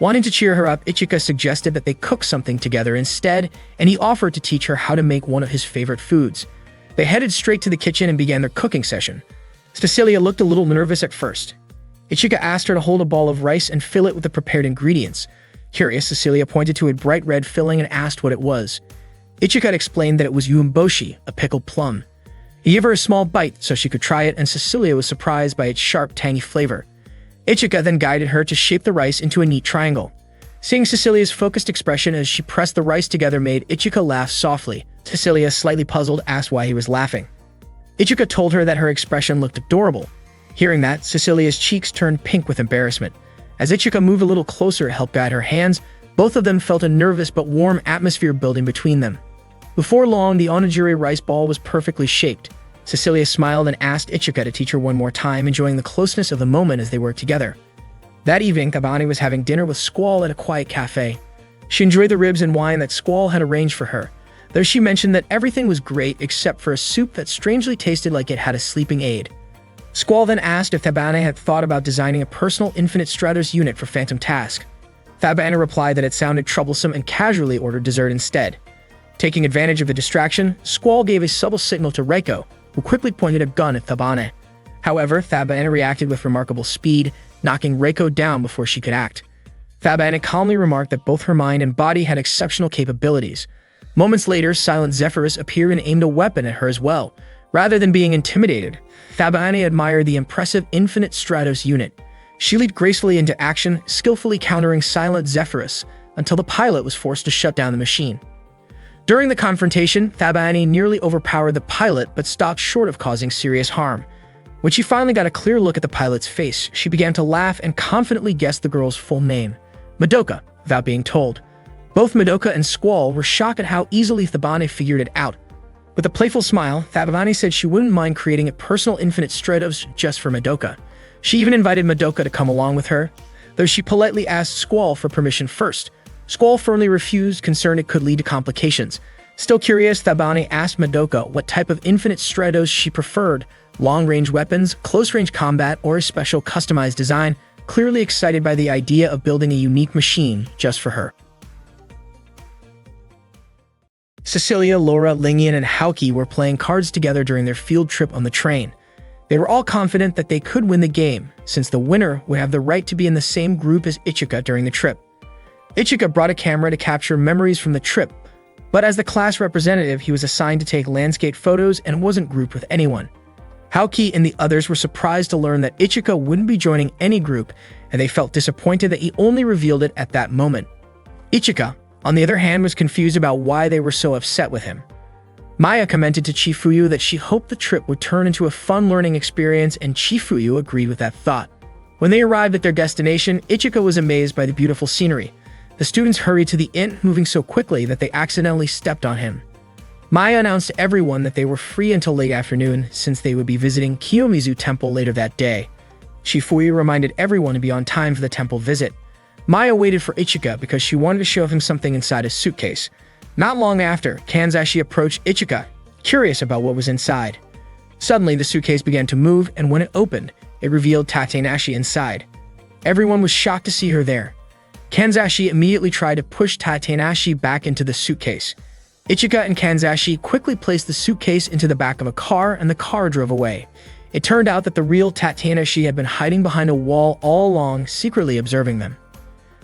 Wanting to cheer her up, Ichika suggested that they cook something together instead, and he offered to teach her how to make one of his favorite foods. They headed straight to the kitchen and began their cooking session. Cecilia looked a little nervous at first. Ichika asked her to hold a ball of rice and fill it with the prepared ingredients. Curious, Cecilia pointed to a bright red filling and asked what it was. Ichika explained that it was yuumboshi, a pickled plum. He gave her a small bite so she could try it, and Cecilia was surprised by its sharp, tangy flavor. Ichika then guided her to shape the rice into a neat triangle. Seeing Cecilia's focused expression as she pressed the rice together made Ichika laugh softly. Cecilia, slightly puzzled, asked why he was laughing. Ichika told her that her expression looked adorable. Hearing that, Cecilia's cheeks turned pink with embarrassment. As Ichika moved a little closer to help guide her hands, both of them felt a nervous but warm atmosphere building between them. Before long, the onigiri rice ball was perfectly shaped. Cecilia smiled and asked Ichika to teach her one more time, enjoying the closeness of the moment as they worked together. That evening, Thabane was having dinner with Squall at a quiet cafe. She enjoyed the ribs and wine that Squall had arranged for her, though she mentioned that everything was great except for a soup that strangely tasted like it had a sleeping aid. Squall then asked if Thabane had thought about designing a personal Infinite Stratos unit for Phantom Task. Thabane replied that it sounded troublesome and casually ordered dessert instead. Taking advantage of the distraction, Squall gave a subtle signal to Reiko, who quickly pointed a gun at Thabane. However, Thabane reacted with remarkable speed, knocking Reiko down before she could act. Thabane calmly remarked that both her mind and body had exceptional capabilities. Moments later, Silent Zephyrus appeared and aimed a weapon at her as well. Rather than being intimidated, Thabane admired the impressive Infinite Stratos unit. She leaped gracefully into action, skillfully countering Silent Zephyrus, until the pilot was forced to shut down the machine. During the confrontation, Thabane nearly overpowered the pilot but stopped short of causing serious harm. When she finally got a clear look at the pilot's face, she began to laugh and confidently guessed the girl's full name, Madoka, without being told. Both Madoka and Squall were shocked at how easily Thabane figured it out. With a playful smile, Thabane said she wouldn't mind creating a personal Infinite Stratos just for Madoka. She even invited Madoka to come along with her, though she politely asked Squall for permission first. Squall firmly refused, concerned it could lead to complications. Still curious, Thabane asked Madoka what type of Infinite Stratos she preferred, long-range weapons, close-range combat, or a special customized design, clearly excited by the idea of building a unique machine just for her. Cecilia, Laura, Lingian, and Haoki were playing cards together during their field trip on the train. They were all confident that they could win the game, since the winner would have the right to be in the same group as Ichika during the trip. Ichika brought a camera to capture memories from the trip, but as the class representative, he was assigned to take landscape photos and wasn't grouped with anyone. Haoki and the others were surprised to learn that Ichika wouldn't be joining any group, and they felt disappointed that he only revealed it at that moment. Ichika, on the other hand, was confused about why they were so upset with him. Maya commented to Chifuyu that she hoped the trip would turn into a fun learning experience, and Chifuyu agreed with that thought. When they arrived at their destination, Ichika was amazed by the beautiful scenery. The students hurried to the inn, moving so quickly that they accidentally stepped on him. Maya announced to everyone that they were free until late afternoon, since they would be visiting Kiyomizu Temple later that day. Chifuyu reminded everyone to be on time for the temple visit. Maya waited for Ichika because she wanted to show him something inside his suitcase. Not long after, Kanzashi approached Ichika, curious about what was inside. Suddenly, the suitcase began to move, and when it opened, it revealed Tatenashi inside. Everyone was shocked to see her there. Kanzashi immediately tried to push Tatenashi back into the suitcase. Ichika and Kanzashi quickly placed the suitcase into the back of a car, and the car drove away. It turned out that the real Tatenashi had been hiding behind a wall all along, secretly observing them.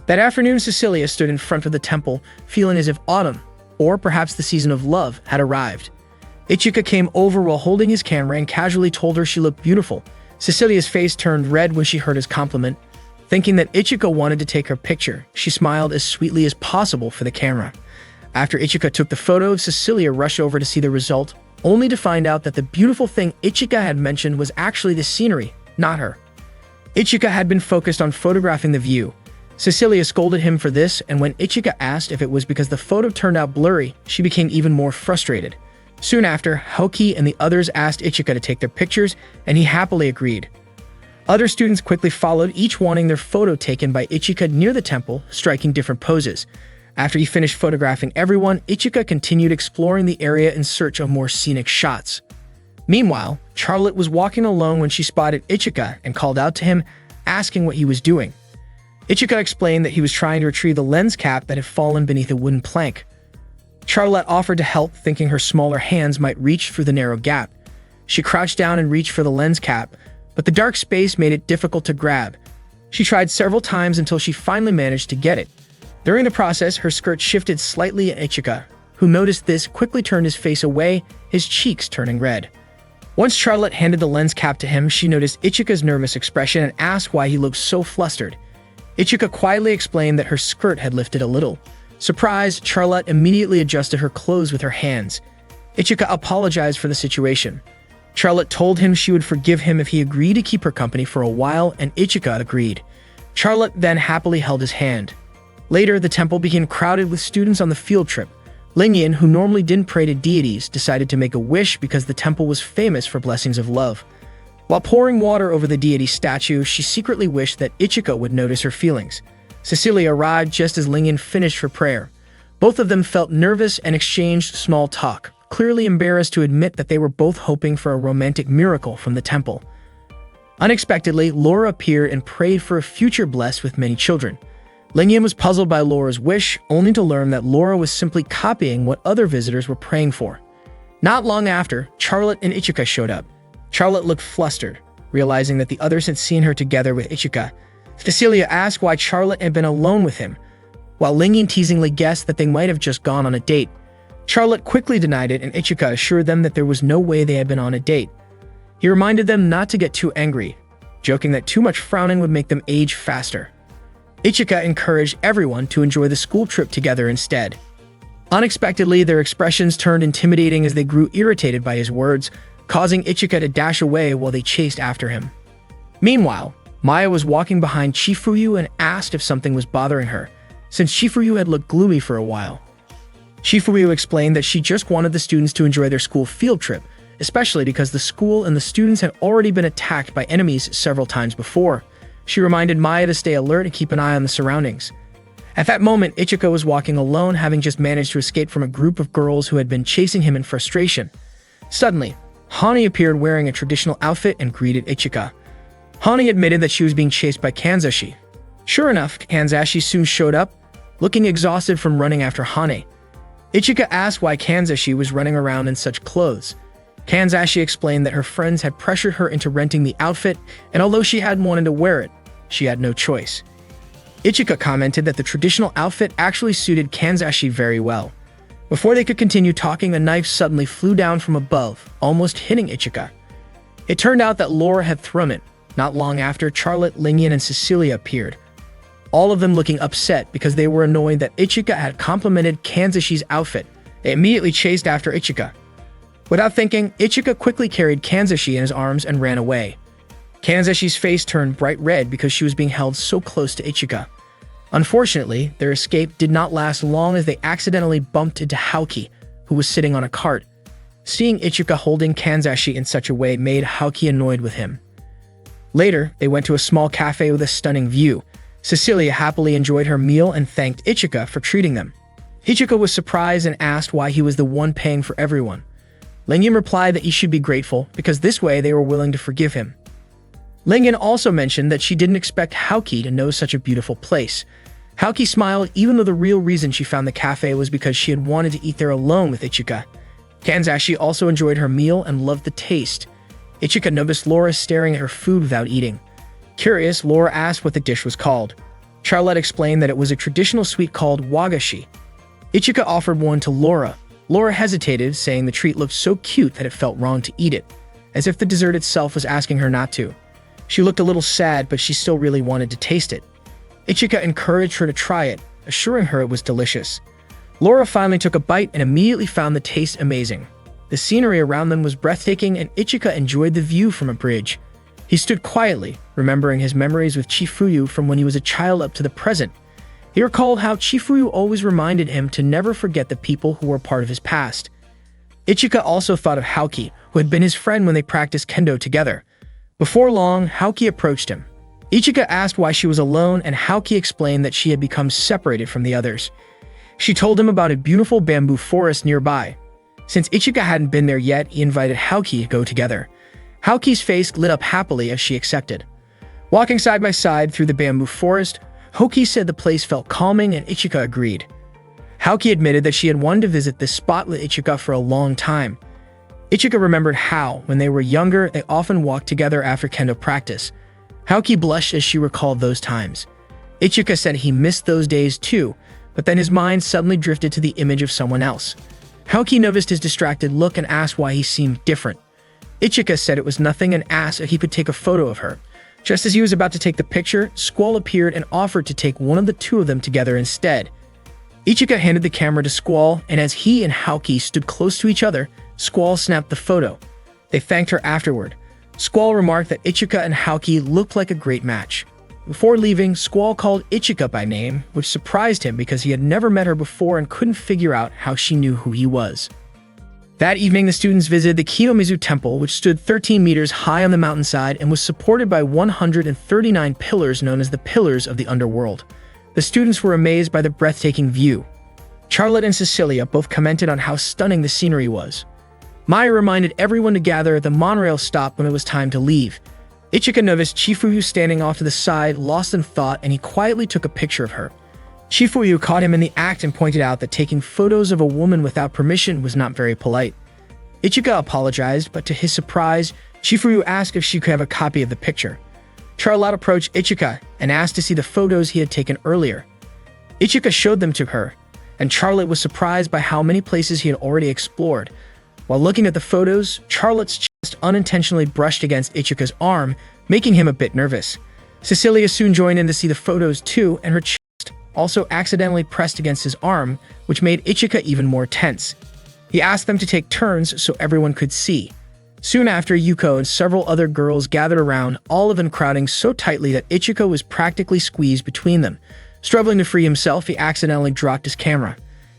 That afternoon, Cecilia stood in front of the temple, feeling as if autumn, or perhaps the season of love, had arrived. Ichika came over while holding his camera and casually told her she looked beautiful. Cecilia's face turned red when she heard his compliment. Thinking that Ichika wanted to take her picture, she smiled as sweetly as possible for the camera. After Ichika took the photo, Cecilia rushed over to see the result, only to find out that the beautiful thing Ichika had mentioned was actually the scenery, not her. Ichika had been focused on photographing the view. Cecilia scolded him for this, and when Ichika asked if it was because the photo turned out blurry, she became even more frustrated. Soon after, Haoki and the others asked Ichika to take their pictures, and he happily agreed. Other students quickly followed, each wanting their photo taken by Ichika near the temple, striking different poses. After he finished photographing everyone, Ichika continued exploring the area in search of more scenic shots. Meanwhile, Charlotte was walking alone when she spotted Ichika and called out to him, asking what he was doing. Ichika explained that he was trying to retrieve the lens cap that had fallen beneath a wooden plank. Charlotte offered to help, thinking her smaller hands might reach through the narrow gap. She crouched down and reached for the lens cap, but the dark space made it difficult to grab. She tried several times until she finally managed to get it. During the process, her skirt shifted slightly, and Ichika, who noticed this, quickly turned his face away, his cheeks turning red. Once Charlotte handed the lens cap to him, she noticed Ichika's nervous expression and asked why he looked so flustered. Ichika quietly explained that her skirt had lifted a little. Surprised, Charlotte immediately adjusted her clothes with her hands. Ichika apologized for the situation. Charlotte told him she would forgive him if he agreed to keep her company for a while, and Ichika agreed. Charlotte then happily held his hand. Later, the temple became crowded with students on the field trip. Lingyan, who normally didn't pray to deities, decided to make a wish because the temple was famous for blessings of love. While pouring water over the deity statue, she secretly wished that Ichika would notice her feelings. Cecilia arrived just as Lingyan finished her prayer. Both of them felt nervous and exchanged small talk, clearly embarrassed to admit that they were both hoping for a romantic miracle from the temple. Unexpectedly, Laura appeared and prayed for a future blessed with many children. Lingyan was puzzled by Laura's wish, only to learn that Laura was simply copying what other visitors were praying for. Not long after, Charlotte and Ichika showed up. Charlotte looked flustered, realizing that the others had seen her together with Ichika. Cecilia asked why Charlotte had been alone with him, while Lingyan teasingly guessed that they might have just gone on a date. Charlotte quickly denied it, and Ichika assured them that there was no way they had been on a date. He reminded them not to get too angry, joking that too much frowning would make them age faster. Ichika encouraged everyone to enjoy the school trip together instead. Unexpectedly, their expressions turned intimidating as they grew irritated by his words, causing Ichika to dash away while they chased after him. Meanwhile, Maya was walking behind Chifuyu and asked if something was bothering her, since Chifuyu had looked gloomy for a while. Chifuyu explained that she just wanted the students to enjoy their school field trip, especially because the school and the students had already been attacked by enemies several times before. She reminded Maya to stay alert and keep an eye on the surroundings. At that moment, Ichika was walking alone, having just managed to escape from a group of girls who had been chasing him in frustration. Suddenly, Hani appeared wearing a traditional outfit and greeted Ichika. Hani admitted that she was being chased by Kanzashi. Sure enough, Kanzashi soon showed up, looking exhausted from running after Hane. Ichika asked why Kanzashi was running around in such clothes. Kanzashi explained that her friends had pressured her into renting the outfit, and although she hadn't wanted to wear it, she had no choice. Ichika commented that the traditional outfit actually suited Kanzashi very well. Before they could continue talking, a knife suddenly flew down from above, almost hitting Ichika. It turned out that Laura had thrown it. Not long after, Charlotte, Lingyan, and Cecilia appeared, all of them looking upset because they were annoyed that Ichika had complimented Kanzashi's outfit. They immediately chased after Ichika. Without thinking, Ichika quickly carried Kanzashi in his arms and ran away. Kanzashi's face turned bright red because she was being held so close to Ichika. Unfortunately, their escape did not last long as they accidentally bumped into Haoki, who was sitting on a cart. Seeing Ichika holding Kanzashi in such a way made Haoki annoyed with him. Later, they went to a small cafe with a stunning view. Cecilia happily enjoyed her meal and thanked Ichika for treating them. Ichika was surprised and asked why he was the one paying for everyone. Lingyan replied that he should be grateful because this way they were willing to forgive him. Lingyan also mentioned that she didn't expect Haoki to know such a beautiful place. Haoki smiled even though the real reason she found the cafe was because she had wanted to eat there alone with Ichika. Kanzashi also enjoyed her meal and loved the taste. Ichika noticed Laura staring at her food without eating. Curious, Laura asked what the dish was called. Charlotte explained that it was a traditional sweet called wagashi. Ichika offered one to Laura. Laura hesitated, saying the treat looked so cute that it felt wrong to eat it, as if the dessert itself was asking her not to. She looked a little sad, but she still really wanted to taste it. Ichika encouraged her to try it, assuring her it was delicious. Laura finally took a bite and immediately found the taste amazing. The scenery around them was breathtaking, and Ichika enjoyed the view from a bridge. He stood quietly, remembering his memories with Chifuyu from when he was a child up to the present. He recalled how Chifuyu always reminded him to never forget the people who were part of his past. Ichika also thought of Haoki, who had been his friend when they practiced kendo together. Before long, Haoki approached him. Ichika asked why she was alone, and Haoki explained that she had become separated from the others. She told him about a beautiful bamboo forest nearby. Since Ichika hadn't been there yet, he invited Haoki to go together. Haoki's face lit up happily as she accepted. Walking side by side through the bamboo forest, Haoki said the place felt calming, and Ichika agreed. Haoki admitted that she had wanted to visit this spot with Ichika for a long time. Ichika remembered how, when they were younger, they often walked together after kendo practice. Haoki blushed as she recalled those times. Ichika said he missed those days too, but then his mind suddenly drifted to the image of someone else. Haoki noticed his distracted look and asked why he seemed different. Ichika said it was nothing and asked if he could take a photo of her. Just as he was about to take the picture, Squall appeared and offered to take one of the two of them together instead. Ichika handed the camera to Squall, and as he and Haoki stood close to each other, Squall snapped the photo. They thanked her afterward. Squall remarked that Ichika and Haoki looked like a great match. Before leaving, Squall called Ichika by name, which surprised him because he had never met her before and couldn't figure out how she knew who he was. That evening, the students visited the Kiyomizu Temple, which stood 13 meters high on the mountainside and was supported by 139 pillars known as the Pillars of the Underworld. The students were amazed by the breathtaking view. Charlotte and Cecilia both commented on how stunning the scenery was. Maya reminded everyone to gather at the monorail stop when it was time to leave. Ichika noticed Chifuyu standing off to the side, lost in thought, and he quietly took a picture of her. Chifuyu caught him in the act and pointed out that taking photos of a woman without permission was not very polite. Ichika apologized, but to his surprise, Chifuyu asked if she could have a copy of the picture. Charlotte approached Ichika and asked to see the photos he had taken earlier. Ichika showed them to her, and Charlotte was surprised by how many places he had already explored. While looking at the photos, Charlotte's chest unintentionally brushed against Ichika's arm, making him a bit nervous. Cecilia soon joined in to see the photos too, and her chest also accidentally pressed against his arm, which made Ichika even more tense. He asked them to take turns so everyone could see. Soon after, Yuko and several other girls gathered around, all of them crowding so tightly that Ichika was practically squeezed between them. Struggling to free himself, he accidentally dropped his camera.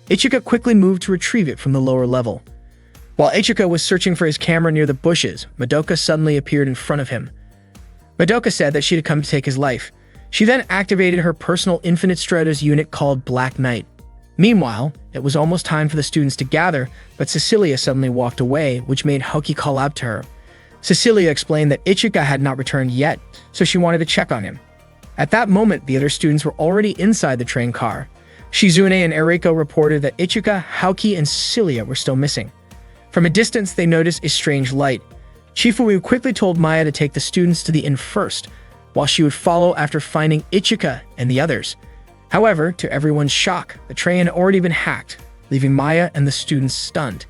Ichika quickly moved to retrieve it from the lower level. While Ichika was searching for his camera near the bushes, Madoka suddenly appeared in front of him. Madoka said that she had come to take his life. She then activated her personal Infinite Stratos unit called Black Knight. Meanwhile, it was almost time for the students to gather, but Cecilia suddenly walked away, which made Haoki call out to her. Cecilia explained that Ichika had not returned yet, so she wanted to check on him. At that moment, the other students were already inside the train car. Shizune and Eriko reported that Ichika, Haoki, and Cecilia were still missing. From a distance, they noticed a strange light. Chifuyu quickly told Maya to take the students to the inn first, while she would follow after finding Ichika and the others. However, to everyone's shock, the train had already been hacked, leaving Maya and the students stunned.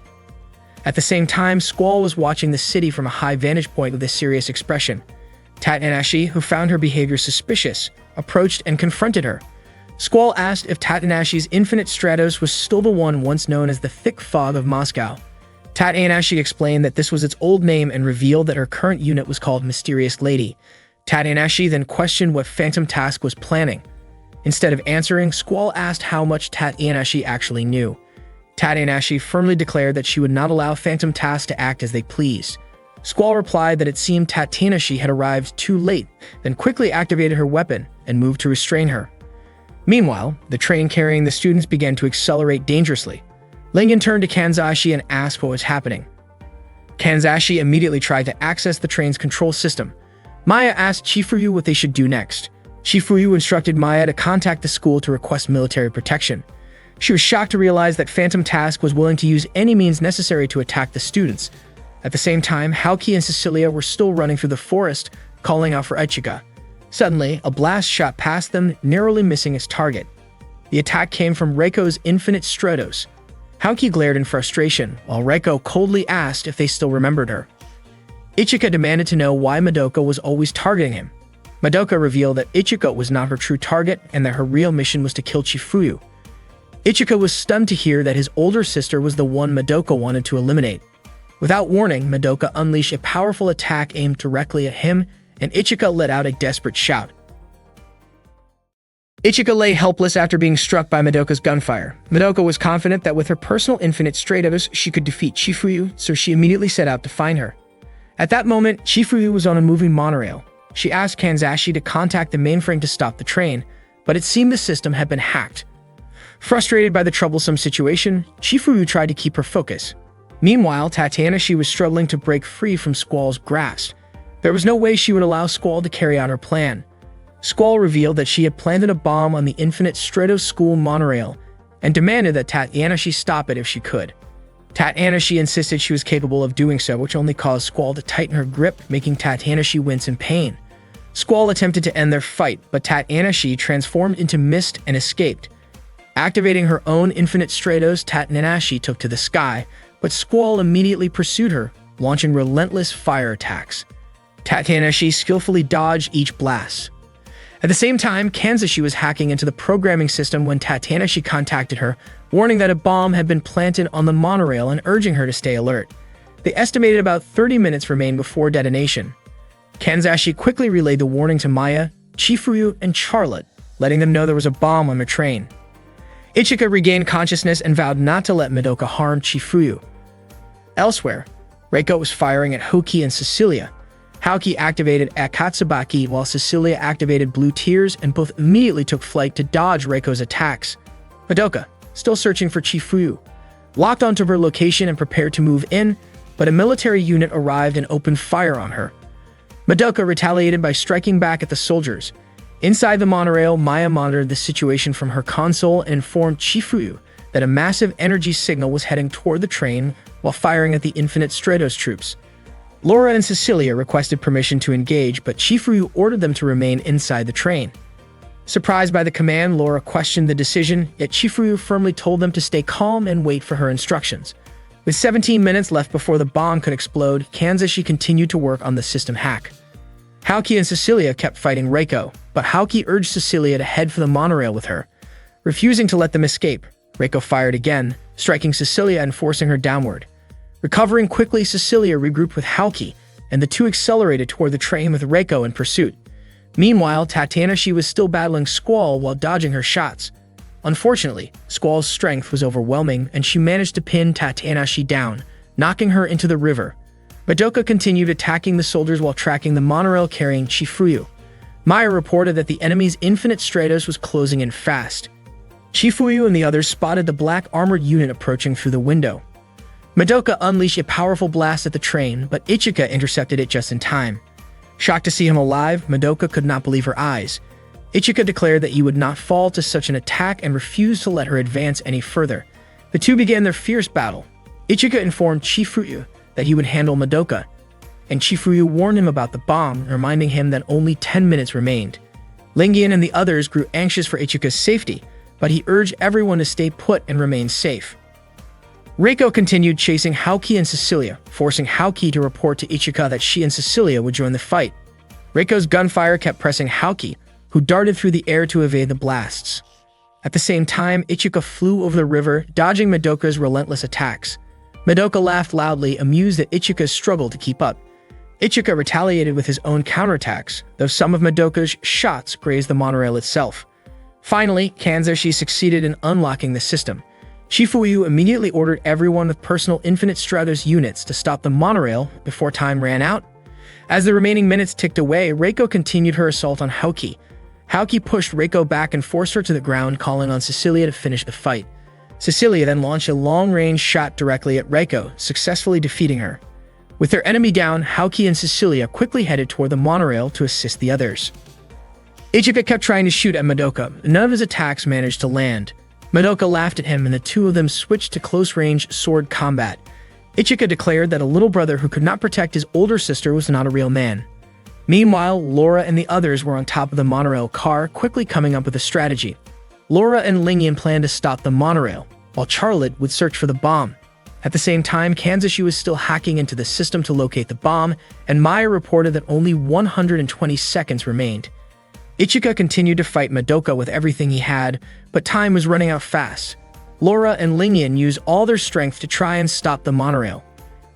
At the same time, Squall was watching the city from a high vantage point with a serious expression. Tatanashi, who found her behavior suspicious, approached and confronted her. Squall asked if Tatanashi's Infinite Stratos was still the one once known as the Thick Fog of Moscow. Tatanashi explained that this was its old name and revealed that her current unit was called Mysterious Lady. Tatanashi then questioned what Phantom Task was planning. Instead of answering, Squall asked how much Tatanashi actually knew. Tatanashi firmly declared that she would not allow Phantom Task to act as they pleased. Squall replied that it seemed Tatanashi had arrived too late, then quickly activated her weapon and moved to restrain her. Meanwhile, the train carrying the students began to accelerate dangerously. Lingen turned to Kanzashi and asked what was happening. Kanzashi immediately tried to access the train's control system. Maya asked Chifuyu what they should do next. Chifuyu instructed Maya to contact the school to request military protection. She was shocked to realize that Phantom Task was willing to use any means necessary to attack the students. At the same time, Haoki and Cecilia were still running through the forest, calling out for Ichika. Suddenly, a blast shot past them, narrowly missing its target. The attack came from Reiko's Infinite Stratos. Haoki glared in frustration, while Reiko coldly asked if they still remembered her. Ichika demanded to know why Madoka was always targeting him. Madoka revealed that Ichika was not her true target and that her real mission was to kill Chifuyu. Ichika was stunned to hear that his older sister was the one Madoka wanted to eliminate. Without warning, Madoka unleashed a powerful attack aimed directly at him, and Ichika let out a desperate shout. Ichika lay helpless after being struck by Madoka's gunfire. Madoka was confident that with her personal Infinite Stratos, she could defeat Chifuyu, so she immediately set out to find her. At that moment, Chifuyu was on a moving monorail. She asked Kanzashi to contact the mainframe to stop the train, but it seemed the system had been hacked. Frustrated by the troublesome situation, Chifuyu tried to keep her focus. Meanwhile, Tatiana was struggling to break free from Squall's grasp. There was no way she would allow Squall to carry out her plan. Squall revealed that she had planted a bomb on the Infinite Stratos School monorail and demanded that Tatiana stop it if she could. Tatiana insisted she was capable of doing so, which only caused Squall to tighten her grip, making Tatiana wince in pain. Squall attempted to end their fight, but Tatiana transformed into mist and escaped. Activating her own Infinite Stratos, Tatiana took to the sky, but Squall immediately pursued her, launching relentless fire attacks. Tatiana skillfully dodged each blast. At the same time, Kanzashi was hacking into the programming system when Tatiana contacted her, warning that a bomb had been planted on the monorail and urging her to stay alert. They estimated about 30 minutes remained before detonation. Kanzashi quickly relayed the warning to Maya, Chifuyu, and Charlotte, letting them know there was a bomb on the train. Ichika regained consciousness and vowed not to let Madoka harm Chifuyu. Elsewhere, Reiko was firing at Hoki and Cecilia. Haoki activated Akatsubaki while Cecilia activated Blue Tears, and both immediately took flight to dodge Reiko's attacks. Madoka, still searching for Chifuyu, locked onto her location and prepared to move in, but a military unit arrived and opened fire on her. Madoka retaliated by striking back at the soldiers. Inside the monorail, Maya monitored the situation from her console and informed Chifuyu that a massive energy signal was heading toward the train while firing at the Infinite Stratos troops. Laura and Cecilia requested permission to engage, but Chifuyu ordered them to remain inside the train. Surprised by the command, Laura questioned the decision, yet Chifuyu firmly told them to stay calm and wait for her instructions. With 17 minutes left before the bomb could explode, Kanzashi continued to work on the system hack. Haoki and Cecilia kept fighting Reiko, but Haoki urged Cecilia to head for the monorail with her. Refusing to let them escape, Reiko fired again, striking Cecilia and forcing her downward. Recovering quickly, Cecilia regrouped with Haoki, and the two accelerated toward the train with Reiko in pursuit. Meanwhile, Tatiana was still battling Squall while dodging her shots. Unfortunately, Squall's strength was overwhelming, and she managed to pin Tatiana down, knocking her into the river. Madoka continued attacking the soldiers while tracking the monorail carrying Chifuyu. Maya reported that the enemy's Infinite Stratos was closing in fast. Chifuyu and the others spotted the black armored unit approaching through the window. Madoka unleashed a powerful blast at the train, but Ichika intercepted it just in time. Shocked to see him alive, Madoka could not believe her eyes. Ichika declared that he would not fall to such an attack and refused to let her advance any further. The two began their fierce battle. Ichika informed Chifuyu that he would handle Madoka, and Chifuyu warned him about the bomb, reminding him that only 10 minutes remained. Lingian and the others grew anxious for Ichika's safety, but he urged everyone to stay put and remain safe. Reiko continued chasing Haoki and Cecilia, forcing Haoki to report to Ichika that she and Cecilia would join the fight. Reiko's gunfire kept pressing Haoki, who darted through the air to evade the blasts. At the same time, Ichika flew over the river, dodging Madoka's relentless attacks. Madoka laughed loudly, amused at Ichika's struggle to keep up. Ichika retaliated with his own counterattacks, though some of Madoka's shots grazed the monorail itself. Finally, Kanzashi succeeded in unlocking the system. Chifuyu immediately ordered everyone with personal Infinite Stratos units to stop the monorail before time ran out. As the remaining minutes ticked away, Reiko continued her assault on Haoki. Haoki pushed Reiko back and forced her to the ground, calling on Cecilia to finish the fight. Cecilia then launched a long-range shot directly at Reiko, successfully defeating her. With their enemy down, Haoki and Cecilia quickly headed toward the monorail to assist the others. Ichika kept trying to shoot at Madoka, and none of his attacks managed to land. Madoka laughed at him, and the two of them switched to close-range sword combat. Ichika declared that a little brother who could not protect his older sister was not a real man. Meanwhile, Laura and the others were on top of the monorail car, quickly coming up with a strategy. Laura and Lingian planned to stop the monorail, while Charlotte would search for the bomb. At the same time, Kanzashi was still hacking into the system to locate the bomb, and Maya reported that only 120 seconds remained. Ichika continued to fight Madoka with everything he had, but time was running out fast. Laura and Lingian used all their strength to try and stop the monorail.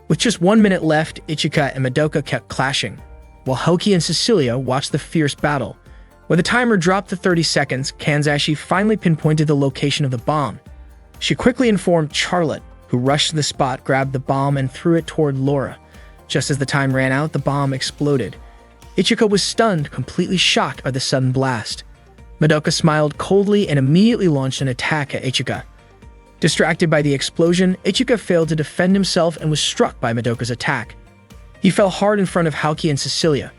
With just 1 minute left, Ichika and Madoka kept clashing, while Haoki and Cecilia watched the fierce battle. When the timer dropped to 30 seconds, Kanzashi finally pinpointed the location of the bomb. She quickly informed Charlotte, who rushed to the spot, grabbed the bomb, and threw it toward Laura. Just as the time ran out, the bomb exploded. Ichika was stunned, completely shocked by the sudden blast. Madoka smiled coldly and immediately launched an attack at Ichika. Distracted by the explosion, Ichika failed to defend himself and was struck by Madoka's attack. He fell hard in front of Haoki and Cecilia.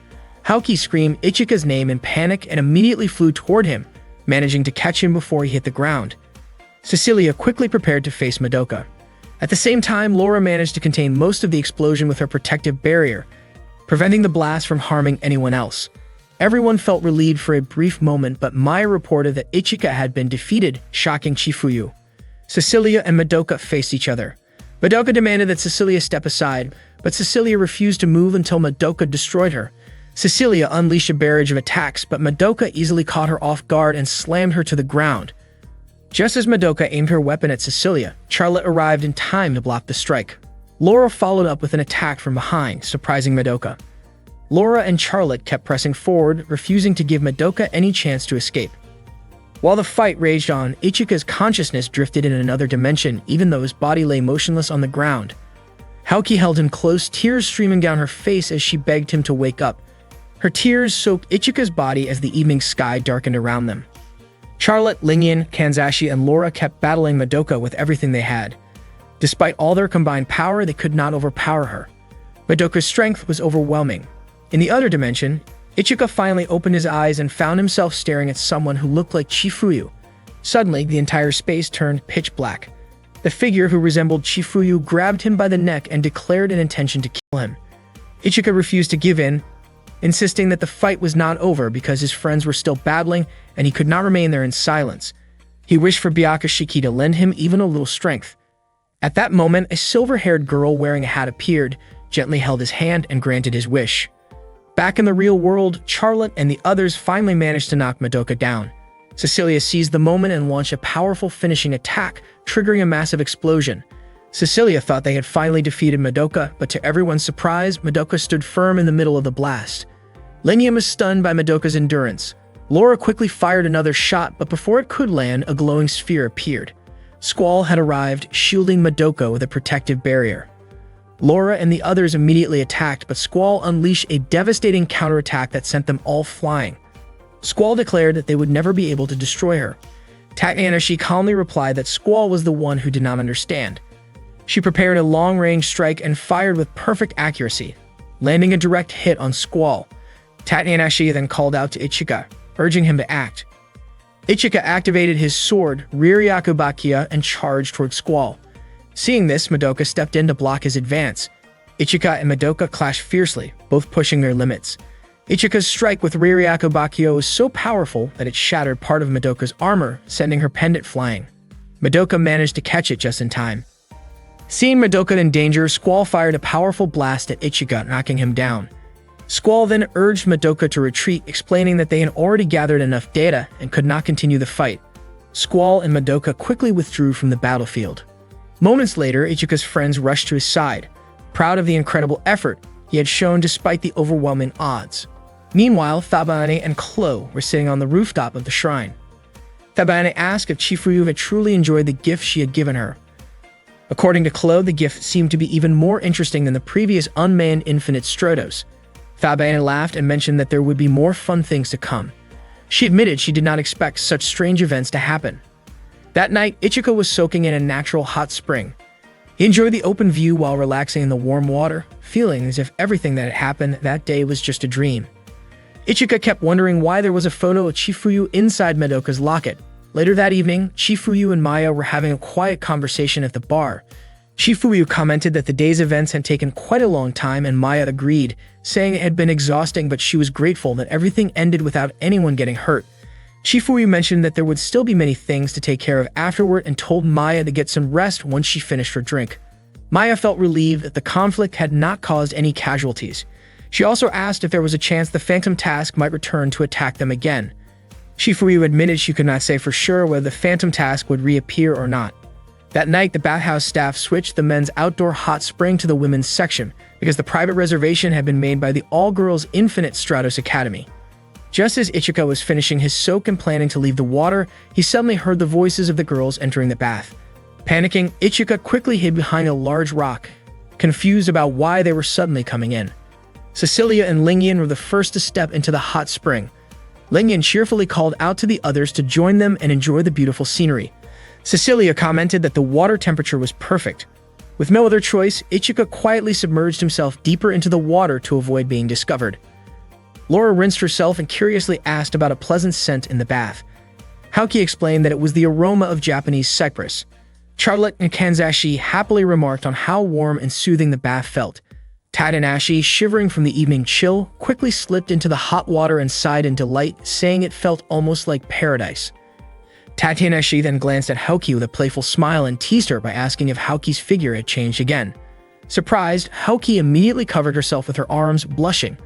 Haoki screamed Ichika's name in panic and immediately flew toward him, managing to catch him before he hit the ground. Cecilia quickly prepared to face Madoka. At the same time, Laura managed to contain most of the explosion with her protective barrier, preventing the blast from harming anyone else. Everyone felt relieved for a brief moment, but Maya reported that Ichika had been defeated, shocking Chifuyu. Cecilia and Madoka faced each other. Madoka demanded that Cecilia step aside, but Cecilia refused to move until Madoka destroyed her. Cecilia unleashed a barrage of attacks, but Madoka easily caught her off guard and slammed her to the ground. Just as Madoka aimed her weapon at Cecilia, Charlotte arrived in time to block the strike. Laura followed up with an attack from behind, surprising Madoka. Laura and Charlotte kept pressing forward, refusing to give Madoka any chance to escape. While the fight raged on, Ichika's consciousness drifted in another dimension, even though his body lay motionless on the ground. Haoki held him close, tears streaming down her face as she begged him to wake up. Her tears soaked Ichika's body as the evening sky darkened around them. Charlotte, Lingyan, Kanzashi, and Laura kept battling Madoka with everything they had. Despite all their combined power, they could not overpower her. Madoka's strength was overwhelming. In the other dimension, Ichika finally opened his eyes and found himself staring at someone who looked like Chifuyu. Suddenly, the entire space turned pitch black. The figure who resembled Chifuyu grabbed him by the neck and declared an intention to kill him. Ichika refused to give in, insisting that the fight was not over because his friends were still battling and he could not remain there in silence. He wished for Byakushiki to lend him even a little strength. At that moment, a silver-haired girl wearing a hat appeared, gently held his hand, and granted his wish. Back in the real world, Charlotte and the others finally managed to knock Madoka down. Cecilia seized the moment and launched a powerful finishing attack, triggering a massive explosion. Cecilia thought they had finally defeated Madoka, but to everyone's surprise, Madoka stood firm in the middle of the blast. Lingyan was stunned by Madoka's endurance. Laura quickly fired another shot, but before it could land, a glowing sphere appeared. Squall had arrived, shielding Madoka with a protective barrier. Laura and the others immediately attacked, but Squall unleashed a devastating counterattack that sent them all flying. Squall declared that they would never be able to destroy her. Tachibana calmly replied that Squall was the one who did not understand. She prepared a long-range strike and fired with perfect accuracy, landing a direct hit on Squall. Tachibana then called out to Ichika, urging him to act. Ichika activated his sword, Riryakubakia, and charged toward Squall. Seeing this, Madoka stepped in to block his advance. Ichika and Madoka clashed fiercely, both pushing their limits. Ichika's strike with Riryakubakia was so powerful that it shattered part of Madoka's armor, sending her pendant flying. Madoka managed to catch it just in time. Seeing Madoka in danger, Squall fired a powerful blast at Ichika, knocking him down. Squall then urged Madoka to retreat, explaining that they had already gathered enough data and could not continue the fight. Squall and Madoka quickly withdrew from the battlefield. Moments later, Ichika's friends rushed to his side, proud of the incredible effort he had shown despite the overwhelming odds. Meanwhile, Thabane and Klo were sitting on the rooftop of the shrine. Thabane asked if Chifuyu had truly enjoyed the gift she had given her. According to Klo, the gift seemed to be even more interesting than the previous unmanned Infinite Stratos. Thabane laughed and mentioned that there would be more fun things to come. She admitted she did not expect such strange events to happen. That night, Ichika was soaking in a natural hot spring. He enjoyed the open view while relaxing in the warm water, feeling as if everything that had happened that day was just a dream. Ichika kept wondering why there was a photo of Chifuyu inside Madoka's locket. Later that evening, Chifuyu and Maya were having a quiet conversation at the bar. Chifuyu commented that the day's events had taken quite a long time, and Maya agreed, saying it had been exhausting, but she was grateful that everything ended without anyone getting hurt. Chifuyu mentioned that there would still be many things to take care of afterward and told Maya to get some rest once she finished her drink. Maya felt relieved that the conflict had not caused any casualties. She also asked if there was a chance the Phantom Task might return to attack them again. Chifuyu admitted she could not say for sure whether the Phantom Task would reappear or not. That night, the bathhouse staff switched the men's outdoor hot spring to the women's section because the private reservation had been made by the all-girls Infinite Stratos Academy. Just as Ichika was finishing his soak and planning to leave the water, he suddenly heard the voices of the girls entering the bath. Panicking, Ichika quickly hid behind a large rock. confused about why they were suddenly coming in. Cecilia and Lingyan were the first to step into the hot spring. Lingyan cheerfully called out to the others to join them and enjoy the beautiful scenery. Cecilia commented that the water temperature was perfect. With no other choice, Ichika quietly submerged himself deeper into the water to avoid being discovered. Laura rinsed herself and curiously asked about a pleasant scent in the bath. Haoki explained that it was the aroma of Japanese cypress. Charlotte and Kanzashi happily remarked on how warm and soothing the bath felt. Tadanashi, shivering from the evening chill, quickly slipped into the hot water and sighed in delight, saying it felt almost like paradise. Tadanashi then glanced at Haoki with a playful smile and teased her by asking if Haoki's figure had changed again. Surprised, Haoki immediately covered herself with her arms, blushing.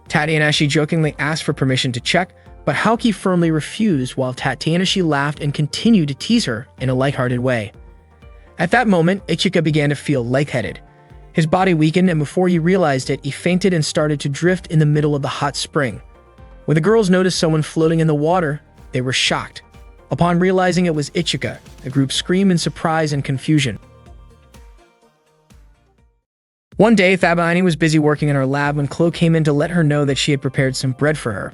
Tadanashi jokingly asked for permission to check, but Haoki firmly refused while Tadanashi laughed and continued to tease her in a lighthearted way. At that moment, Ichika began to feel lightheaded. His body weakened, and before he realized it, he fainted and started to drift in the middle of the hot spring. When the girls noticed someone floating in the water, they were shocked. Upon realizing it was Ichika, the group screamed in surprise and confusion. One day, Thabane was busy working in her lab when Chloe came in to let her know that she had prepared some bread for her.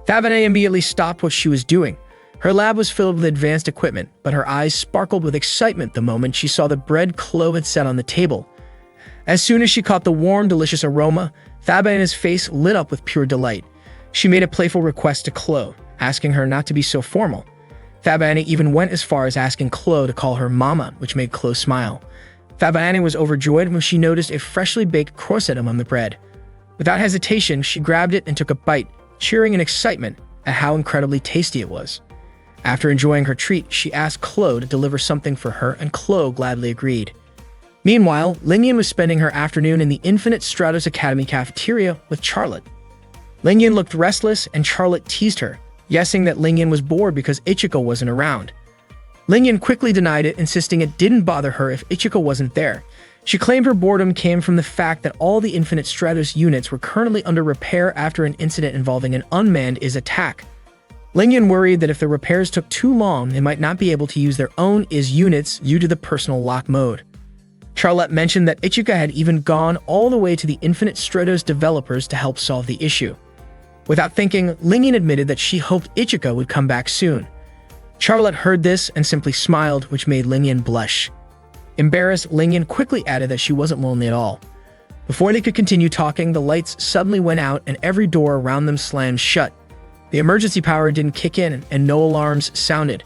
Thabane immediately stopped what she was doing. Her lab was filled with advanced equipment, but her eyes sparkled with excitement the moment she saw the bread Chloe had set on the table. As soon as she caught the warm, delicious aroma, Thabane's face lit up with pure delight. She made a playful request to Chloe, asking her not to be so formal. Thabane even went as far as asking Chloe to call her Mama, which made Chloe smile. Thabane was overjoyed when she noticed a freshly baked croissant among the bread. Without hesitation, she grabbed it and took a bite, cheering in excitement at how incredibly tasty it was. After enjoying her treat, she asked Chloe to deliver something for her, and Chloe gladly agreed. Meanwhile, Lingyan was spending her afternoon in the Infinite Stratos Academy cafeteria with Charlotte. Lingyan looked restless, and Charlotte teased her, guessing that Lingyan was bored because Ichika wasn't around. Lingyan quickly denied it, insisting it didn't bother her if Ichika wasn't there. She claimed her boredom came from the fact that all the Infinite Stratos units were currently under repair after an incident involving an unmanned IS attack. Lingyan worried that if the repairs took too long, they might not be able to use their own IS units due to the personal lock mode. Charlotte mentioned that Ichika had even gone all the way to the Infinite Stratos developers to help solve the issue. Without thinking, Lingyan admitted that she hoped Ichika would come back soon. Charlotte heard this and simply smiled, which made Lingyan blush. Embarrassed, Lingyan quickly added that she wasn't lonely at all. Before they could continue talking, the lights suddenly went out and every door around them slammed shut. The emergency power didn't kick in and no alarms sounded.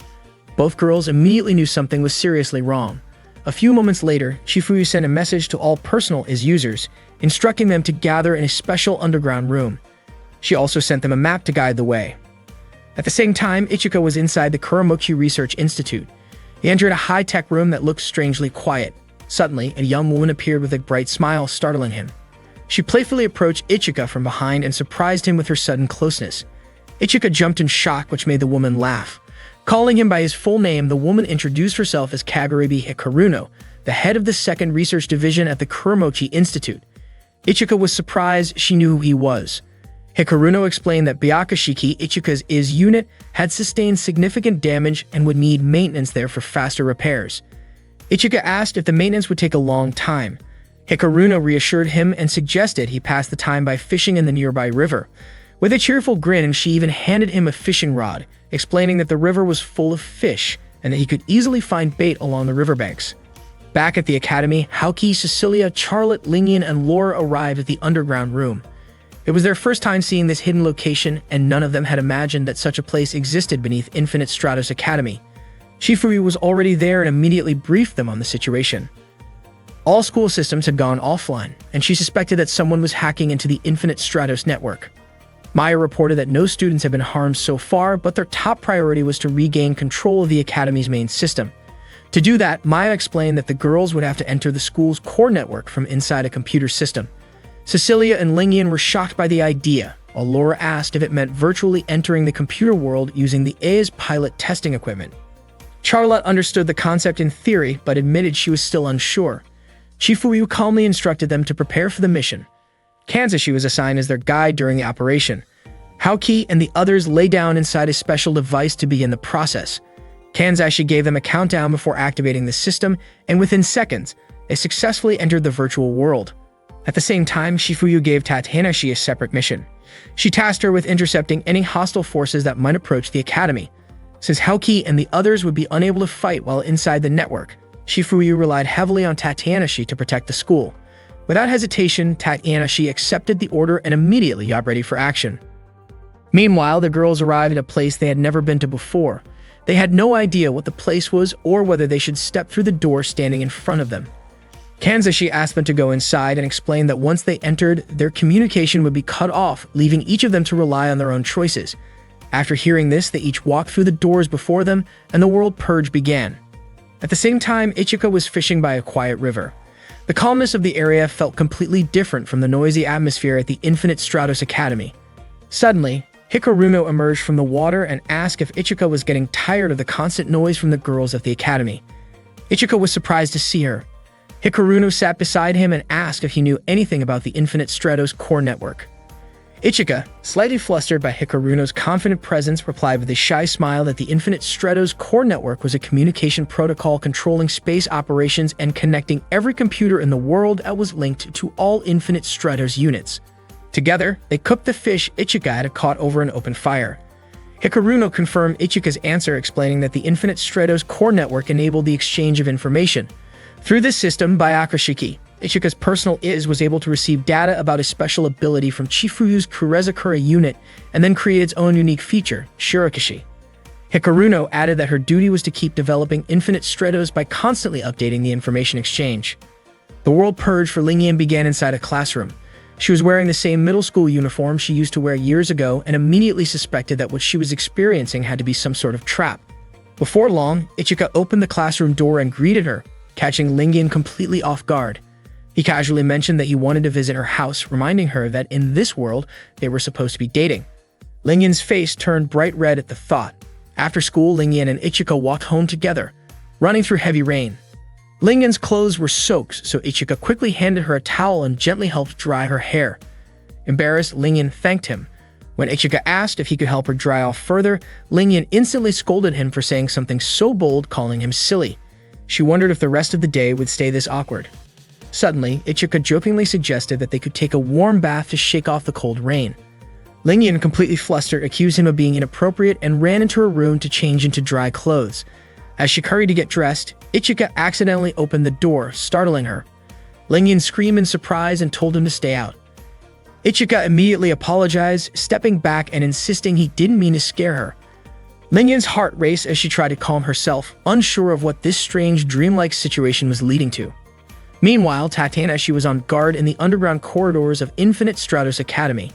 Both girls immediately knew something was seriously wrong. A few moments later, Shifuyu sent a message to all personal IS users, instructing them to gather in a special underground room. She also sent them a map to guide the way. At the same time, Ichika was inside the Kuramochi Research Institute. He entered a high-tech room that looked strangely quiet. Suddenly, a young woman appeared with a bright smile, startling him. She playfully approached Ichika from behind and surprised him with her sudden closeness. Ichika jumped in shock, which made the woman laugh. Calling him by his full name, the woman introduced herself as Kagurabi Hikaruno, the head of the second research division at the Kuramochi Institute. Ichika was surprised she knew who he was. Hikaruno explained that Byakashiki, Ichika's IS unit, had sustained significant damage and would need maintenance there for faster repairs. Ichika asked if the maintenance would take a long time. Hikaruno reassured him and suggested he pass the time by fishing in the nearby river. With a cheerful grin, she even handed him a fishing rod, explaining that the river was full of fish and that he could easily find bait along the riverbanks. Back at the academy, Haoki, Cecilia, Charlotte, Lingyan, and Laura arrived at the underground room. It was their first time seeing this hidden location, and none of them had imagined that such a place existed beneath Infinite Stratos Academy. Shifuyu was already there and immediately briefed them on the situation. All school systems had gone offline, and she suspected that someone was hacking into the Infinite Stratos network. Maya reported that no students had been harmed so far, but their top priority was to regain control of the academy's main system. To do that, Maya explained that the girls would have to enter the school's core network from inside a computer system. Cecilia and Lingyan were shocked by the idea, while Laura asked if it meant virtually entering the computer world using the AIS pilot testing equipment. Charlotte understood the concept in theory, but admitted she was still unsure. Shifuyu calmly instructed them to prepare for the mission. Kanzashi was assigned as their guide during the operation. Haoki and the others lay down inside a special device to begin the process. Kanzashi gave them a countdown before activating the system, and within seconds, they successfully entered the virtual world. At the same time, Shifuyu gave Tatanashi a separate mission. She tasked her with intercepting any hostile forces that might approach the academy. Since Haoki and the others would be unable to fight while inside the network, Shifuyu relied heavily on Tatanashi to protect the school. Without hesitation, Tatanashi accepted the order and immediately got ready for action. Meanwhile, the girls arrived at a place they had never been to before. They had no idea what the place was or whether they should step through the door standing in front of them. Kanzashi asked them to go inside and explained that once they entered, their communication would be cut off, leaving each of them to rely on their own choices. After hearing this, they each walked through the doors before them, and the world purge began. At the same time, Ichika was fishing by a quiet river. The calmness of the area felt completely different from the noisy atmosphere at the Infinite Stratos Academy. Suddenly, Hikaruno emerged from the water and asked if Ichika was getting tired of the constant noise from the girls of the academy. Ichika was surprised to see her. Hikaruno sat beside him and asked if he knew anything about the Infinite Stratos core network. Ichika, slightly flustered by Hikaruno's confident presence, replied with a shy smile that the Infinite Stratos core network was a communication protocol controlling space operations and connecting every computer in the world that was linked to all Infinite Stratos units. Together, they cooked the fish Ichika had caught over an open fire. Hikaruno confirmed Ichika's answer, explaining that the Infinite Stratos core network enabled the exchange of information. Through this system, Byakushiki, Ichika's personal was able to receive data about his special ability from Chifuyu's Kurezakura unit and then create its own unique feature, Shirakashi. Hikaruno added that her duty was to keep developing Infinite Stratos by constantly updating the information exchange. The world purge for Lingyan began inside a classroom. She was wearing the same middle school uniform she used to wear years ago and immediately suspected that what she was experiencing had to be some sort of trap. Before long, Ichika opened the classroom door and greeted her, catching Lingyan completely off guard. He casually mentioned that he wanted to visit her house, reminding her that in this world, they were supposed to be dating. Lingyan's face turned bright red at the thought. After school, Lingyan and Ichika walked home together, running through heavy rain. Lingyan's clothes were soaked, so Ichika quickly handed her a towel and gently helped dry her hair. Embarrassed, Lingyan thanked him. When Ichika asked if he could help her dry off further, Lingyan instantly scolded him for saying something so bold, calling him silly. She wondered if the rest of the day would stay this awkward. Suddenly, Ichika jokingly suggested that they could take a warm bath to shake off the cold rain. Lingyan, completely flustered, accused him of being inappropriate and ran into her room to change into dry clothes. As she hurried to get dressed, Ichika accidentally opened the door, startling her. Lingyan screamed in surprise and told him to stay out. Ichika immediately apologized, stepping back and insisting he didn't mean to scare her. Lingyan's heart raced as she tried to calm herself, unsure of what this strange, dreamlike situation was leading to. Meanwhile, Tatanashi was on guard in the underground corridors of Infinite Stratos Academy.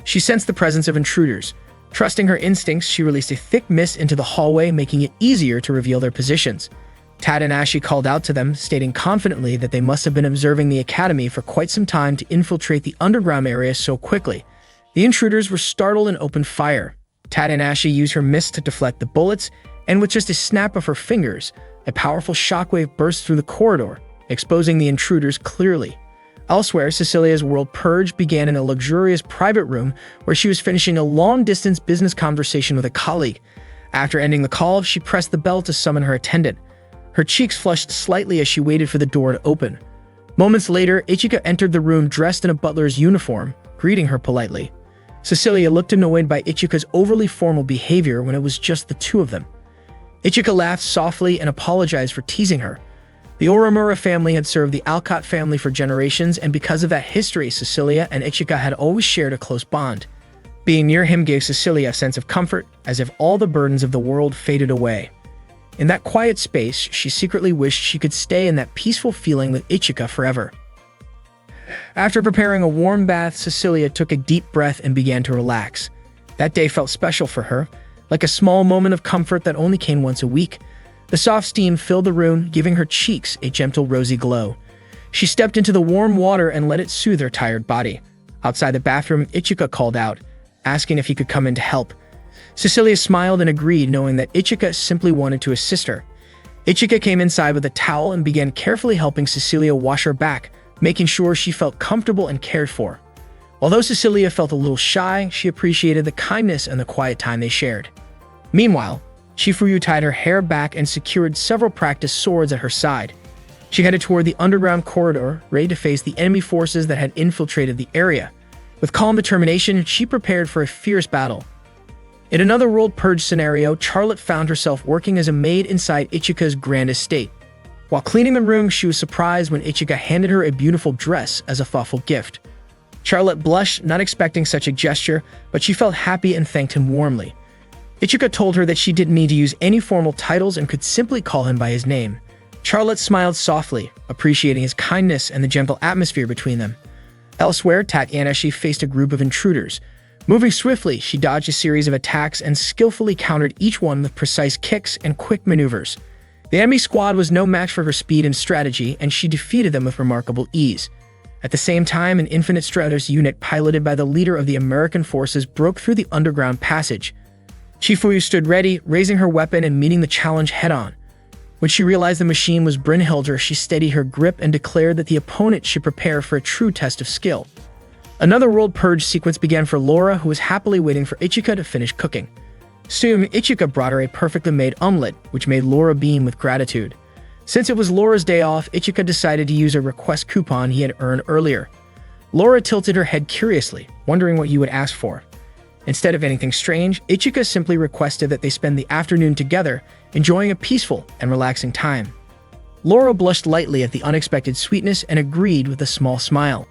She sensed the presence of intruders. Trusting her instincts, she released a thick mist into the hallway, making it easier to reveal their positions. Tatanashi called out to them, stating confidently that they must have been observing the academy for quite some time to infiltrate the underground area so quickly. The intruders were startled and opened fire. Tatanashi used her mist to deflect the bullets, and with just a snap of her fingers, a powerful shockwave burst through the corridor, exposing the intruders clearly. Elsewhere, Cecilia's world purge began in a luxurious private room where she was finishing a long-distance business conversation with a colleague. After ending the call, she pressed the bell to summon her attendant. Her cheeks flushed slightly as she waited for the door to open. Moments later, Ichika entered the room dressed in a butler's uniform, greeting her politely. Cecilia looked annoyed by Ichika's overly formal behavior when it was just the two of them. Ichika laughed softly and apologized for teasing her. The Oramura family had served the Alcott family for generations, and because of that history, Cecilia and Ichika had always shared a close bond. Being near him gave Cecilia a sense of comfort, as if all the burdens of the world faded away. In that quiet space, she secretly wished she could stay in that peaceful feeling with Ichika forever. After preparing a warm bath, Cecilia took a deep breath and began to relax. That day felt special for her, like a small moment of comfort that only came once a week. The soft steam filled the room, giving her cheeks a gentle rosy glow. She stepped into the warm water and let it soothe her tired body. Outside the bathroom, Ichika called out, asking if he could come in to help. Cecilia smiled and agreed, knowing that Ichika simply wanted to assist her. Ichika came inside with a towel and began carefully helping Cecilia wash her back, making sure she felt comfortable and cared for. Although Cecilia felt a little shy, she appreciated the kindness and the quiet time they shared. Meanwhile, Shifuyu tied her hair back and secured several practice swords at her side. She headed toward the underground corridor, ready to face the enemy forces that had infiltrated the area. With calm determination, she prepared for a fierce battle. In another world purge scenario, Charlotte found herself working as a maid inside Ichika's grand estate. While cleaning the room, she was surprised when Ichika handed her a beautiful dress as a thoughtful gift. Charlotte blushed, not expecting such a gesture, but she felt happy and thanked him warmly. Ichika told her that she didn't need to use any formal titles and could simply call him by his name. Charlotte smiled softly, appreciating his kindness and the gentle atmosphere between them. Elsewhere, Tatiana faced a group of intruders. Moving swiftly, she dodged a series of attacks and skillfully countered each one with precise kicks and quick maneuvers. The enemy squad was no match for her speed and strategy, and she defeated them with remarkable ease. At the same time, an Infinite Stratos unit piloted by the leader of the American forces broke through the underground passage. Chifuyu stood ready, raising her weapon and meeting the challenge head-on. When she realized the machine was Brynhildr, she steadied her grip and declared that the opponent should prepare for a true test of skill. Another world purge sequence began for Laura, who was happily waiting for Ichika to finish cooking. Soon, Ichika brought her a perfectly made omelet, which made Laura beam with gratitude. Since it was Laura's day off, Ichika decided to use a request coupon he had earned earlier. Laura tilted her head curiously, wondering what you would ask for. Instead of anything strange, Ichika simply requested that they spend the afternoon together, enjoying a peaceful and relaxing time. Laura blushed lightly at the unexpected sweetness and agreed with a small smile.